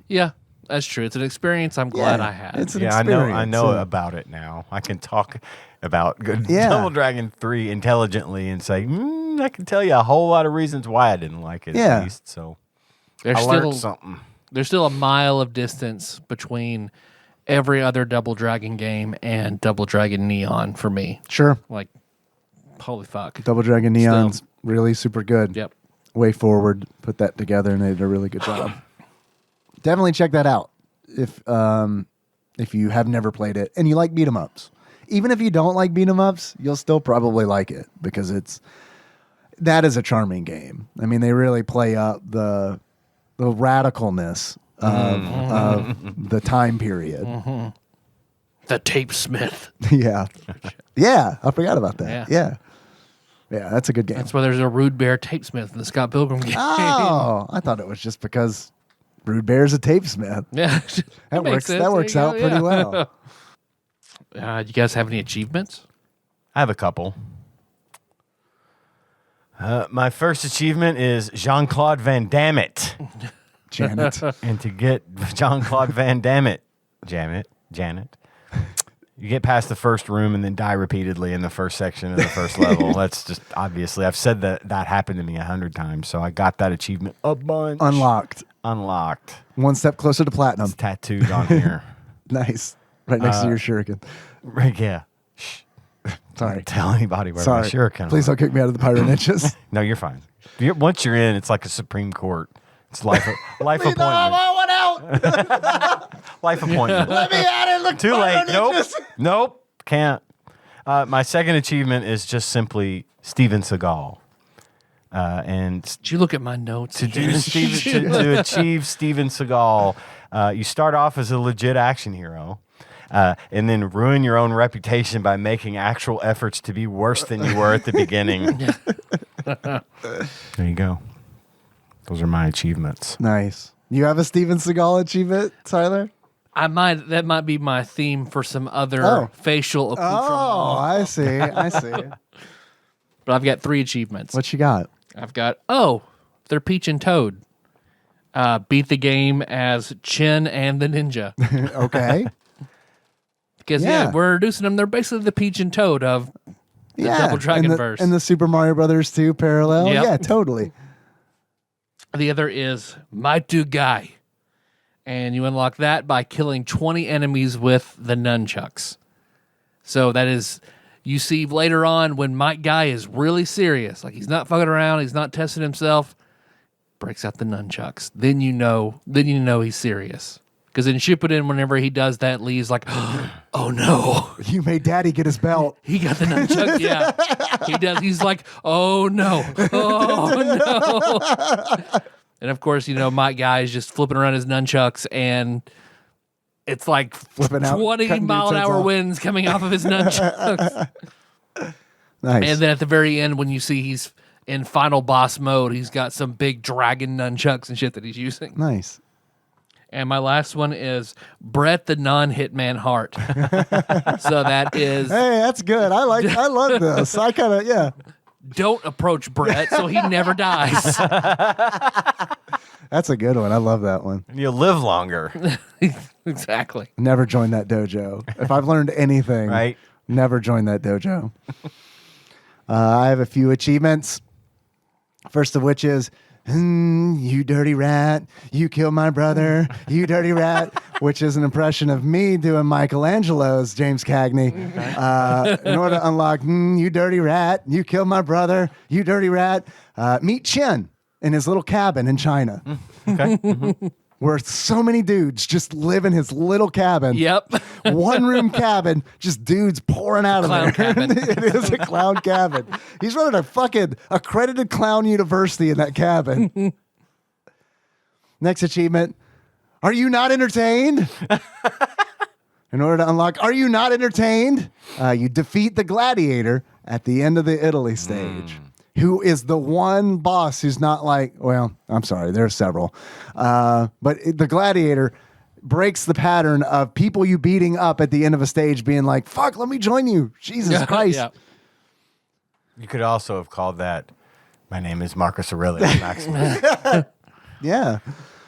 Yeah, that's true. It's an experience I'm glad I had. It's an Yeah, I experience. know so- about it now. I can talk about Yeah. Double Dragon 3 intelligently and say, I can tell you a whole lot of reasons why I didn't like it Yeah. at least. So there's I still learned something. there's still a mile of distance between every other Double Dragon game and Double Dragon Neon for me. Sure. Like, holy fuck. Double Dragon Neon's really super good. Yep. Way Forward put that together and they did a really good job. Definitely check that out if you have never played it and you like beat 'em ups. Even if you don't like beat 'em ups, you'll still probably like it because that is a charming game. I mean, they really play up the radicalness of the time period. The Tape Smith. Yeah. Yeah, I forgot about that. Yeah. Yeah, that's a good game. That's why there's a Rude Bear Tape Smith in the Scott Pilgrim game. Oh, I thought it was just because Brood Bear's a tapesmith. Yeah, That makes sense. works There you out go, pretty well. You guys have any achievements? I have a couple. My first achievement is Jean-Claude Van Damme it. Janet. And to get Jean-Claude Van Damme it, Janet, you get past the first room and then die repeatedly in the first section of the first level. That's just obviously, I've said that happened to me 100 times, so I got that achievement a bunch. Unlocked. One step closer to platinum. It's tattooed on here. Nice. Right next to your shuriken. Right, yeah. Shh. Sorry. Don't tell anybody where Sorry. my shuriken Please don't kick me out of the Pyro Ninjas. No, you're fine. Once you're in, it's like a Supreme Court. It's life appointment. one out. Life appointment. Let me at it. Look, Too Pyro late. Nope. Ninjas. Nope. Can't. My second achievement is just simply Steven Seagal. And Did you look at my notes? to achieve Steven Seagal, you start off as a legit action hero. And then ruin your own reputation by making actual efforts to be worse than you were at the beginning. There you go. Those are my achievements. Nice. You have a Steven Seagal achievement, Tyler? That might be my theme for some other facial accoutrement. Oh, I see. But I've got 3 achievements. What you got? I've got, they're Peach and Toad. Beat the game as Chin and the Ninja. Okay. Because, we're introducing them. They're basically the Peach and Toad of the Double Dragon verse. And the Super Mario Brothers 2 parallel. Yep. Yeah, totally. The other is Might Do Guy. And you unlock that by killing 20 enemies with the nunchucks. So that is, you see later on when Mike Guy is really serious, like he's not fucking around, he's not testing himself, breaks out the nunchucks. Then you know he's serious. Because in Shippuden, whenever he does that, Lee's like, oh no. You made Daddy get his belt. He got the nunchucks, yeah. He does. He's like, oh no. Oh no. And of course, Mike Guy is just flipping around his nunchucks and it's like Flipping out, 20 cutting mile an dudes' hour heads off. winds coming off of his nunchucks. Nice. And then at the very end, when you see he's in final boss mode, he's got some big dragon nunchucks and shit that he's using. Nice. And my last one is Brett the non-Hitman Heart. So that is, Hey, that's good. I love this. I kind of, yeah. don't approach Brett so he never dies. That's a good one. I love that one. And you'll live longer. Exactly. Never join that dojo. If I've learned anything, Right. Never join that dojo. I have a few achievements. First of which is, you dirty rat, you killed my brother, you dirty rat, which is an impression of me doing Michelangelo's James Cagney. In order to unlock, you dirty rat, you killed my brother, you dirty rat, meet Chen in his little cabin in China. Okay. Where so many dudes just live in his little cabin. Yep. One room cabin, just dudes pouring out of Clown there. cabin. It is a clown cabin. He's running a fucking accredited clown university in that cabin. Next achievement. Are you not entertained? In order to unlock, are you not entertained? You defeat the gladiator at the end of the Italy stage. Who is the one boss who's not like, well, I'm sorry, there are several. But the gladiator breaks the pattern of people you beating up at the end of a stage being like, fuck, let me join you. Jesus Christ. Yeah. You could also have called that, my name is Marcus Aurelius Maximus. Yeah,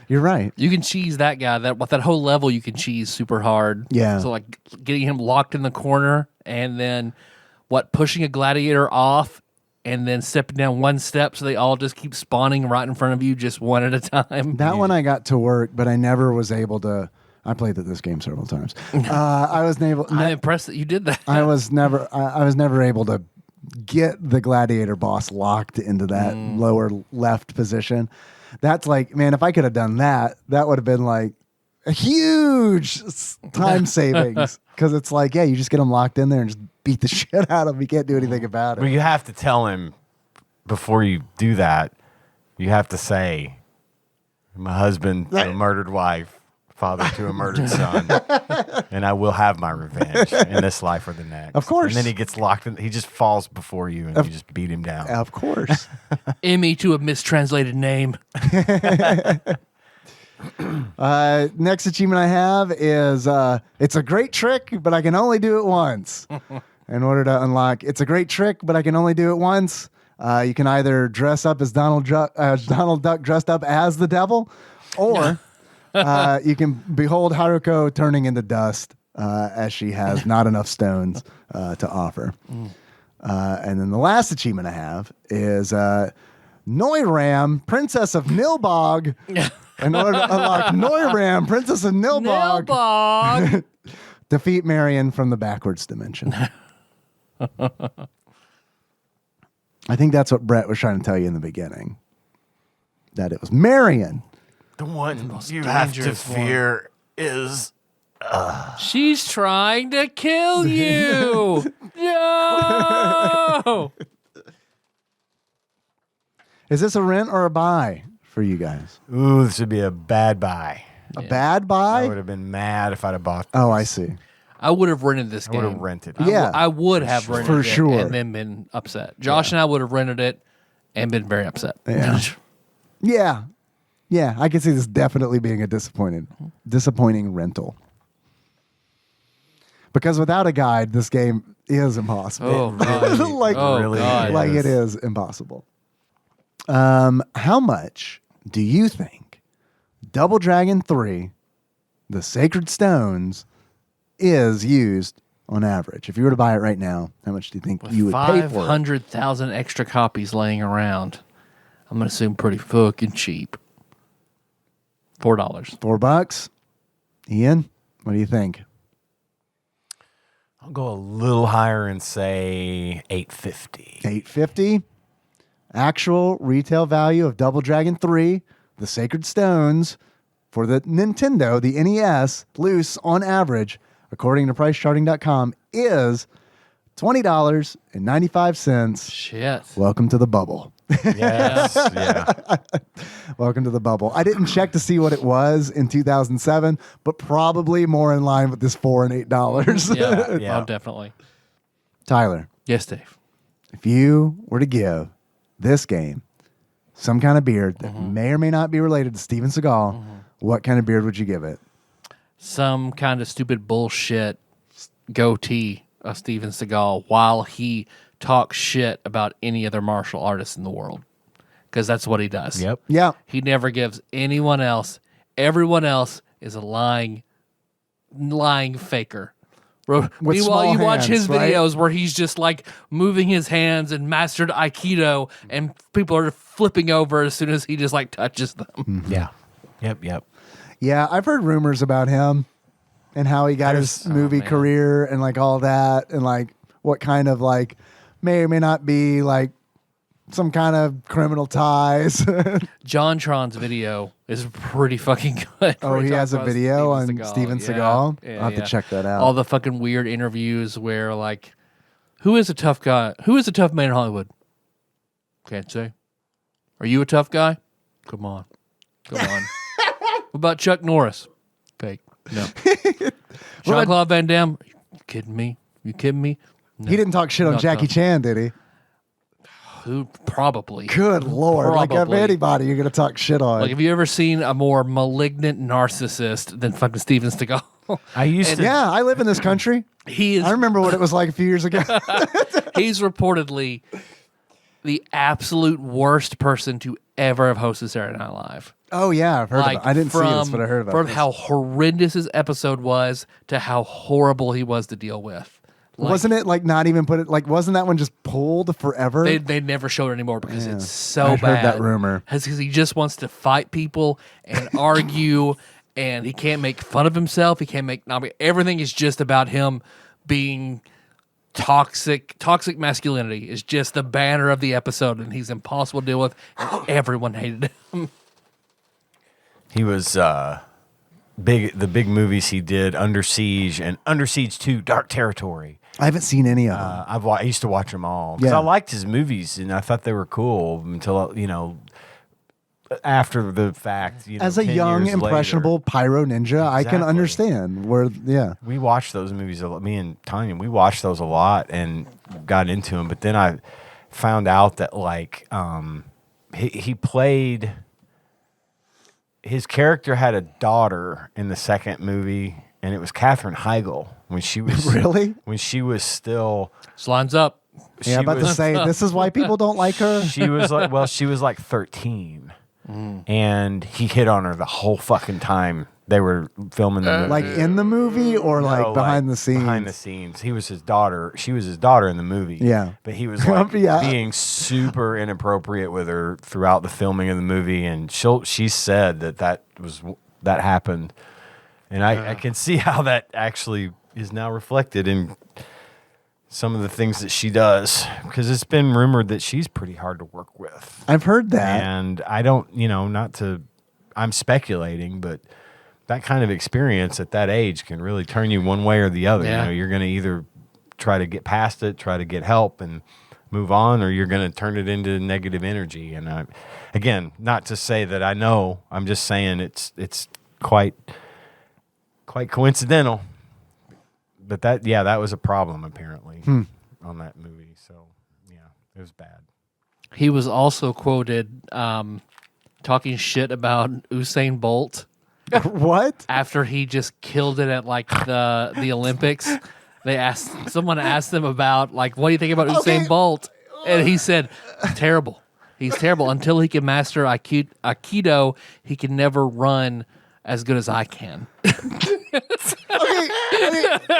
you're right. You can cheese that guy. That whole level you can cheese super hard. Yeah. So like getting him locked in the corner and then pushing a gladiator off and then stepping down one step so they all just keep spawning right in front of you just one at a time. That one I got to work, but I never was able to. I played this game several times. I was able. I'm impressed that you did that. I was never able to get the gladiator boss locked into that lower left position. That's like, man, if I could have done that, that would have been like a huge time savings. Because it's like, yeah, you just get them locked in there and just beat the shit out of them. You can't do anything about it. But you have to tell him before you do that, you have to say, my husband to a murdered wife, father to a murdered son, and I will have my revenge in this life or the next. Of course. And then he gets locked in. He just falls before you and you just beat him down. Of course. Emmy to a mistranslated name. Next achievement I have is it's a great trick, but I can only do it once. In order to unlock, it's a great trick, but I can only do it once. You can either dress up as Donald Duck dressed up as the devil, or you can behold Haruko turning into dust as she has not enough stones to offer. And then the last achievement I have is Noiram, Princess of Nilbog. In order to unlock Noiram, Princess of Nilbog, defeat Marion from the backwards dimension. I think that's what Brett was trying to tell you in the beginning. That it was Marion. The one you have to fear is... She's trying to kill you. No. Is this a rent or a buy for you guys? Ooh, this would be a bad buy. A bad buy? I would have been mad if I'd have bought this. Oh, I see. I would have rented this I game. would have rented. Yeah. I would have rented For it sure. and then been upset. Josh and I would have rented it and been very upset. Yeah. Yeah. Yeah, I can see this definitely being a disappointing rental. Because without a guide, this game is impossible. Oh, God. like, Oh, really God. like it is impossible. How much do you think Double Dragon 3, The Sacred Stones, is used on average? If you were to buy it right now, how much do you think you would pay for it? 500,000 extra copies laying around. I'm going to assume pretty fucking cheap. $4. $4? Ian, what do you think? I'll go a little higher and say $8.50. $8.50. Actual retail value of Double Dragon 3, The Sacred Stones, for the Nintendo, the NES, loose on average, according to PriceCharting.com, is $20.95. Shit. Welcome to the bubble. Yes, yeah. Welcome to the bubble. I didn't check to see what it was in 2007, but probably more in line with this $4 and $8. Yeah, Yeah. Oh, definitely. Tyler, Yes, Dave. if you were to give this game some kind of beard that may or may not be related to Steven Seagal, what kind of beard would you give it? Some kind of stupid bullshit goatee of Steven Seagal while he talks shit about any other martial artist in the world. Because that's what he does. Yep. Yeah. He never gives anyone else. Everyone else is a lying faker. Meanwhile, small you watch his hands, right? videos where he's just like moving his hands and mastered Aikido, and people are flipping over as soon as he just like touches them. Yeah. Yep. Yeah, I've heard rumors about him and how he got his movie man. career and like all that, and like what kind of like may or may not be like some kind of criminal ties. John Tron's video is pretty fucking good. Oh, where he talks has a about video on Steven Seagal. Steven Yeah. Seagal? Yeah, I'll have to yeah. check that out. All the fucking weird interviews where like, who is a tough guy? Who is a tough man in Hollywood? Can't say. Are you a tough guy? Come on. What about Chuck Norris? Fake. No. Jean-Claude Van Damme? Are you kidding me? No. He didn't talk shit on Not Jackie tough. Chan, did he? Who? Probably. Good Lord. Like if Probably. anybody you're going to talk shit on. Like, have you ever seen a more malignant narcissist than fucking Steven Seagal? I used to. Yeah, I live in this country. He is. I remember what it was like a few years ago. He's reportedly the absolute worst person to ever have hosted Saturday Night Live. Oh, yeah, I've heard Like, of it. I didn't see this, but I heard about from this. how horrendous his episode was to how horrible he was to deal with. Like, Wasn't it like not even put it, like, wasn't that one just pulled forever? They never showed it anymore because it's so I've heard bad. that rumor. Because he just wants to fight people and argue, and he can't make fun of himself. He can't make everything is just about him being toxic. Toxic masculinity is just the banner of the episode, and he's impossible to deal with. And everyone hated him. He was big. The big movies he did, Under Siege and Under Siege 2, Dark Territory. I haven't seen any of them. I used to watch them all because Yeah. I liked his movies and I thought they were cool until after the fact. As a 10 young, years later. impressionable pyro ninja, I can Exactly. understand where, yeah. We watched those movies a lot. Me and Tanya, we watched those a lot and got into them. But then I found out that like he played his character had a daughter in the second movie, and it was Katherine Heigl when she was Really? when she was still. This line's up. Yeah, I'm about to say this is why people don't like her. She was like 13, and he hit on her the whole fucking time they were filming the movie. Like in the movie or like No, behind the scenes? Behind the scenes. He was his daughter. She was his daughter in the movie. Yeah. But he was like Yeah. being super inappropriate with her throughout the filming of the movie, and she said that happened, and I can see how that actually is now reflected in some of the things that she does, because it's been rumored that she's pretty hard to work with. I've heard that. And I don't, I'm speculating, but that kind of experience at that age can really turn you one way or the other. Yeah. You're going to either try to get past it, try to get help and move on, or you're going to turn it into negative energy. And again, not to say that I know, I'm just saying it's quite coincidental. But that was a problem apparently on that movie. So yeah, it was bad. He was also quoted talking shit about Usain Bolt What? after he just killed it at like the Olympics. Someone asked him about like, what do you think about Usain Bolt? And he said, terrible. He's terrible. Until he can master Aikido, he can never run as good as I can.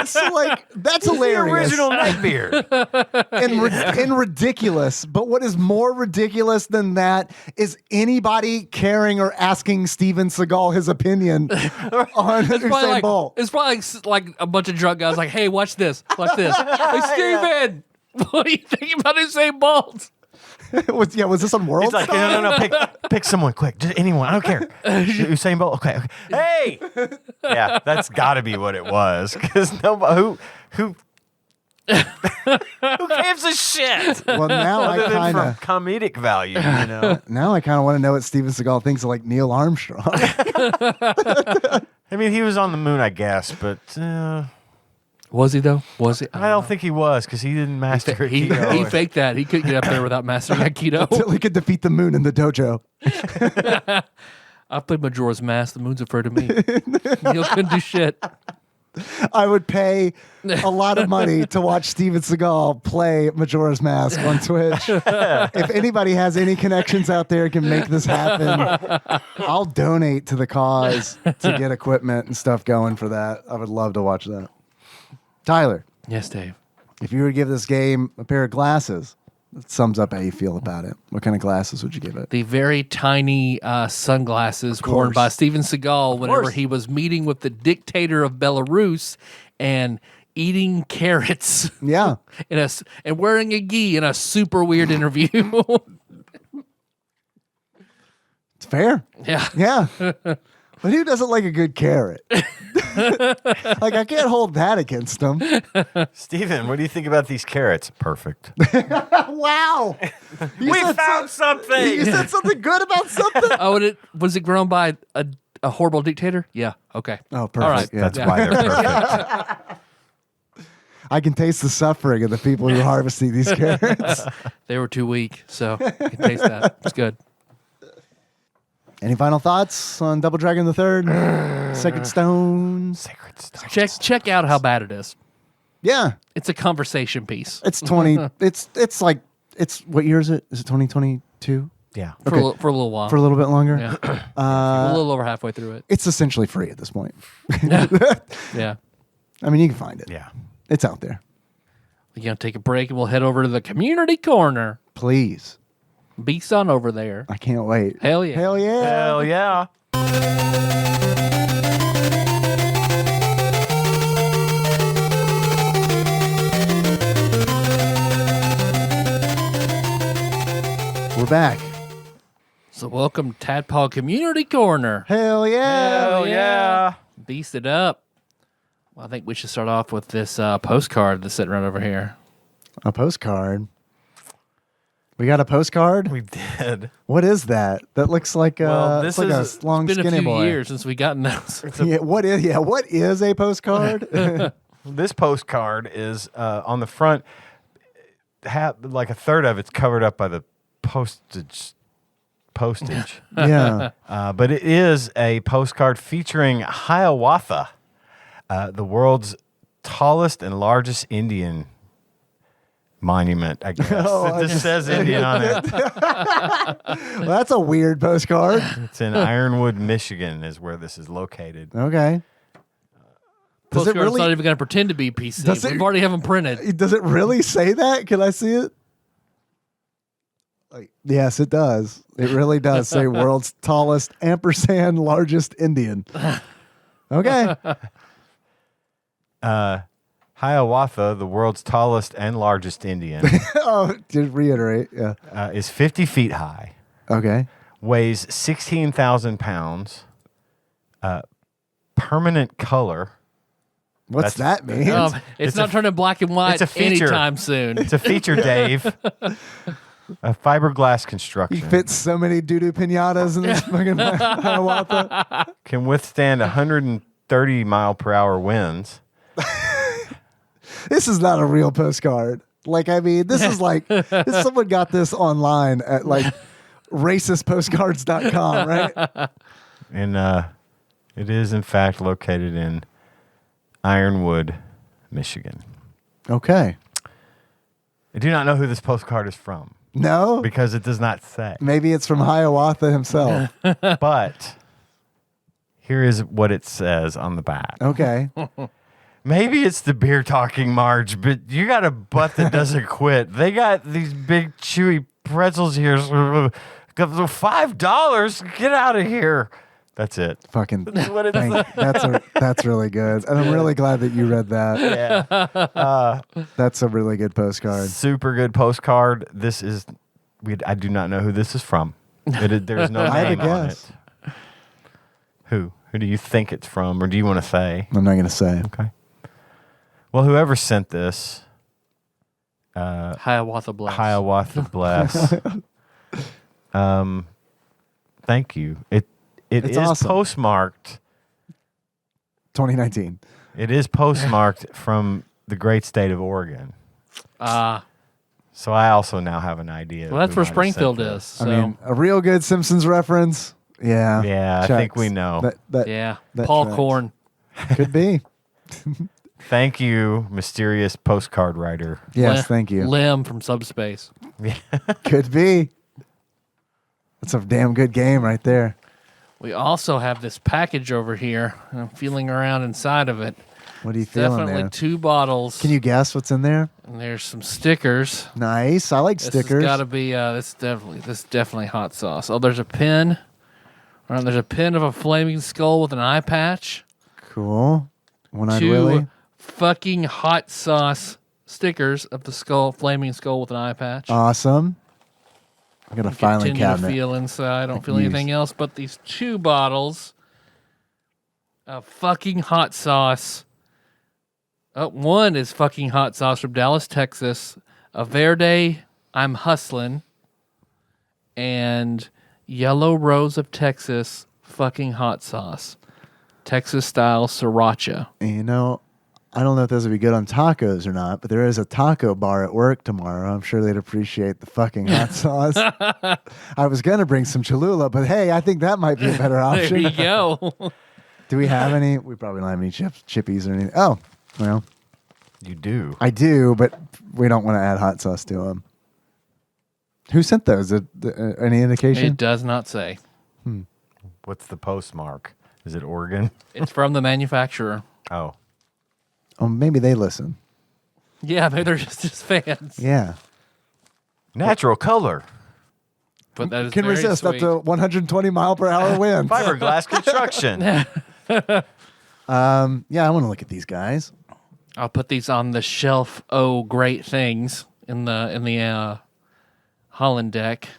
So like that's hilarious. The original Neckbeard. and ridiculous. But what is more ridiculous than that is anybody caring or asking Steven Seagal his opinion on Usain Bolt. It's probably like a bunch of drunk guys like, hey, watch this. Hey, Steven, what do you think about Usain Bolt? Was this on World It's like, Star? no, pick someone quick. Just anyone. I don't care. Usain Bolt. Okay. Hey! Yeah, that's got to be what it was. Because nobody, who gives a shit? Well, now I Other than kind for of comedic value, now I kind of want to know what Steven Seagal thinks of like Neil Armstrong. I mean, he was on the moon, I guess, but Was he though? Was he? I don't think he was because he didn't master He Aikido. faked that. He couldn't get up there without mastering Aikido. Until he could defeat the moon in the dojo. I played Majora's Mask. The moon's afraid of me. Neil couldn't do shit. I would pay a lot of money to watch Steven Seagal play Majora's Mask on Twitch. If anybody has any connections out there can make this happen, I'll donate to the cause to get equipment and stuff going for that. I would love to watch that. Tyler, Yes, Dave. if you were to give this game a pair of glasses, that sums up how you feel about it. What kind of glasses would you give it? The very tiny sunglasses worn by Steven Seagal whenever course. he was meeting with the dictator of Belarus and eating carrots. Yeah. And wearing a gi in a super weird interview. It's fair. Yeah. Yeah. But who doesn't like a good carrot? Like, I can't hold that against them. Steven, what do you think about these carrots? Perfect. Wow. You We said found something. You said something good about something? Oh, was it grown by a horrible dictator? Yeah. Okay. Oh, perfect. All right. Yeah. That's why they're perfect. I can taste the suffering of the people who harvesting these carrots. They were too weak, so you can taste that. It's good. Any final thoughts on Double Dragon the Third? Sacred Stones? Sacred stuff. Check out how bad it is. Yeah. It's a conversation piece. It's 20. It's like, what year is it? Is it 2022? Yeah. For a little while. For a little bit longer? Yeah. We're a little over halfway through it. It's essentially free at this point. Yeah. I mean, you can find it. Yeah. It's out there. We're going to take a break and we'll head over to the community corner. Please. Beast on over there. I can't wait. Hell yeah. Hell yeah. Hell yeah. We're back. So welcome to Tadpog Community Corner. Hell yeah. Hell yeah. Beast it up. Well, I think we should start off with this postcard that's sitting right over here. A postcard. We got a postcard? We did. What is that? That looks like Well, it's this like is- a long It's been a skinny few boy. years since we gotten those. Yeah, what is a postcard? This postcard is on the front. Like a third of it's covered up by the postage. Yeah. But it is a postcard featuring Hiawatha, the world's tallest and largest Indian monument, I guess. It just says Indian on it. Well, that's a weird postcard. It's in Ironwood, Michigan is where this is located. Okay. Does it Postcard's really? not even going to pretend to be PC. Does it- We've already have them printed. Does it really say that? Can I see it? Yes, it does. It really does say world's tallest ampersand largest Indian. Okay. Hiawatha, the world's tallest and largest Indian, Oh, to reiterate. Yeah. is 50 feet high, Okay. weighs 16,000 pounds, permanent color. What's that mean? It's not turning black and white it's a feature. anytime soon. It's a feature, Dave. A fiberglass He construction. fits so many doo-doo pinatas in this fucking Hiawatha. Can withstand 130 mile per hour winds. This is not a real postcard. Like, I mean, this is like someone got this online at like racistpostcards.com, right? And it is, in fact, located in Ironwood, Michigan. Okay. I do not know who this postcard is from No? because it does not say. Maybe it's from Hiawatha himself. But here is what it says on the back. Okay. Maybe it's the beer talking Marge, but you got a butt that doesn't quit. They got these big chewy pretzels here. $5. Get out of here. That's it. Fucking What it is. that's really good. And I'm really glad that you read that. Yeah. That's a really good postcard. Super good postcard. This is. I do not know who this is from. There's no I have a name on guess. it. Who? Who do you think it's from, or do you want to say? I'm not going to say. Okay. Well, whoever sent this, Hiawatha bless. Hiawatha bless. Thank you. It's It's is awesome. postmarked. 2019. It is postmarked from the great state of Oregon. So I also now have an idea. Well, that's who where might have Springfield sent is. this. So. I mean, a real good Simpsons reference. Yeah. Yeah, I think checks. we know. That yeah. that Paul tracks. Korn. Could be. Thank you, mysterious postcard writer. Yes, thank you. Lim from Subspace. Could be. That's a damn good game right there. We also have this package over here. I'm feeling around inside of it. What are you feeling Definitely there? 2 bottles. Can you guess what's in there? And there's some stickers. Nice. I like This stickers. has got to be. This is definitely hot sauce. Oh, there's a pin. All right, there's a pin of a flaming skull with an eye patch. Cool. One-eyed 2 Willie. fucking hot sauce stickers of the skull, flaming skull with an eye patch. Awesome. I got a filing Continue to cabinet. feel inside. I don't feel Use. anything else but these 2 bottles of fucking hot sauce. Oh, one is fucking hot sauce from Dallas, Texas. A Verde, I'm hustling, and Yellow Rose of Texas, fucking hot sauce, Texas style sriracha. And you know, I don't know if those would be good on tacos or not, but there is a taco bar at work tomorrow. I'm sure they'd appreciate the fucking hot sauce. I was going to bring some Cholula, but hey, I think that might be a better There option. you go. Do we have any? We probably don't have any chippies or anything. Oh, well, You do. I do, but we don't want to add hot sauce to them. Who sent those? Any indication? It does not say. What's the postmark? Is it Oregon? It's from the manufacturer. Oh. Oh, maybe they listen. Yeah, maybe they're just fans. Yeah. Natural color. But that is Can very resist sweet. up to 120 mile per hour winds. Fiberglass construction. Yeah, I want to look at these guys. I'll put these on the shelf. Oh, great things in the Holland deck.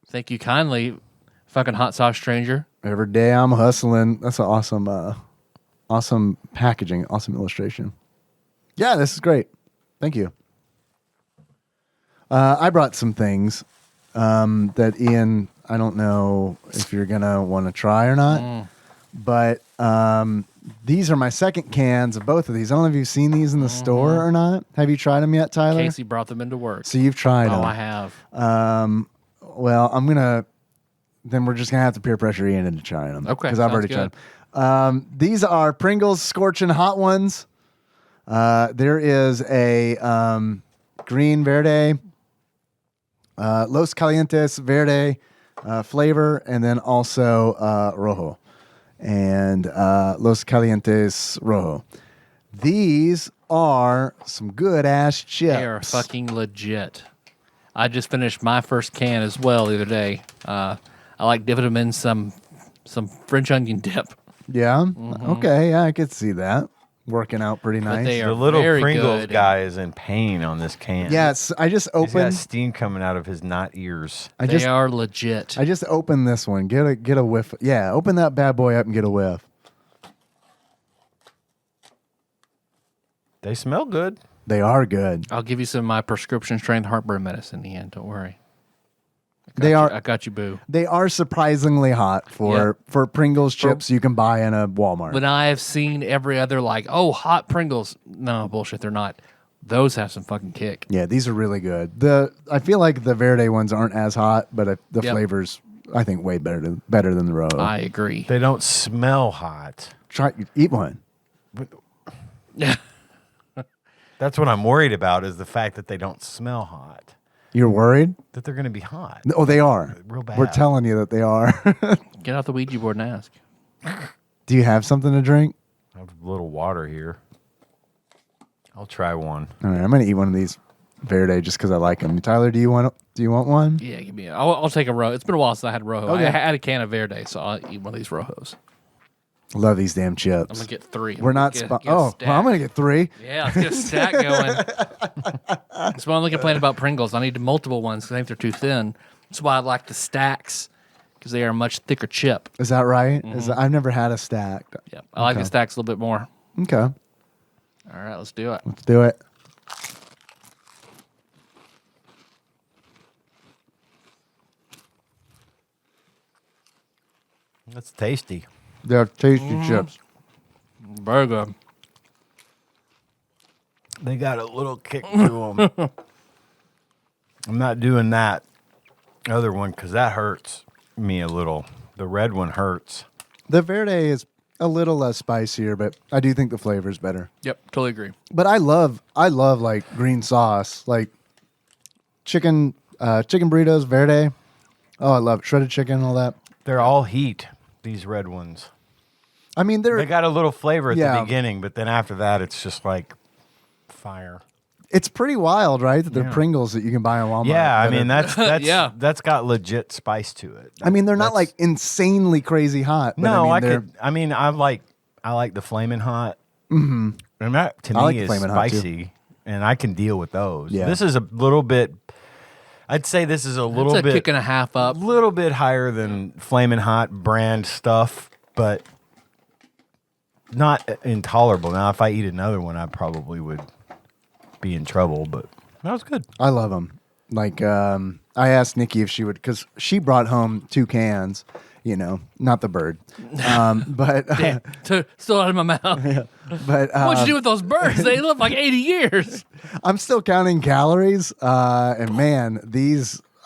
Thank you kindly, fucking hot sauce stranger. Every day I'm hustling. That's an awesome packaging, awesome illustration. Yeah, this is great. Thank you. I brought some things that Ian, I don't know if you're going to want to try or not, but these are my second cans of both of these. I don't know if you've seen these in the store or not. Have you tried them yet, Tyler? Casey brought them into work. So you've tried them. I have. Well, then we're just gonna have to peer pressure Ian into trying them. Okay, because I've already tried them. These are Pringles Scorching Hot Ones. There is a green verde, Los Calientes verde flavor, and then also rojo and Los Calientes rojo. These are some good ass chips. They are fucking legit. I just finished my first can as well the other day. I like dipping them in some French onion dip. Yeah. Okay. Yeah, I could see that working out pretty nice. they are The little very Pringles good. guy is in pain on this can. Yes, I just He's got opened. steam coming out of his not ears. They are legit. I just opened this one. Get a whiff. Yeah, open that bad boy up and get a whiff. They smell good. They are good. I'll give you some of my prescription strength heartburn medicine in the end. Don't worry. I I got you, boo. They are surprisingly hot for Pringles chips you can buy in a Walmart. When I have seen every other hot Pringles. No, bullshit, they're not. Those have some fucking kick. Yeah, these are really good. I feel like the verde ones aren't as hot, but the flavors I think way better than the rojo. I agree. They don't smell hot. Eat one. Yeah. That's what I'm worried about is the fact that they don't smell hot. You're worried? That they're going to be hot. Oh, they are. Real bad. We're telling you that they are. Get out the Ouija board and ask. Do you have something to drink? I have a little water here. I'll try one. All right, I'm gonna eat one of these verde just because I like them. Tyler, do you want one? Yeah, give me. I'll take a rojo. It's been a while since I had rojo. Okay. I had a can of verde, so I'll eat one of these rojos. Love these damn chips. I'm gonna get 3. We're not. Get a well, stack. I'm gonna get 3. Yeah, let's get a stack going. That's why I'm only complaining about Pringles. I need multiple ones because I think they're too thin. That's why I like the stacks because they are a much thicker chip. Is that right? I've never had a stack. Yeah, I like the stacks a little bit more. Okay, All right, let's do it. let's do it. That's tasty. They're tasty chips. Very good. They got a little kick to them. I'm not doing that other one because that hurts me a little. The red one hurts. The verde is a little less spicier, but I do think the flavor is better. Yep, totally agree. But I love like green sauce, like chicken burritos, verde. Oh, I love it. Shredded chicken, all that. They're all heat, these red ones. I mean, They got a little flavor at Yeah. the beginning, but then after that, it's just like fire. it's pretty wild, right? That they're Pringles that you can buy in Walmart. Yeah, I that mean are- that's Yeah. that's got legit spice to it. I mean, they're not like insanely crazy hot. But No, they're- I like the flaming hot. Mm-hmm. And that to I like me the is Flamin' Hot, too. spicy, and I can deal with those. Yeah. This is a little bit. I'd say this is a little It's a bit kick and a half up. little bit higher than Flamin' Hot brand stuff, but not intolerable. Now, if I eat another one, I probably would be in trouble. But that was good. I love them. Like, I asked Nikki if she would, because she brought home 2 cans. You know, not the bird, but Damn, still out of my mouth. but What'd you do with those birds? They live like 80 years. I'm still counting calories. And man,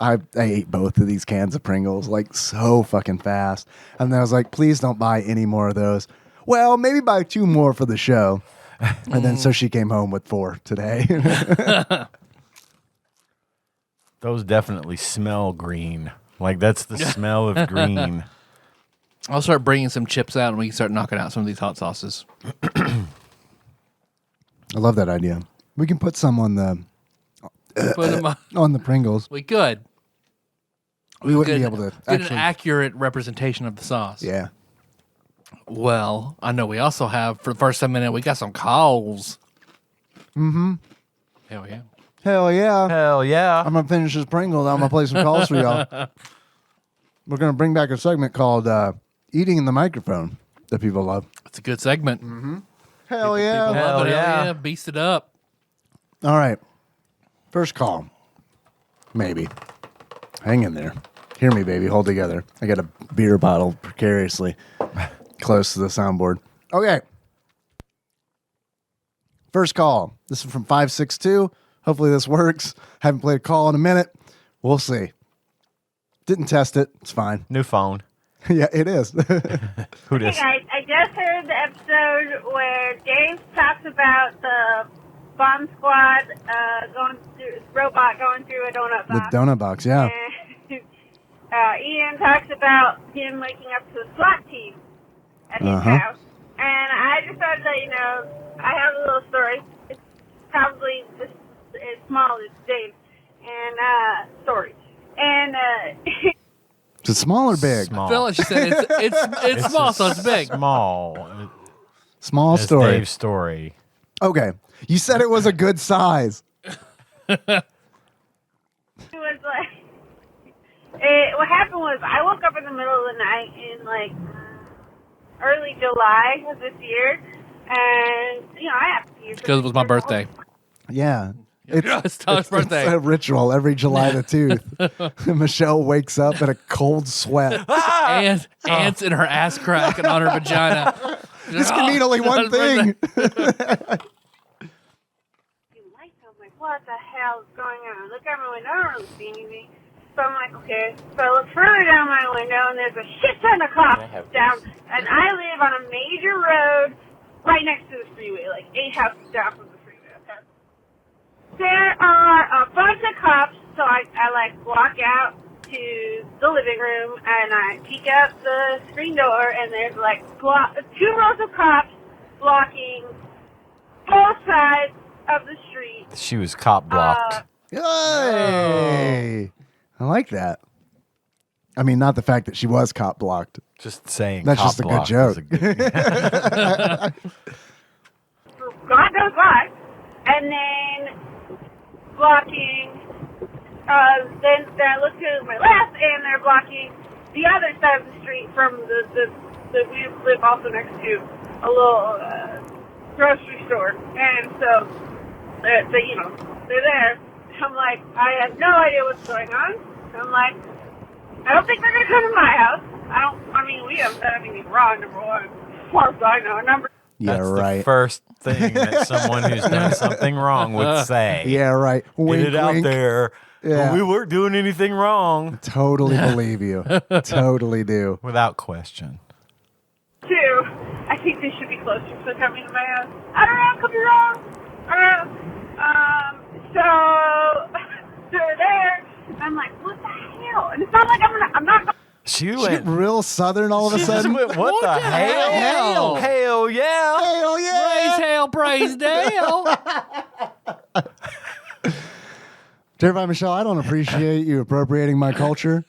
I ate both of these cans of Pringles like so fucking fast. And then I was like, please don't buy any more of those. Well, maybe buy 2 more for the show. And then so she came home with 4 today. Those definitely smell green. Like that's the smell of green. I'll start bringing some chips out and we can start knocking out some of these hot sauces. I love that idea. We can put some on the Put them on. on the Pringles. We could. We wouldn't Get be able to an actually. accurate representation of the sauce. Yeah. Well, I know we also have, for the first time in it, we got some calls. Mm-hmm. Hell yeah. Hell yeah. Hell yeah. I'm gonna finish this Pringle. Now I'm gonna play some calls for y'all. We're gonna bring back a segment called "Eating in the Microphone" that people love. It's a good segment. Hell yeah! People love it. Hell Hell yeah. yeah. Beast it up. All right, first call. Maybe. Hang in there. Hear me, baby. Hold together. I got a beer bottle precariously close to the soundboard. Okay. First call. This is from 562. Hopefully this works. Haven't played a call in a minute. We'll see. Didn't test it. It's fine. New phone. Yeah, it is. Who Hey dis? guys, I just heard the episode where Dave talks about the bomb squad robot going through a donut The box. donut box, yeah. And Ian talks about him waking up to a SWAT team at his house. And I just thought that, you know, I have a little story. It's probably as small as Dave. And, story. And, Is it small or big? I feel like she said it's small, so it's big. Small. Small It's story. Dave's story. Okay. You said it was a good size. it was like, what happened was I woke up in the middle of the night in like early July of this year, and you know I have to use Because it was my birthday. Yeah. It's Tyler's birthday. It's a ritual every July the 2nd. Michelle wakes up in a cold sweat. And ants in her ass crack and on her vagina. This can mean only one thing. lights. I'm like, what the hell is going on? I look out my window, I don't really see anything. So I'm like, okay. So I look further down my window, and there's a shit ton of cops down. And I live on a major road right next to the freeway, like 8 houses down from the freeway. Okay. There are a bunch of cops, so I like walk out to the living room, and I peek out the screen door, and there's like 2 rows of cops blocking both sides of the street. She was cop blocked. Yay! I like that. I mean, not the fact that she was cop blocked. Just saying. That's cop just a good blocked joke. is good- God knows why. And then blocking, then I look to my left, and they're blocking the other side of the street from the we live also next to a little grocery store. And so, they're there. I'm like, I have no idea what's going on. I'm like, I don't think they're going to come to my house. We haven't done anything wrong, number one. As far as I know. Number Yeah, That's right. the first thing that someone who's done something wrong would say. Yeah, right. Wink, Get it out wink. there. Yeah. We weren't doing anything wrong. Totally believe you. Totally do. Without question. 2, I think they should be closer to coming to my house. I don't know, could be wrong. I don't know. So they're there. I'm like, what the hell? And it's not like I'm not. She She went. get real southern all of a She just sudden. went, what the hell? Hell yeah. Hell yeah! Praise hell, praise Dale. Terrified Michelle, I don't appreciate you appropriating my culture.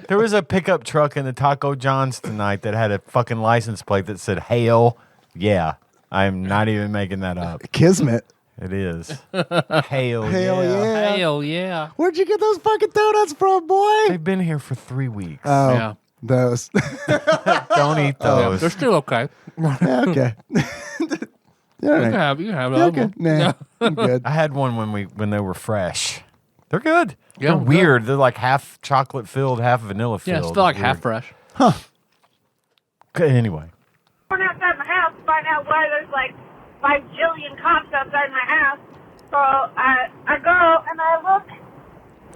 There was a pickup truck in the Taco John's tonight that had a fucking license plate that said hell yeah. I'm not even making that up. Kismet. It is. Hell yeah. Hell yeah. Where'd you get those fucking donuts from, boy? They've been here for 3 weeks. Oh, Yeah. those. Don't eat those. They're still okay. Yeah, okay. All You right. can have Okay. them. Nah, I'm good. I had one when they were fresh. They're good. Yeah, They're good. weird. They're like half chocolate filled, half vanilla Yeah, filled. it's still like Weird. half fresh. Okay, anyway. Run outside my house to find out why there's like 5 jillion cops outside my house. So I go and I look.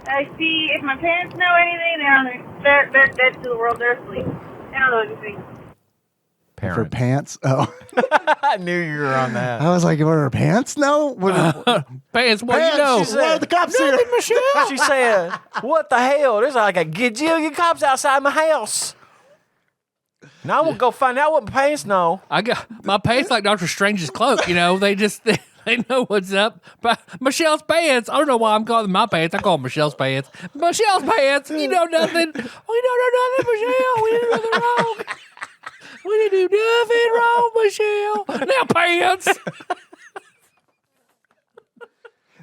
I see if my parents know anything. They're dead to the world. They're asleep. They don't know anything. For Parents. pants? Oh. I knew you were on that. I was like, what are pants? No? What, Pants, what pants? you know? She said, why are the cops here? She said, what the hell? There's like a gajillion cops outside my house. Now I'm going to go find out what my pants know. I got my pants like Doctor Strange's cloak. You know, they know what's up. But Michelle's pants. I don't know why I'm calling them my pants. I call them Michelle's pants. Michelle's pants. You know nothing. We don't know nothing, Michelle. We didn't do nothing wrong. We didn't do nothing wrong, Michelle. Now pants.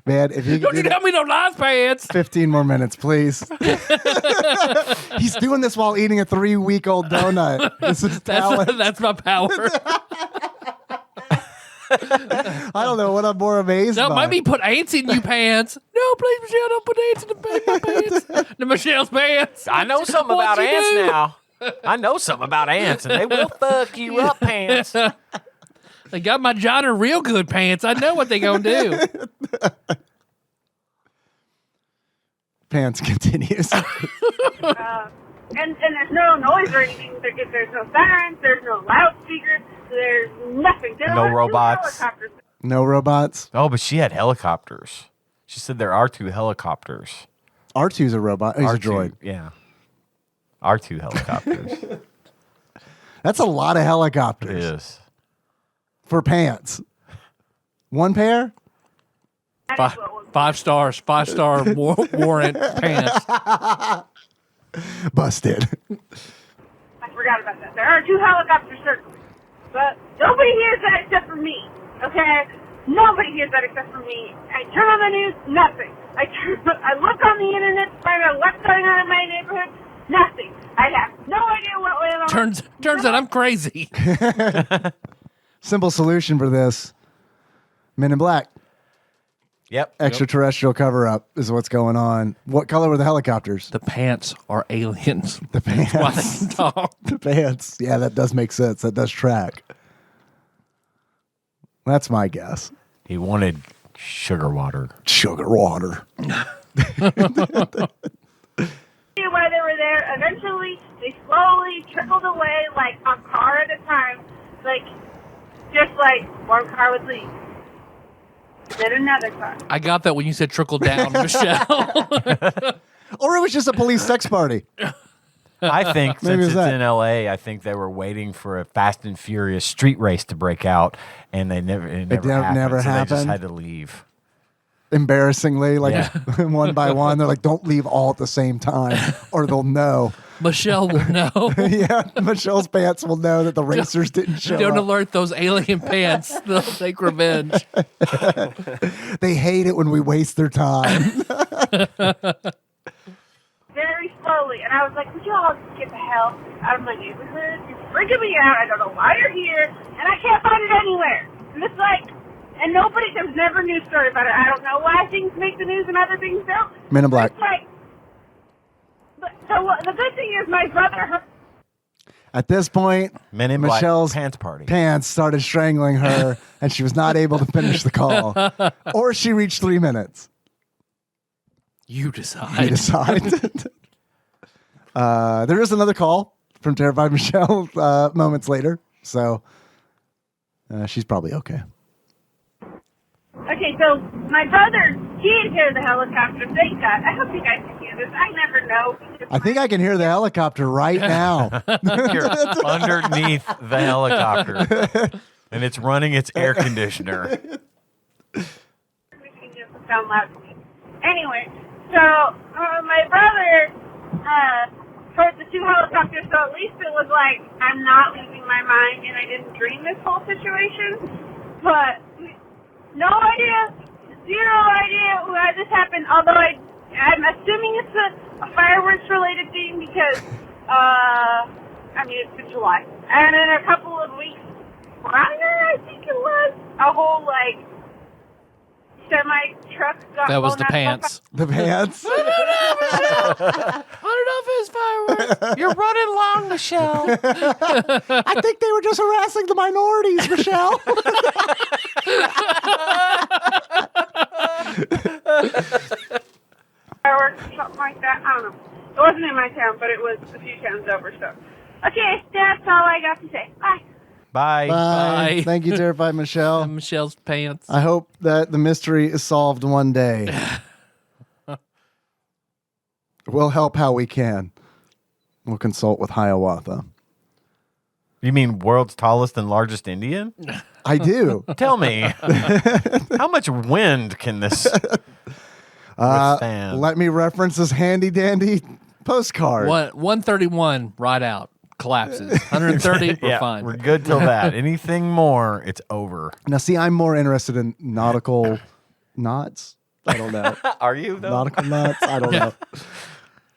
Man, if you Don't could you do tell me no lies, pants. 15 more minutes, please. He's doing this while eating a 3-week-old donut. This is talent. That's my power. I don't know what I'm more amazed No, by. maybe put ants in you pants. No, please, Michelle, don't put ants in my pants. The Michelle's pants. I know something about What'd you ants do? now. I know something about ants, and they will fuck you up, pants. They got my John real good pants. I know what they gonna do. Pants continues. And there's no noise or anything. There's no sirens. There's no loudspeakers. There's nothing. There No are 2 robots. helicopters. No robots. Oh, but she had helicopters. She said there are 2 helicopters. R2's a robot. Oh, he's a R2, droid. Yeah. R2 helicopters. That's a lot of It helicopters is. for pants. One pair? That is what was 5 stars, 5-star warrant pants. Busted. I forgot about that. There are 2 helicopters circling. But nobody hears that except for me. Okay? Nobody hears that except for me. I turn on the news, nothing. I look on the internet to find out what's going on in my neighborhood, nothing. I have no idea what went on. Turns out I'm crazy. Simple solution for this. Men in Black. Yep. Extraterrestrial cover-up is what's going on. What color were the helicopters? The pants are aliens. The pants. Why they can talk. The pants. Yeah, that does make sense. That does track. That's my guess. He wanted sugar water. Sugar water. Why they were there. Eventually, they slowly trickled away, like a car at a time. Like, just like one car would leave. Then another car. I got that when you said trickle down, Michelle. Or it was just a police sex party. I think Maybe since it was it's that. in LA, I think they were waiting for a Fast and Furious street race to break out, and it never happened. never so They just happened? had to leave. Embarrassingly, like Yeah. one by one. They're like, don't leave all at the same time or they'll know. Michelle will know. Yeah, Michelle's pants will know that the racers didn't show Don't up. alert those alien pants. They'll take revenge. They hate it when we waste their time. Very slowly. And I was like, would you all just get the hell out of my neighborhood? You're freaking me out. I don't know why you're here. And I can't find it anywhere. And it's like, and there's never a news story about it. I don't know why things make the news and other things don't. Men in Black. It's like, the good thing is my brother heard. At this point, Men in Black Michelle's pants party. pants started strangling her, and she was not able to finish the call. Or she reached 3 minutes. You You decide. decide. There is another call from Terrified Michelle moments later, so she's probably okay. Okay, so my brother, he didn't hear the helicopter. Thank God. I hope you guys can hear this. I never know. I think I can hear the helicopter right now. You're underneath the helicopter, and it's running its air conditioner. Sound loud to me. Anyway, so my brother heard the 2 helicopters, so at least it was like I'm not losing my mind and I didn't dream this whole situation. But no idea, 0 idea why this happened. Although I'm assuming it's a fireworks related thing because it's in July, and in a couple of weeks prior, I think it was a whole semi-truck got That was blown the out. pants. The pants. I don't know if it's fireworks. You're running long, Michelle. I think they were just harassing the minorities, Michelle. Fireworks or something like that. I don't know. It wasn't in my town, but it was a few towns over. So, okay, that's all I got to say. Bye. Bye. Bye. Bye. Thank you, Terrified Michelle. Michelle's pants. I hope that the mystery is solved one day. We'll help how we can. We'll consult with Hiawatha. You mean world's tallest and largest Indian? I do. Tell me, how much wind can this withstand? Let me reference this handy dandy postcard. 131 right out. Collapses. 130, we're yeah, fine. we're good till that. Anything more, it's over. Now, see, I'm more interested in nautical knots. I don't know. Are you though? Nautical knots? I don't know.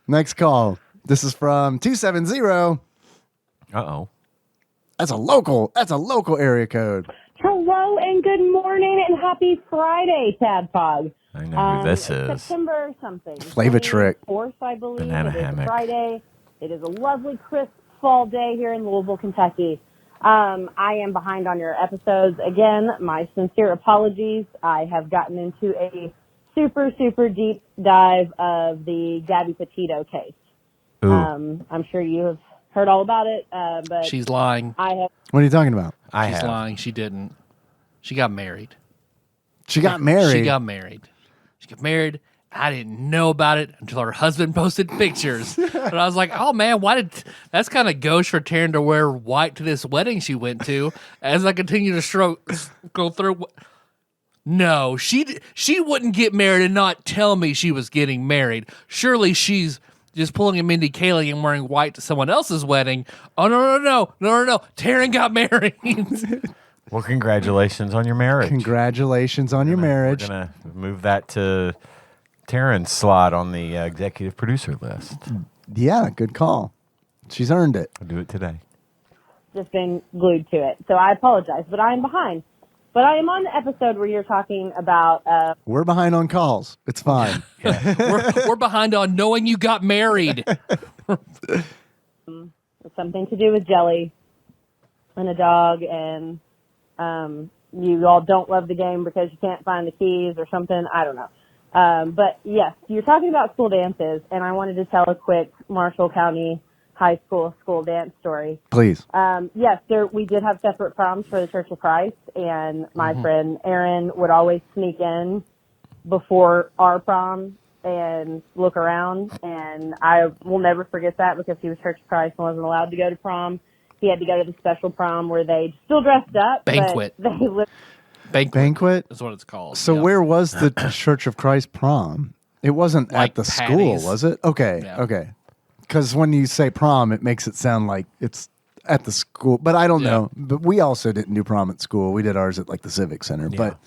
Next call. This is from 270. Uh-oh. That's a local area code. Hello and good morning and happy Friday, TADPOG. I know who this is. September something. Flavor Trick. 4th, I believe. Banana it is hammock. a Friday. It is a lovely, crisp fall day here in Louisville, Kentucky. I am behind on your episodes. Again, my sincere apologies. I have gotten into a super, super deep dive of the Gabby Petito case. Ooh. I'm sure you have heard all about it, but She's lying. I have. What are you talking about? She's lying. She didn't. She got married. She got married. She got married. She got married. I didn't know about it until her husband posted pictures. And I was like, oh, man, that's kind of gauche for Taryn to wear white to this wedding she went to. As I continue to go through. No, she wouldn't get married and not tell me she was getting married. Surely she's just pulling a Mindy Kaling and wearing white to someone else's wedding. Oh, no. Taryn got married. Well, congratulations on your marriage. Congratulations on your marriage. We're going to move that to Taryn's slot on the executive producer list. Yeah, good call. She's earned it. I'll do it today. Just been glued to it. So I apologize, but I am behind. But I am on the episode where you're talking about... We're behind on calls. It's fine. we're behind on knowing you got married. something to do with jelly and a dog, and you all don't love the game because you can't find the keys or something. I don't know. But yes, you're talking about school dances, and I wanted to tell a quick Marshall County High School dance story. Please. Yes, we did have separate proms for the Church of Christ, and my friend Erin would always sneak in before our prom and look around, and I will never forget that because he was Church of Christ and wasn't allowed to go to prom. He had to go to the special prom where they still dressed up. Banquet. But they Banquet? That's what it's called. So Yep. where was the Church of Christ prom? It wasn't Like at the Patty's. school, was it? Okay, Yeah. okay. Because when you say prom, it makes it sound like it's at the school. But I don't know. But we also didn't do prom at school. We did ours at like the Civic Center. But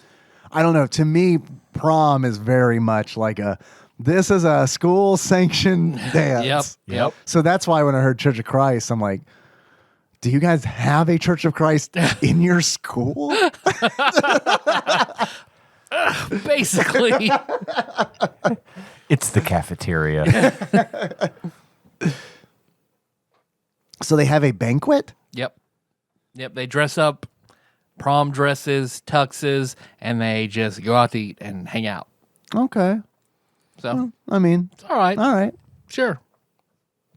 I don't know. To me, prom is very much like this is a school sanctioned dance. Yep. So that's why when I heard Church of Christ, I'm like, do you guys have a Church of Christ in your school? Basically. It's the cafeteria. So they have a banquet? Yep. They dress up, prom dresses, tuxes, and they just go out to eat and hang out. Okay. So I mean, it's all right. all right. Sure.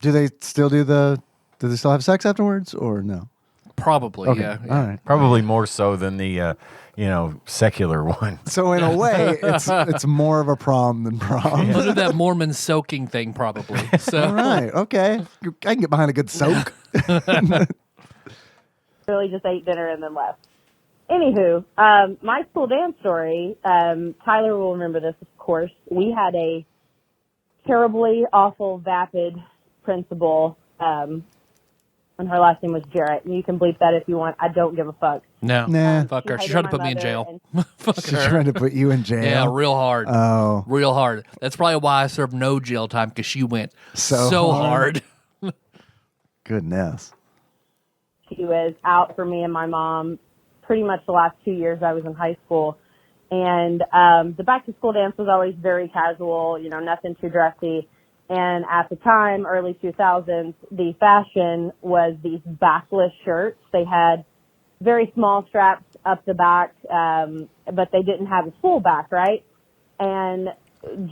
Do they still have sex afterwards or no? Probably. Okay. Yeah. All right. Probably more so than the secular one. So in a way, it's more of a prom than prom. They'll do that Mormon soaking thing probably. So All right. Okay. I can get behind a good soak. really just ate dinner and then left. Anywho, my school dance story, Tyler will remember this, of course. We had a terribly awful, vapid principal, and her last name was Jarrett. And you can bleep that if you want. I don't give a fuck. no. Nah. Fuck her. She hated tried to my put me in mother jail. and- Fuck She's her. trying to put you in jail. Yeah, real hard. Oh. Real hard. That's probably why I served no jail time, because she went So hard. Goodness. She was out for me and my mom pretty much the last 2 years I was in high school. And the back-to-school dance was always very casual, nothing too dressy. And at the time, early 2000s, the fashion was these backless shirts. They had very small straps up the back, but they didn't have a full back, right? And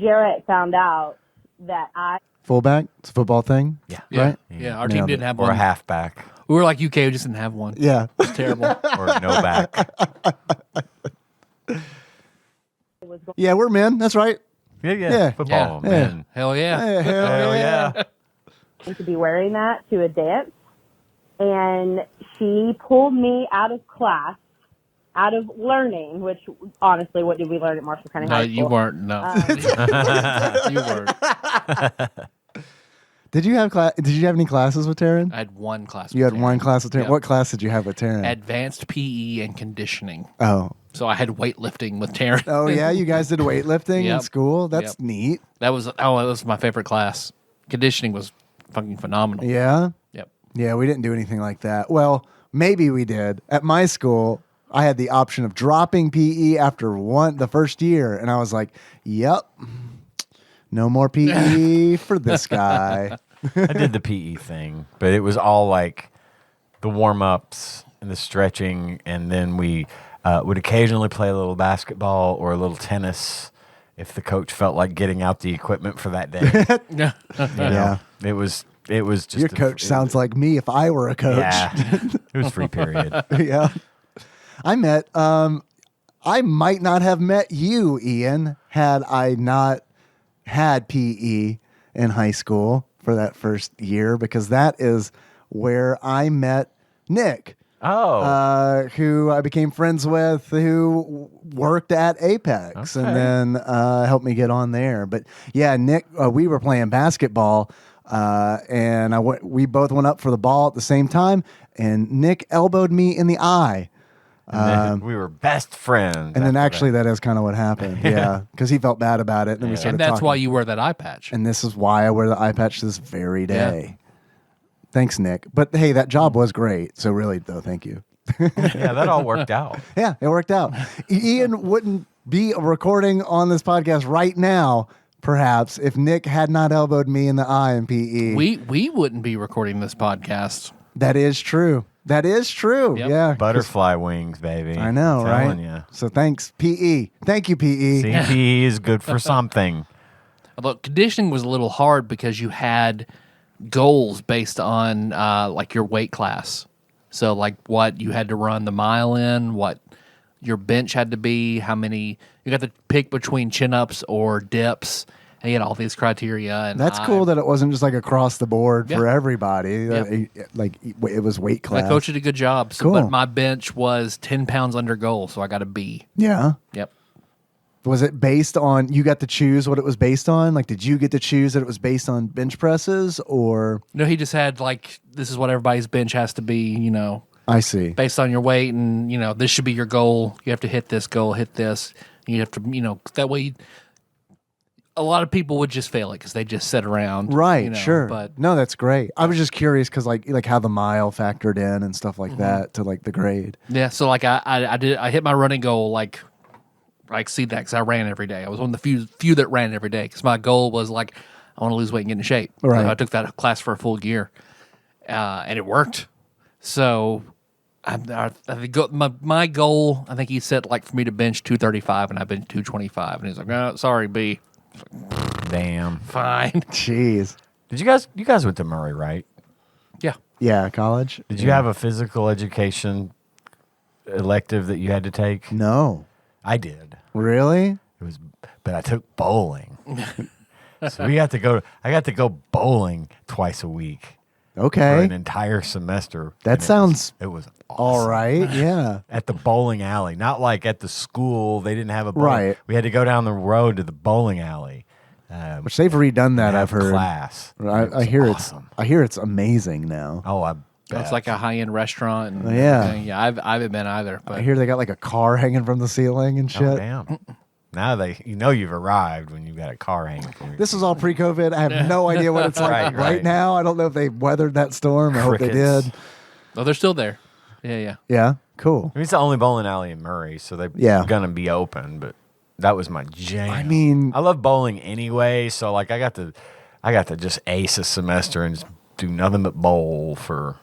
Jarrett found out that Fullback? It's a football thing? Yeah. Right? Yeah, our Nailed team it. didn't have Or one. a halfback. We were like UK, we just didn't have one. Yeah. It's terrible. Or no back. was going Yeah, we're men. That's right. Yeah. Football, Yeah. man. Hell yeah. Hey, hell yeah. to be wearing that to a dance. And she pulled me out of class, out of learning, which honestly, what did we learn at Marshall County No, High School? you weren't. No. You weren't. Did you have any classes with Taryn? I had one class. You with had one Taryn. class with Taryn. Yep. What class did you have with Taryn? Advanced PE and conditioning. Oh. So I had weightlifting with Taryn. Oh yeah, you guys did weightlifting in Yep. school. That's Yep. neat. That was my favorite class. Conditioning was fucking phenomenal. Yeah. Yep. Yeah, we didn't do anything like that. Well, maybe we did. At my school, I had the option of dropping PE after the first year, and I was like, "Yep, no more PE for this guy." I did the PE thing, but it was all like the warm-ups and the stretching, and then we would occasionally play a little basketball or a little tennis, if the coach felt like getting out the equipment for that day. Yeah. Yeah. It was just Your coach sounds like me if I were a coach. Yeah, it was free period. Yeah. I might not have met you, Ian, had I not had PE in high school for that first year, because that is where I met Nick. Oh, Who I became friends with, who worked at Apex, and then helped me get on there. But yeah, Nick, we were playing basketball, and we both went up for the ball at the same time, and Nick elbowed me in the eye. and then we were best friends. And then after actually that is kind of what happened. Yeah, because he felt bad about it, and then we started And that's talking. why you wear that eye patch. And this is why I wear the eye patch this very day. Thanks, Nick. But hey, that job was great. So really, though, thank you. Yeah, that all worked out. Yeah, it worked out. Ian wouldn't be recording on this podcast right now, perhaps, if Nick had not elbowed me in the eye in PE. We wouldn't be recording this podcast. That is true. That is true. Yep. Yeah. Butterfly wings, baby. I know, I'm right? telling you. So thanks, PE. Thank you, PE. CPE is good for something. Although conditioning was a little hard because you had goals based on like your weight class. So like what you had to run the mile in, what your bench had to be, how many you got to pick between chin-ups or dips, and you had all these criteria. And That's cool that it wasn't just like across the board for Yeah. everybody. Yep. Like it was weight class. my coach did a good job. So, Cool. But my bench was 10 pounds under goal, so I got a B. Yeah. Yep. Was it based on, you got to choose what it was based on? Like, did you get to choose that it was based on bench presses or? No, he just had like, this is what everybody's bench has to be, I see. based on your weight, and this should be your goal. You have to hit this goal, hit this. You have to, that way. A lot of people would just fail it because they just sit around, Right, sure. But no, that's great. I was just curious because like how the mile factored in and stuff like that to like the grade. yeah, so like I hit my running goal like see that because I ran every day. I was one of the few that ran every day because my goal was like I want to lose weight and get in shape. Right. So I took that class for a full year, and it worked. So I think my goal, I think he set like for me to bench 235, and I benched 225, and he's like, "No, sorry, B." Damn. Fine. Jeez. Did you guys went to Murray, right? Yeah. Yeah, college. Did you have a physical education elective that you had to take? No. I did. Really? But I took bowling. So I got to go bowling twice a week for Okay. an entire semester. That and sounds it was all awesome. right. Yeah. At the bowling alley, not like at the school. They didn't have a bowling. Right. We had to go down the road to the bowling alley. Which they've redone that, and I've have heard. class. I hear awesome. I hear it's amazing now. Oh, I bet. It's like a high-end restaurant. And Yeah. everything. Yeah. I haven't been either. But I hear they got like a car hanging from the ceiling and shit. Oh, damn. Now you've arrived when you've got a car hanging from your This is all pre-COVID. I have no idea what it's like right now. I don't know if they weathered that storm. I hope they Crickets. did. oh, they're still there. Yeah. Yeah, cool. I mean, it's the only bowling alley in Murray, so they're Yeah. gonna be open. But that was my jam. I mean- I love bowling anyway, so like I got to just ace a semester and just do nothing but bowl for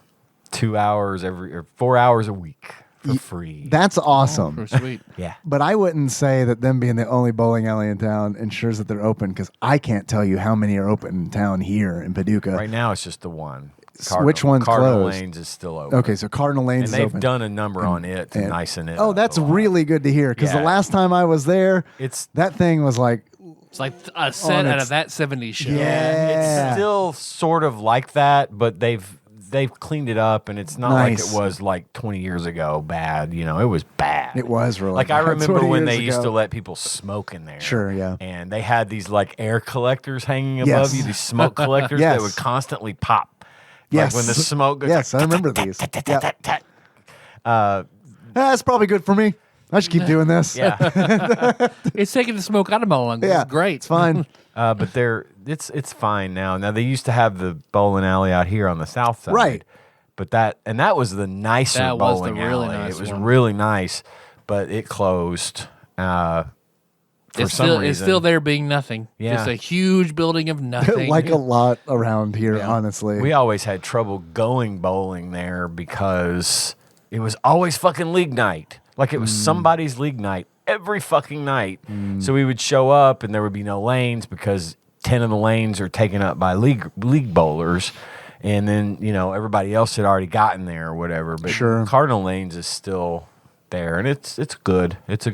2 hours or 4 hours a week for free. That's awesome. Pretty sweet. Yeah. But I wouldn't say that them being the only bowling alley in town ensures that they're open because I can't tell you how many are open in town here in Paducah. Right now, it's just the one. Which one's Cardinal closed? Lanes is still open. Okay, so Cardinal Lanes And is they've open. done a number on it to and- nicen it. Oh, up that's a lot. really good to hear because the Yeah. last time I was there, It's that thing was like, It's like a set out its- of that 70s show. Yeah. It's still sort of like that, but they've cleaned it up, and it's not like Nice. it was like 20 years ago. Bad, it was bad. it was really Like I bad remember 20 when years they used ago. to let people smoke in there. Sure, yeah. And they had these like air collectors hanging above Yes. you, these smoke collectors Yes. that would constantly pop. Yes. Like when the smoke goes. Yes, I remember these. Yeah. tat, tat. That's probably good for me. I should keep doing this. Yeah. It's taking the smoke out of my lungs. Yeah. It's great. It's fine. But it's fine now. Now they used to have the bowling alley out here on the south side. Right. But that was the nicer That was bowling the really alley. nice It was one. really nice, but it closed. For It's some still reason. it's still there being nothing. Yeah. Just a huge building of nothing. Like a lot around here, honestly. We always had trouble going bowling there because it was always fucking league night. Like it was somebody's league night every fucking night. So we would show up and there would be no lanes because 10 of the lanes are taken up by league bowlers. And then, you know, everybody else had already gotten there or whatever. But Cardinal Lanes is still there, and it's good. It's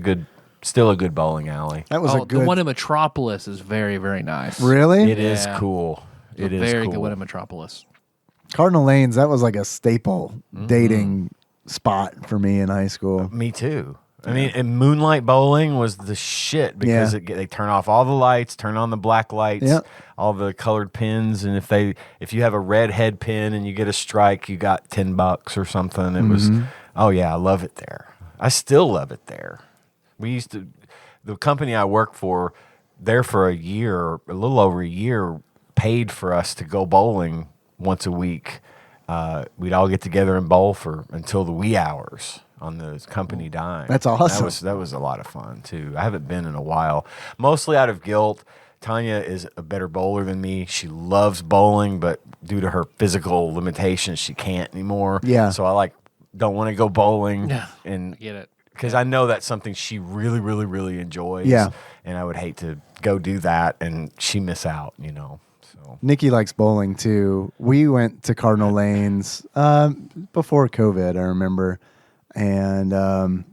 still a good bowling alley. That was the one in Metropolis is very, very nice. Really? It is cool. It is very cool. good one in Metropolis. Cardinal Lanes, that was like a staple dating spot for me in high school. Me too. I mean, and Moonlight Bowling was the shit because they turn off all the lights, turn on the black lights, all the colored pins, and if you have a red head pin and you get a strike, you got $10 or something. It was, oh yeah, I love it there. I still love it there. The company I work for, there for a little over a year, paid for us to go bowling once a week. We'd all get together and bowl until the wee hours on the company dime. That's awesome. That was a lot of fun too. I haven't been in a while, mostly out of guilt. Tanya is a better bowler than me. She loves bowling, but due to her physical limitations, she can't anymore. Yeah. So I don't want to go bowling. Yeah, and I get it. Because I know that's something she really, really, really enjoys. Yeah. And I would hate to go do that and she miss out, you know. So Nikki likes bowling too. We went to Cardinal Lanes before COVID, I remember. And,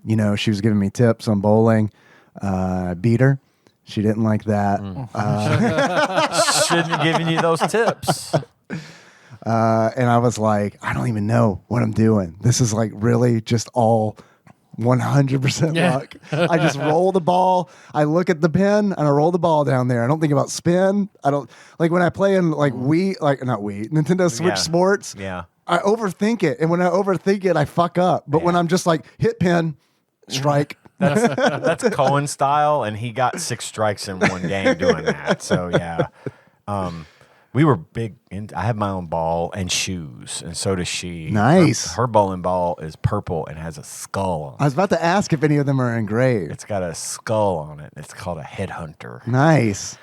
you know, she was giving me tips on bowling. Beat her. She didn't like that. Shouldn't have given you those tips. And I was like, I don't even know what I'm doing. This is like really just all 100% luck. I just roll the ball. I look at the pin and I roll the ball down there. I don't think about spin. I don't like when I play in like Nintendo Switch Sports. Yeah. I overthink it. And when I overthink it, I fuck up. But when I'm just like hit pin, strike. That's Cohen style, and he got 6 strikes in one game doing that. So yeah. We were big. I have my own ball and shoes, and so does she. Nice. Her bowling ball is purple and has a skull on it. I was about to ask if any of them are engraved. It's got a skull on it. It's called a headhunter. Nice.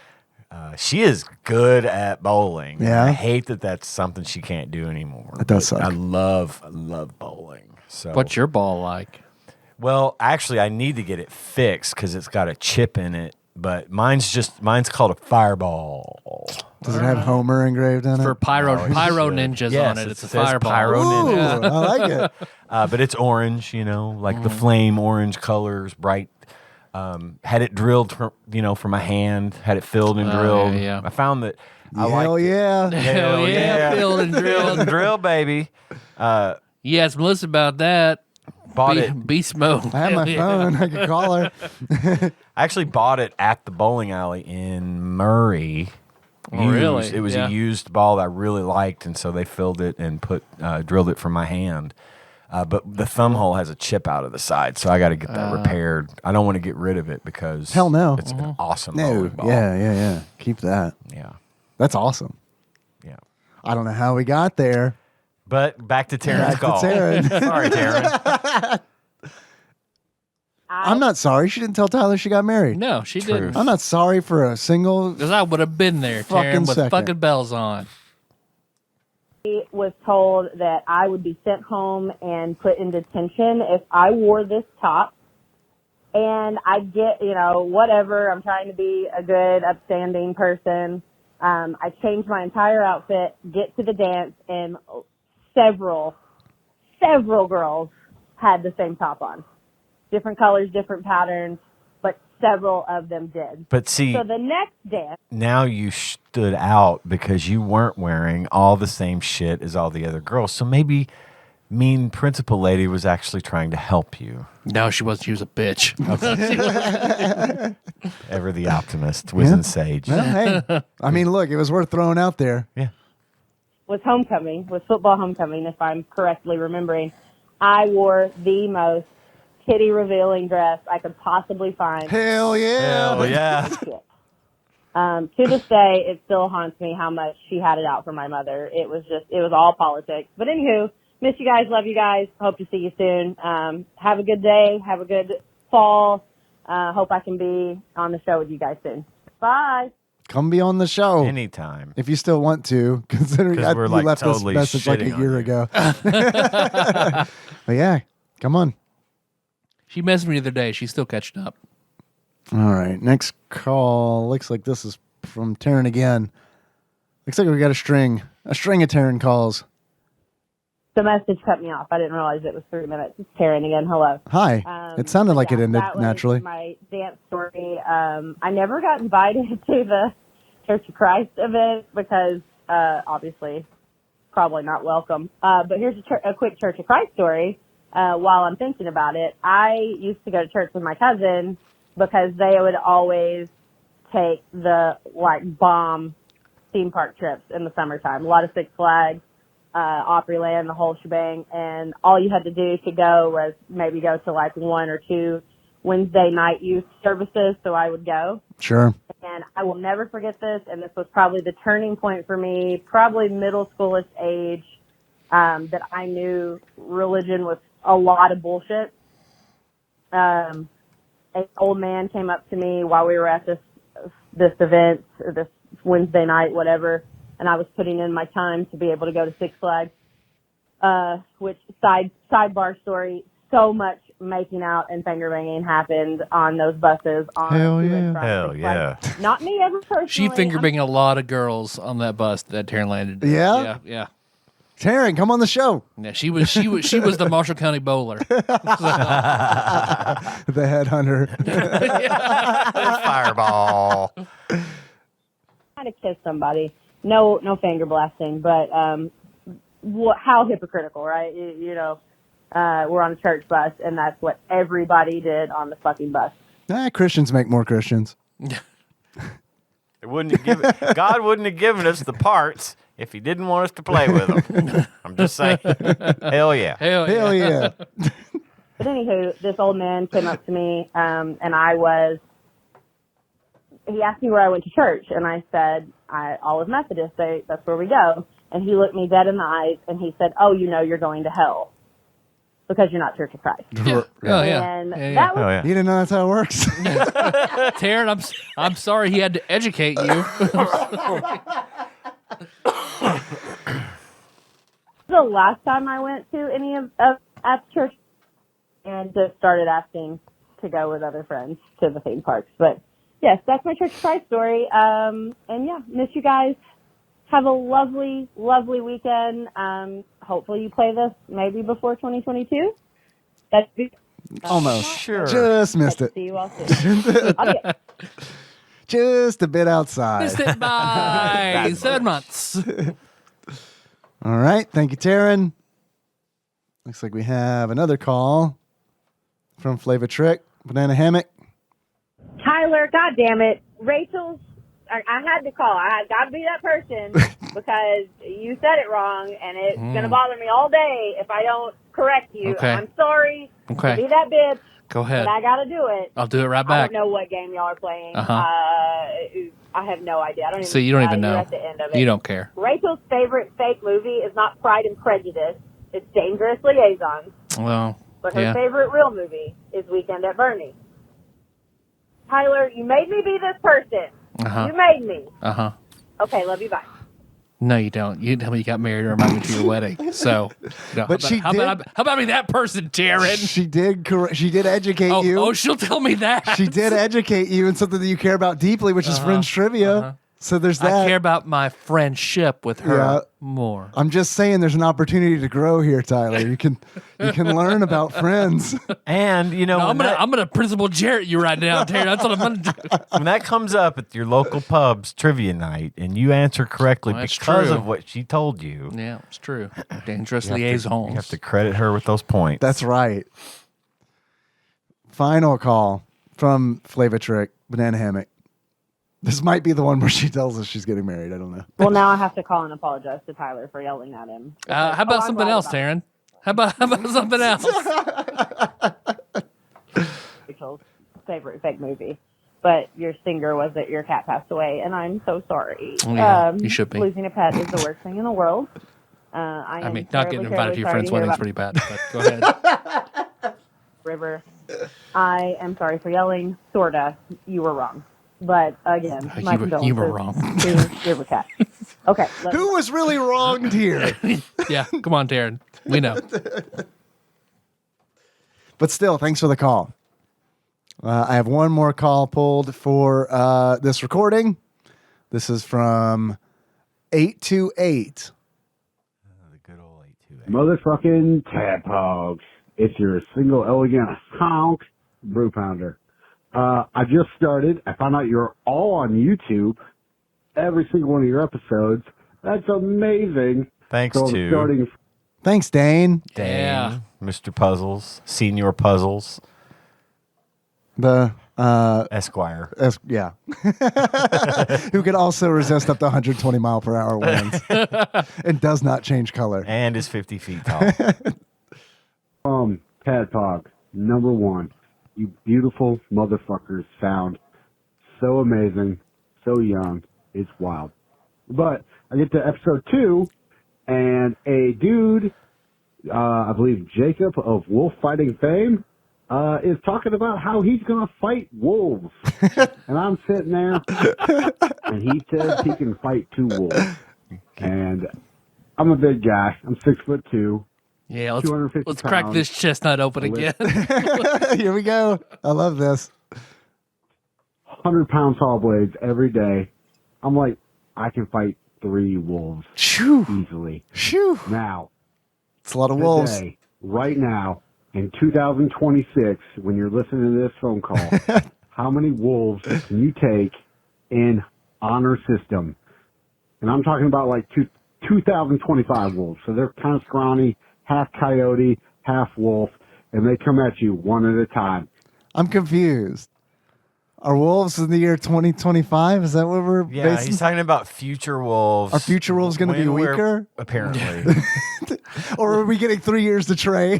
She is good at bowling. Yeah. I hate that that's something she can't do anymore. That does suck. I love bowling. So What's your ball like? Well, actually, I need to get it fixed because it's got a chip in it. But mine's called a fireball. Does it have Homer engraved in it? For pyro ninjas Yes, on it. It's a says fireball. Pyro Ooh, Ninja. I like it. But it's orange, you know, like the flame orange colors, bright. Had it drilled, for my hand. Had it filled and drilled. yeah. I found that I Hell liked it. yeah. Hell yeah, filled and drilled. Filled and drilled, baby. Yeah, it's Melissa about that. Bought it. Beast mode. I have my phone. I could call her. I actually bought it at the bowling alley in Murray. Oh, really? It was Yeah. a used ball that I really liked, and so they filled it and drilled it for my hand. But the thumb hole has a chip out of the side, so I got to get that repaired. I don't want to get rid of it because Hell no. it's an awesome No. bowling ball. Yeah. Keep that. Yeah. That's awesome. Yeah. I don't know how we got there. But back to Taryn's Back to call. Taryn. Sorry, Taryn. I'm not sorry. She didn't tell Tyler she got married. No, she Truth. didn't. I'm not sorry for a single. Because I would have been there, Fucking Taryn, with second. fucking bells on. I was told that I would be sent home and put in detention if I wore this top. And I get, whatever. I'm trying to be a good, upstanding person. I changed my entire outfit, get to the dance, and several girls had the same top on. Different colors, different patterns, but several of them did. But see, So the next dance, now you stood out because you weren't wearing all the same shit as all the other girls. So maybe mean principal lady was actually trying to help you. No, she wasn't. She was a bitch. Ever the optimist, Wizen Sage. Well, hey, I mean, look, it was worth throwing out there. Yeah. was football homecoming, if I'm correctly remembering. I wore the most titty revealing dress I could possibly find. Hell yeah. Hell yeah. To this day, it still haunts me how much she had it out for my mother. It was all politics. But anywho, miss you guys, love you guys. Hope to see you soon. Have a good day. Have a good fall. Hope I can be on the show with you guys soon. Bye. Come be on the show. Anytime. If you still want to, considering 'Cause we're, like, left totally this message like a shitting on year you. ago. But yeah, come on. She messaged me the other day. She's still catching up. All right, next call. Looks like this is from Taryn again. Looks like we got a string of Taryn calls. The message cut me off. I didn't realize it was 3 minutes. It's Taryn again. Hello. Hi. It sounded like it ended that was naturally. My dance story. I never got invited to the Church of Christ event because obviously probably not welcome. But here's a quick Church of Christ story. While I'm thinking about it, I used to go to church with my cousin because they would always take the bomb theme park trips in the summertime. A lot of Six Flags, Opryland, the whole shebang, and all you had to do to go was maybe go to 1 or 2 Wednesday night youth services, so I would go. Sure. And I will never forget this, and this was probably the turning point for me, probably middle schoolish age, that I knew religion was a lot of bullshit. An old man came up to me while we were at this event, this Wednesday night, whatever, and I was putting in my time to be able to go to Six Flags, which sidebar story, so much making out and finger banging happened on those buses. Hell yeah. Hell yeah. Not me ever personally. She finger banging a lot of girls on that bus that Taryn landed. Yeah? Yeah. Taryn, come on the show. Yeah, she was the Marshall County bowler. The headhunter. Fireball. Trying to kiss somebody. No finger blasting, but how hypocritical, right? We're on a church bus, and that's what everybody did on the fucking bus. Christians make more Christians. God wouldn't have given us the parts if he didn't want us to play with them. I'm just saying. Hell yeah. Hell yeah. But anywho, this old man came up to me, and he asked me where I went to church, and I said, Olive Methodist, that's where we go. And he looked me dead in the eyes, and he said, oh, you're going to hell because you're not Church of Christ. Yeah. Oh, yeah. And Yeah. that was You didn't know that's how it works? Taryn, I'm sorry he had to educate you. the last time I went to any of at church, and just started asking to go with other friends to the theme parks. But yes, that's my Church of Christ story. And yeah, miss you guys. Have a lovely, lovely weekend. Hopefully you play this maybe before 2022. That's Almost. Sure. Just missed it. See you all soon. Okay. Just a bit outside. Missed it by 7 months. All right. Thank you, Taryn. Looks like we have another call from Flava Trick, Banana Hammock. Tyler, God damn it. Rachel's, I had to call. I got to be that person because you said it wrong, and it's going to bother me all day if I don't correct you. Okay. I'm sorry. Okay. Be that bitch. Go ahead. But I got to do it. I'll do it right I back. don't know what game y'all are playing. Uh-huh. I have no idea. I don't even. So you don't even you're know. At the end of it. You don't care. Rachel's favorite fake movie is not Pride and Prejudice. It's Dangerous Liaisons. Well, But her yeah. favorite real movie is Weekend at Bernie's. Tyler, you made me be this person. Uh-huh. You made me. Uh-huh. Okay, love you. Bye. No, you don't. You tell me you got married to remind me to your wedding. So, no. But how about me that person, Taryn? She did educate you. Oh, she'll tell me that. She did educate you in something that you care about deeply, which is Friends Trivia. So there's that. I care about my friendship with her Yeah. more. I'm just saying there's an opportunity to grow here, Tyler. You can learn about Friends. And, No, I'm gonna Principal Jarrett you right now, Taryn. That's what I'm gonna do. when that comes up at your local pub's trivia night and you answer correctly Well, that's because true. of what she told you, Yeah, it's true. Dangerous you liaisons. have to credit her with those points. That's right. Final call from Flava Trick, Banana Hammock. This might be the one where she tells us she's getting married. I don't know. Well, now I have to call and apologize to Tyler for yelling at him. How about something else, Taryn? How about something else? Rachel's favorite fake movie. But your stinger was that your cat passed away, and I'm so sorry. Yeah, you should be. Losing a pet is the worst thing in the world. I mean, not getting invited to your friend's wedding is pretty bad, but go ahead. River, I am sorry for yelling. Sorta, you were wrong. But again, my You were condolences wrong. to River Cat. Okay. Who was really wronged here? Yeah, come on, Taryn. We know. But still, thanks for the call. I have one more call pulled for this recording. This is from 828. The good old 828. Motherfucking tadpogs. It's your single elegant honk brew pounder. I just started. I found out you're all on YouTube. Every single one of your episodes. That's amazing. Thanks so I'm to starting. Thanks, Dane. Yeah. Mr. Puzzles, Senior Puzzles, The Esquire. yeah, who can also resist up to 120 mile per hour winds and does not change color. And is 50 feet tall. Tadpog, number one. You beautiful motherfuckers sound so amazing, so young. It's wild. But I get to episode 2, and a dude, I believe Jacob of Wolf Fighting fame, is talking about how he's going to fight wolves. And I'm sitting there, and he says he can fight 2 wolves. And I'm a big guy. I'm 6'2". Yeah, 250 let's crack pounds. this chestnut open again. Here we go. I love this. 100-pound saw blades every day. I'm like, I can fight 3 wolves Shoo. easily. Shoo. Now, It's a lot of wolves. today, right now, in 2026, when you're listening to this phone call, how many wolves can you take in honor system? And I'm talking about like 2025 wolves. So they're kind of scrawny, half coyote, half wolf, and they come at you one at a time. I'm confused. Are wolves in the year 2025? Is that what we're Yeah, basing? he's talking about future wolves. Are future wolves going to be when we're- weaker? Apparently. Or are we getting 3 years to train?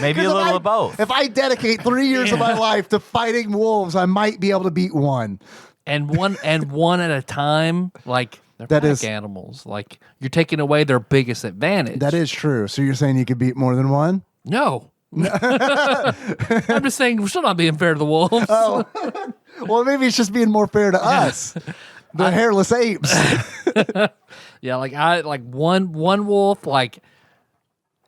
Maybe a little of both. If I dedicate 3 years of my life to fighting wolves, I might be able to beat one. and one at a time, like they're That pack is- animals. Like you're taking away their biggest advantage. That is true. So you're saying you could beat more than one? No. I'm just saying we're still not being fair to the wolves. Oh. Well, maybe it's just being more fair to us, the hairless apes. Yeah, like one wolf, like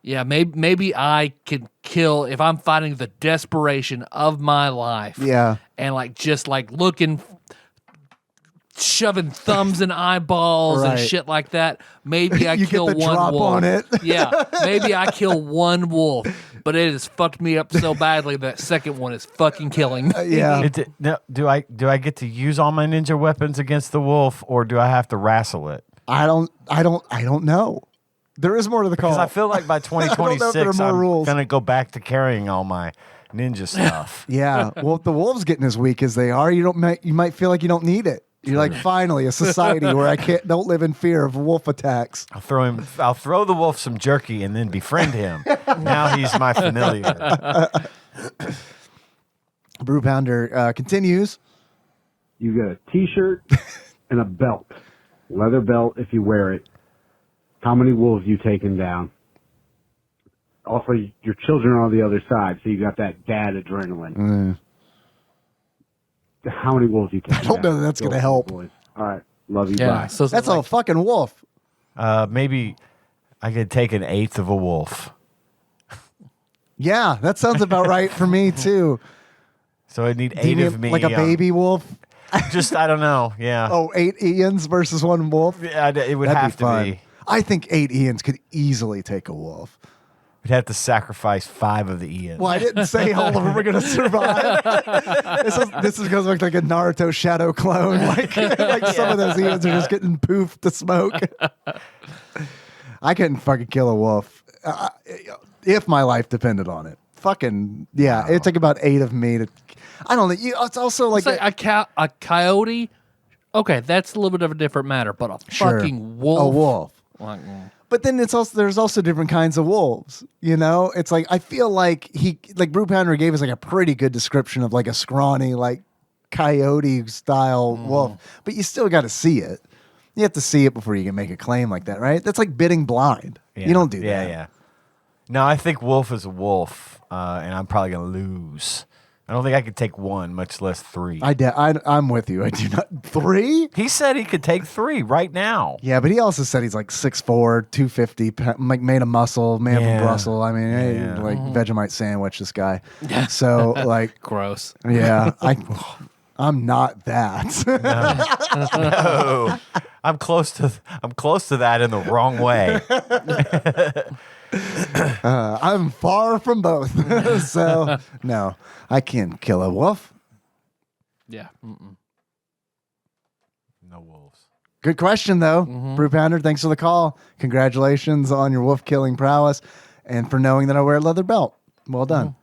yeah, maybe I can kill if I'm fighting the desperation of my life. Yeah. And like just like looking shoving thumbs in eyeballs and Right. shit like that. Maybe I You get kill the one drop wolf. on it. Yeah, maybe I kill one wolf, but it has fucked me up so badly that second one is fucking killing. Yeah. Do I get to use all my ninja weapons against the wolf, or do I have to wrestle it? I don't know. There is more to the call. Because I feel like by I don't know if there are 2026, more I'm rules. gonna go back to carrying all my ninja stuff. Yeah. Well, if the wolves getting as weak as they are, you might feel like you don't need it. You're like, finally, a society where I don't live in fear of wolf attacks. I'll throw the wolf some jerky and then befriend him. Now he's my familiar. Brew Pounder continues. You get a T-shirt and a belt, leather belt if you wear it. How many wolves you taking down? Also, your children are on the other side, so you got that dad adrenaline. How many wolves you taking down? I don't know that that's Go gonna for it, help. boys. All right, love you. Yeah, Bye. so That's like, a fucking wolf. Maybe I could take an eighth of a wolf. Yeah, that sounds about right for me too. So I'd need Do you 8 mean of me. like a baby wolf? Just, I don't know. Yeah. Oh, 8 Ians versus one wolf? Yeah, it would That'd have be to fun. be. I think 8 Ians could easily take a wolf. We'd have to sacrifice 5 of the Ians. Well, I didn't say all of them are going to survive. This goes like a Naruto shadow clone. Like some of those Ians are just getting poofed to smoke. I couldn't fucking kill a wolf if my life depended on it. Fucking, yeah. It'd take about 8 of me to. I don't know. It's also like. a coyote. Okay, that's a little bit of a different matter, but a Sure. fucking wolf. A wolf. Like, But then there's also different kinds of wolves. You know, it's like I feel like Brew Pounder gave us like a pretty good description of like a scrawny like coyote style wolf, but you still got to see it. You have to see it before you can make a claim like that, right? That's like bidding blind. Yeah. You don't do that. Yeah. No, I think wolf is a wolf, and I'm probably going to lose. I don't think I could take one, much less three. I'm with you. I do not. 3? He said he could take 3 right now. Yeah, but he also said he's like 6'4", 250, like made of muscle, man from Brussels. I mean, hey, like Vegemite sandwich, this guy. Yeah. So like, Gross. yeah, I'm not that. No. I'm close to that in the wrong way. I'm far from both. So no, I can't kill a wolf. Yeah. Mm-mm. No wolves. Good question, though. Brew Pounder, thanks for the call. Congratulations on your wolf killing prowess and for knowing that I wear a leather belt. Well done.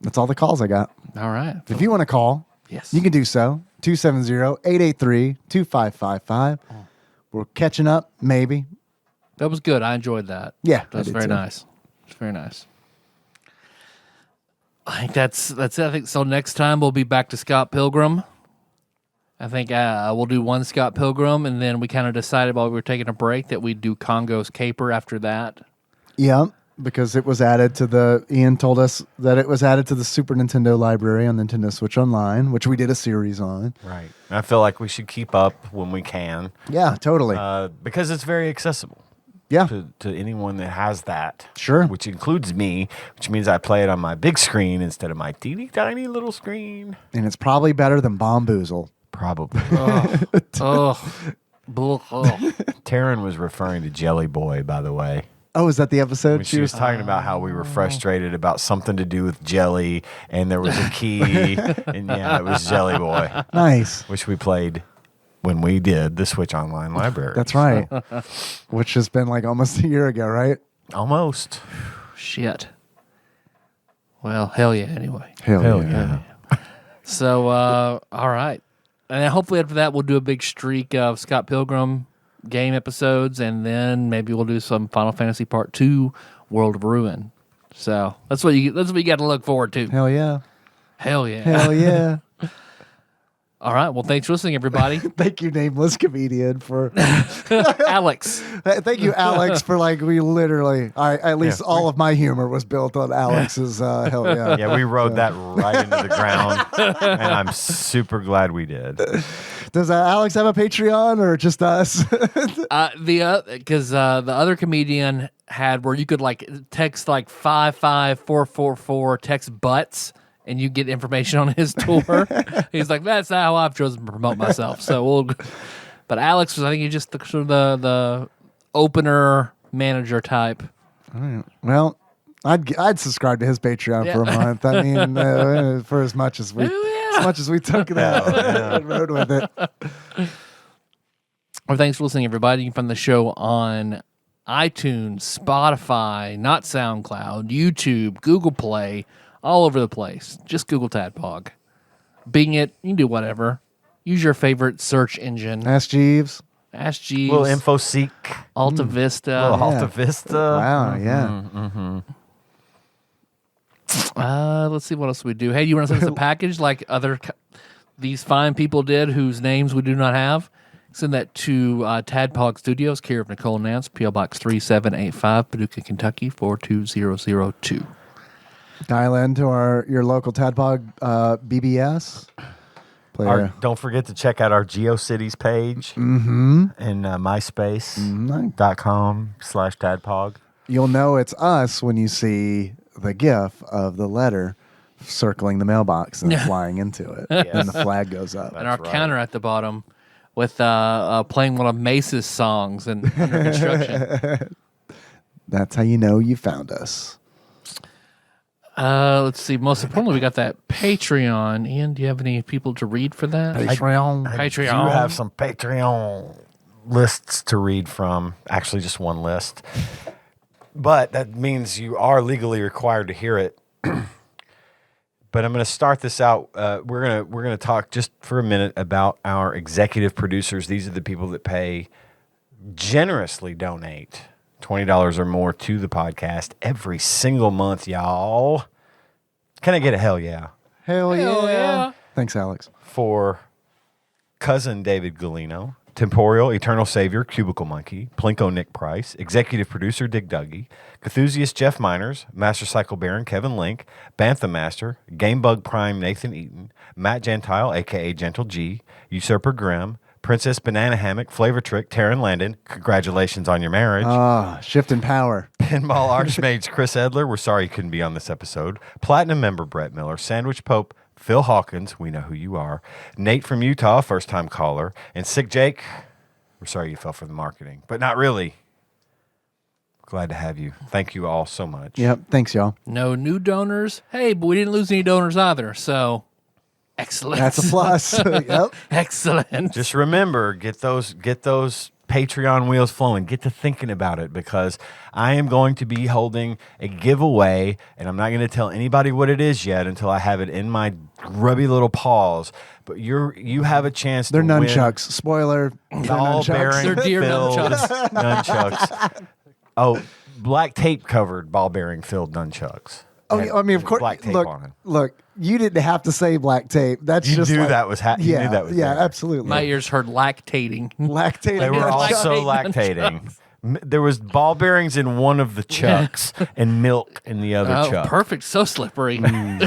That's all the calls I got. All right. If you want to call, Yes. you can do so. 270-883-2555. We're catching up, maybe. That was good. I enjoyed that. Yeah, That was I did very too. nice. It's very nice. I think that's it. I think so. Next time we'll be back to Scott Pilgrim. I think we'll do one Scott Pilgrim, and then we kind of decided while we were taking a break that we'd do Congo's Caper after that. Yeah, because it was added to Ian told us that it was added to the Super Nintendo library on Nintendo Switch Online, which we did a series on. Right. I feel like we should keep up when we can. Yeah, totally. Because it's very accessible. Yeah. To anyone that has that. Sure. Which includes me, which means I play it on my big screen instead of my teeny tiny little screen. And it's probably better than Bomboozle. Probably. Oh. Taryn was referring to Jelly Boy, by the way. Oh, is that the episode? When she was talking about how we were frustrated about something to do with jelly, and there was a key, and yeah, it was Jelly Boy. Nice. Which we played when we did the Switch Online library. That's right. Which has been like almost a year ago, right? Almost. Shit. Well, hell yeah, anyway. Hell yeah. So, all right. And then hopefully after that, we'll do a big streak of Scott Pilgrim game episodes, and then maybe we'll do some Final Fantasy Part 2 World of Ruin. So that's what you got to look forward to. Hell yeah. Hell yeah. Hell yeah. All right. Well, thanks for listening, everybody. Thank you, nameless comedian, for Alex. Thank you, Alex, for we literally. At least all of my humor was built on Alex's. Hell yeah. Yeah, we rode that right into the ground, and I'm super glad we did. Does Alex have a Patreon or just us? Because the other comedian had where you could text 55444 text butts. And you get information on his tour. He's like, that's how I've chosen to promote myself. So but Alex was, I think, he's just the opener manager type. All right. Well, I'd subscribe to his Patreon for a month. I mean, for as much as we took that and rode with it. Well, thanks for listening, everybody. You can find the show on iTunes, Spotify, not SoundCloud, YouTube, Google Play. All over the place. Just Google TADPOG. Bing it. You can do whatever. Use your favorite search engine. Ask Jeeves. Ask Jeeves. Little InfoSeek. Alta Vista. Alta Vista. Wow, yeah. Let's see what else we do. Hey, you want to send us a package like these fine people did whose names we do not have? Send that to TADPOG Studios, care of Nicole and Nance, P.O. Box 3785, Paducah, Kentucky, 42002. Dial into your local TADPOG BBS. Don't forget to check out our GeoCities page and myspace.com/TADPOG. You'll know it's us when you see the GIF of the letter circling the mailbox and flying into it, and the flag goes up. And our counter at the bottom with playing one of Mace's songs and under construction. That's how you know you found us. Let's see. Most importantly, we got that Patreon. Ian, do you have any people to read for that? Patreon. You have some Patreon lists to read from. Actually, just one list. But that means you are legally required to hear it. But I'm going to start this out. We're going to talk just for a minute about our executive producers. These are the people that generously donate $20 or more to the podcast every single month, y'all. Can I get a hell yeah? Hell yeah. Thanks, Alex. For cousin David Galino, Temporal Eternal Savior, Cubicle Monkey, Plinko Nick Price, Executive Producer Dig Duggy, Cthusiast Jeff Miners, Master Cycle Baron Kevin Link, Bantha Master, Gamebug Prime Nathan Eaton, Matt Gentile, aka Gentle G, Usurper Grimm, Princess Banana Hammock, Flavor Trick, Taryn Landon, congratulations on your marriage. Shift in power. Pinball Archmage Chris Edler, we're sorry you couldn't be on this episode. Platinum member Brett Miller, Sandwich Pope, Phil Hawkins, we know who you are. Nate from Utah, first-time caller. And Sick Jake, we're sorry you fell for the marketing, but not really. Glad to have you. Thank you all so much. Yep. Thanks, y'all. No new donors. Hey, but we didn't lose any donors either, so excellent. That's a plus. Yep. Excellent. Just remember, get those Patreon wheels flowing. Get to thinking about it, because I am going to be holding a giveaway, and I'm not going to tell anybody what it is yet until I have it in my grubby little paws. But you have a chance They're to win nunchucks. Spoiler. ball bearing They're deer filled nunchucks. nunchucks. Oh, black tape covered ball bearing filled nunchucks. Oh, Had- I mean, of course. black tape Look, on it. look. You didn't have to say black tape. That's You just knew like, that was you yeah, knew that was yeah, there. absolutely. My ears heard lactating. Lactating. They were also Lactating lactating. There was ball bearings in one of the chucks and milk in the other Oh, chuck. perfect. So slippery.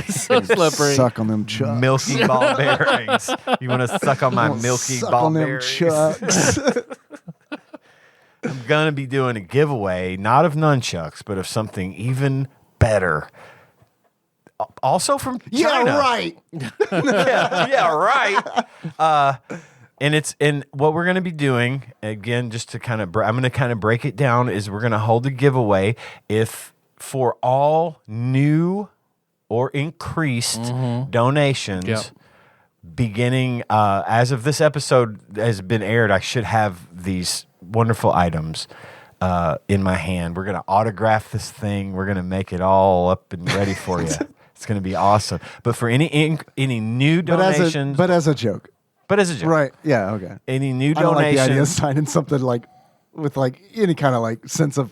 So slippery. Suck on them chucks. Milky ball bearings. You want to suck on my milky Suck ball on them bearings? chucks. I'm going to be doing a giveaway, not of nunchucks, but of something even better. Also from China. Yeah, right. yeah, right. And what we're going to be doing, again, just to kind of, I'm going to kind of break it down, is we're going to hold a giveaway if for all new or increased donations, Yep. beginning as of this episode has been aired, I should have these wonderful items in my hand. We're going to autograph this thing. We're going to make it all up and ready for you. It's going to be awesome. But for any new donations, But as a joke. but as a joke, Right. Yeah, okay. any new I don't like the idea of donations, signing something like with like any kind of like sense of,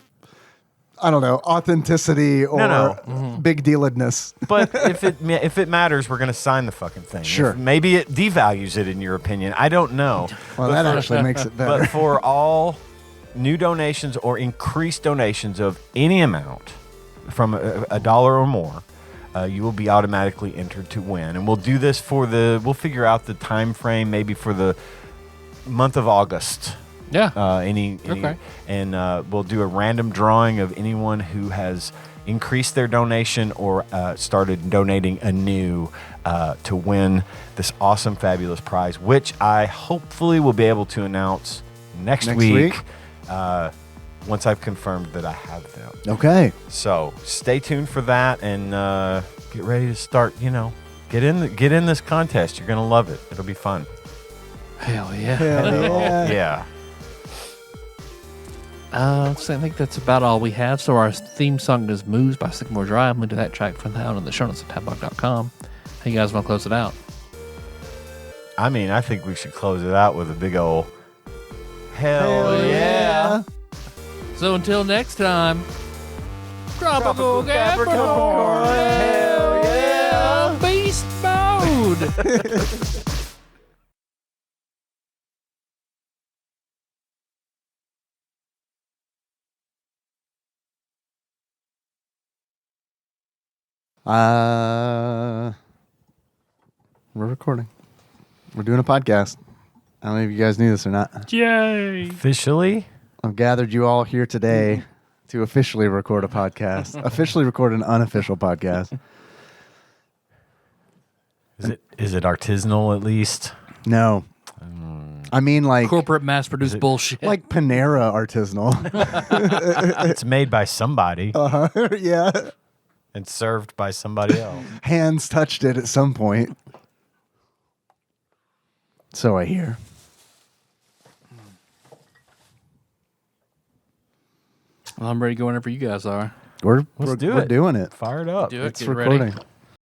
I don't know, authenticity or No. big dealedness. but if it matters, we're going to sign the fucking thing. Sure. Maybe it devalues it in your opinion. I don't know. Well, that actually makes it better. But for all new donations or increased donations of any amount from $1 or more, you will be automatically entered to win. And we'll do this we'll figure out the time frame maybe for the month of August. Yeah. Okay. And we'll do a random drawing of anyone who has increased their donation or started donating anew to win this awesome, fabulous prize, which I hopefully will be able to announce next week. Once I've confirmed that I have them. Okay. So stay tuned for that and get ready to start. Get in this contest. You're gonna love it. It'll be fun. Hell yeah. Yeah. So I think that's about all we have. So our theme song is Moves by Sycamore Drive. We'll do that track from down in the show notes at TADPOG.com. How you guys want to close it out? I mean, I think we should close it out with a big old hell yeah. So until next time, Tropical Capricorn, hell yeah, beast mode. We're recording. We're doing a podcast. I don't know if you guys knew this or not. Yay! Officially? I've gathered you all here today to officially record a podcast. Officially record an unofficial podcast. Is it artisanal at least? No. I mean like Corporate mass-produced bullshit. like Panera artisanal. It's made by somebody Yeah. and served by somebody else. Hands touched it at some point. So I hear. Well, I'm ready to go whenever you guys are. We're do it. doing it. Fire it up. Do it. It's Get recording. ready.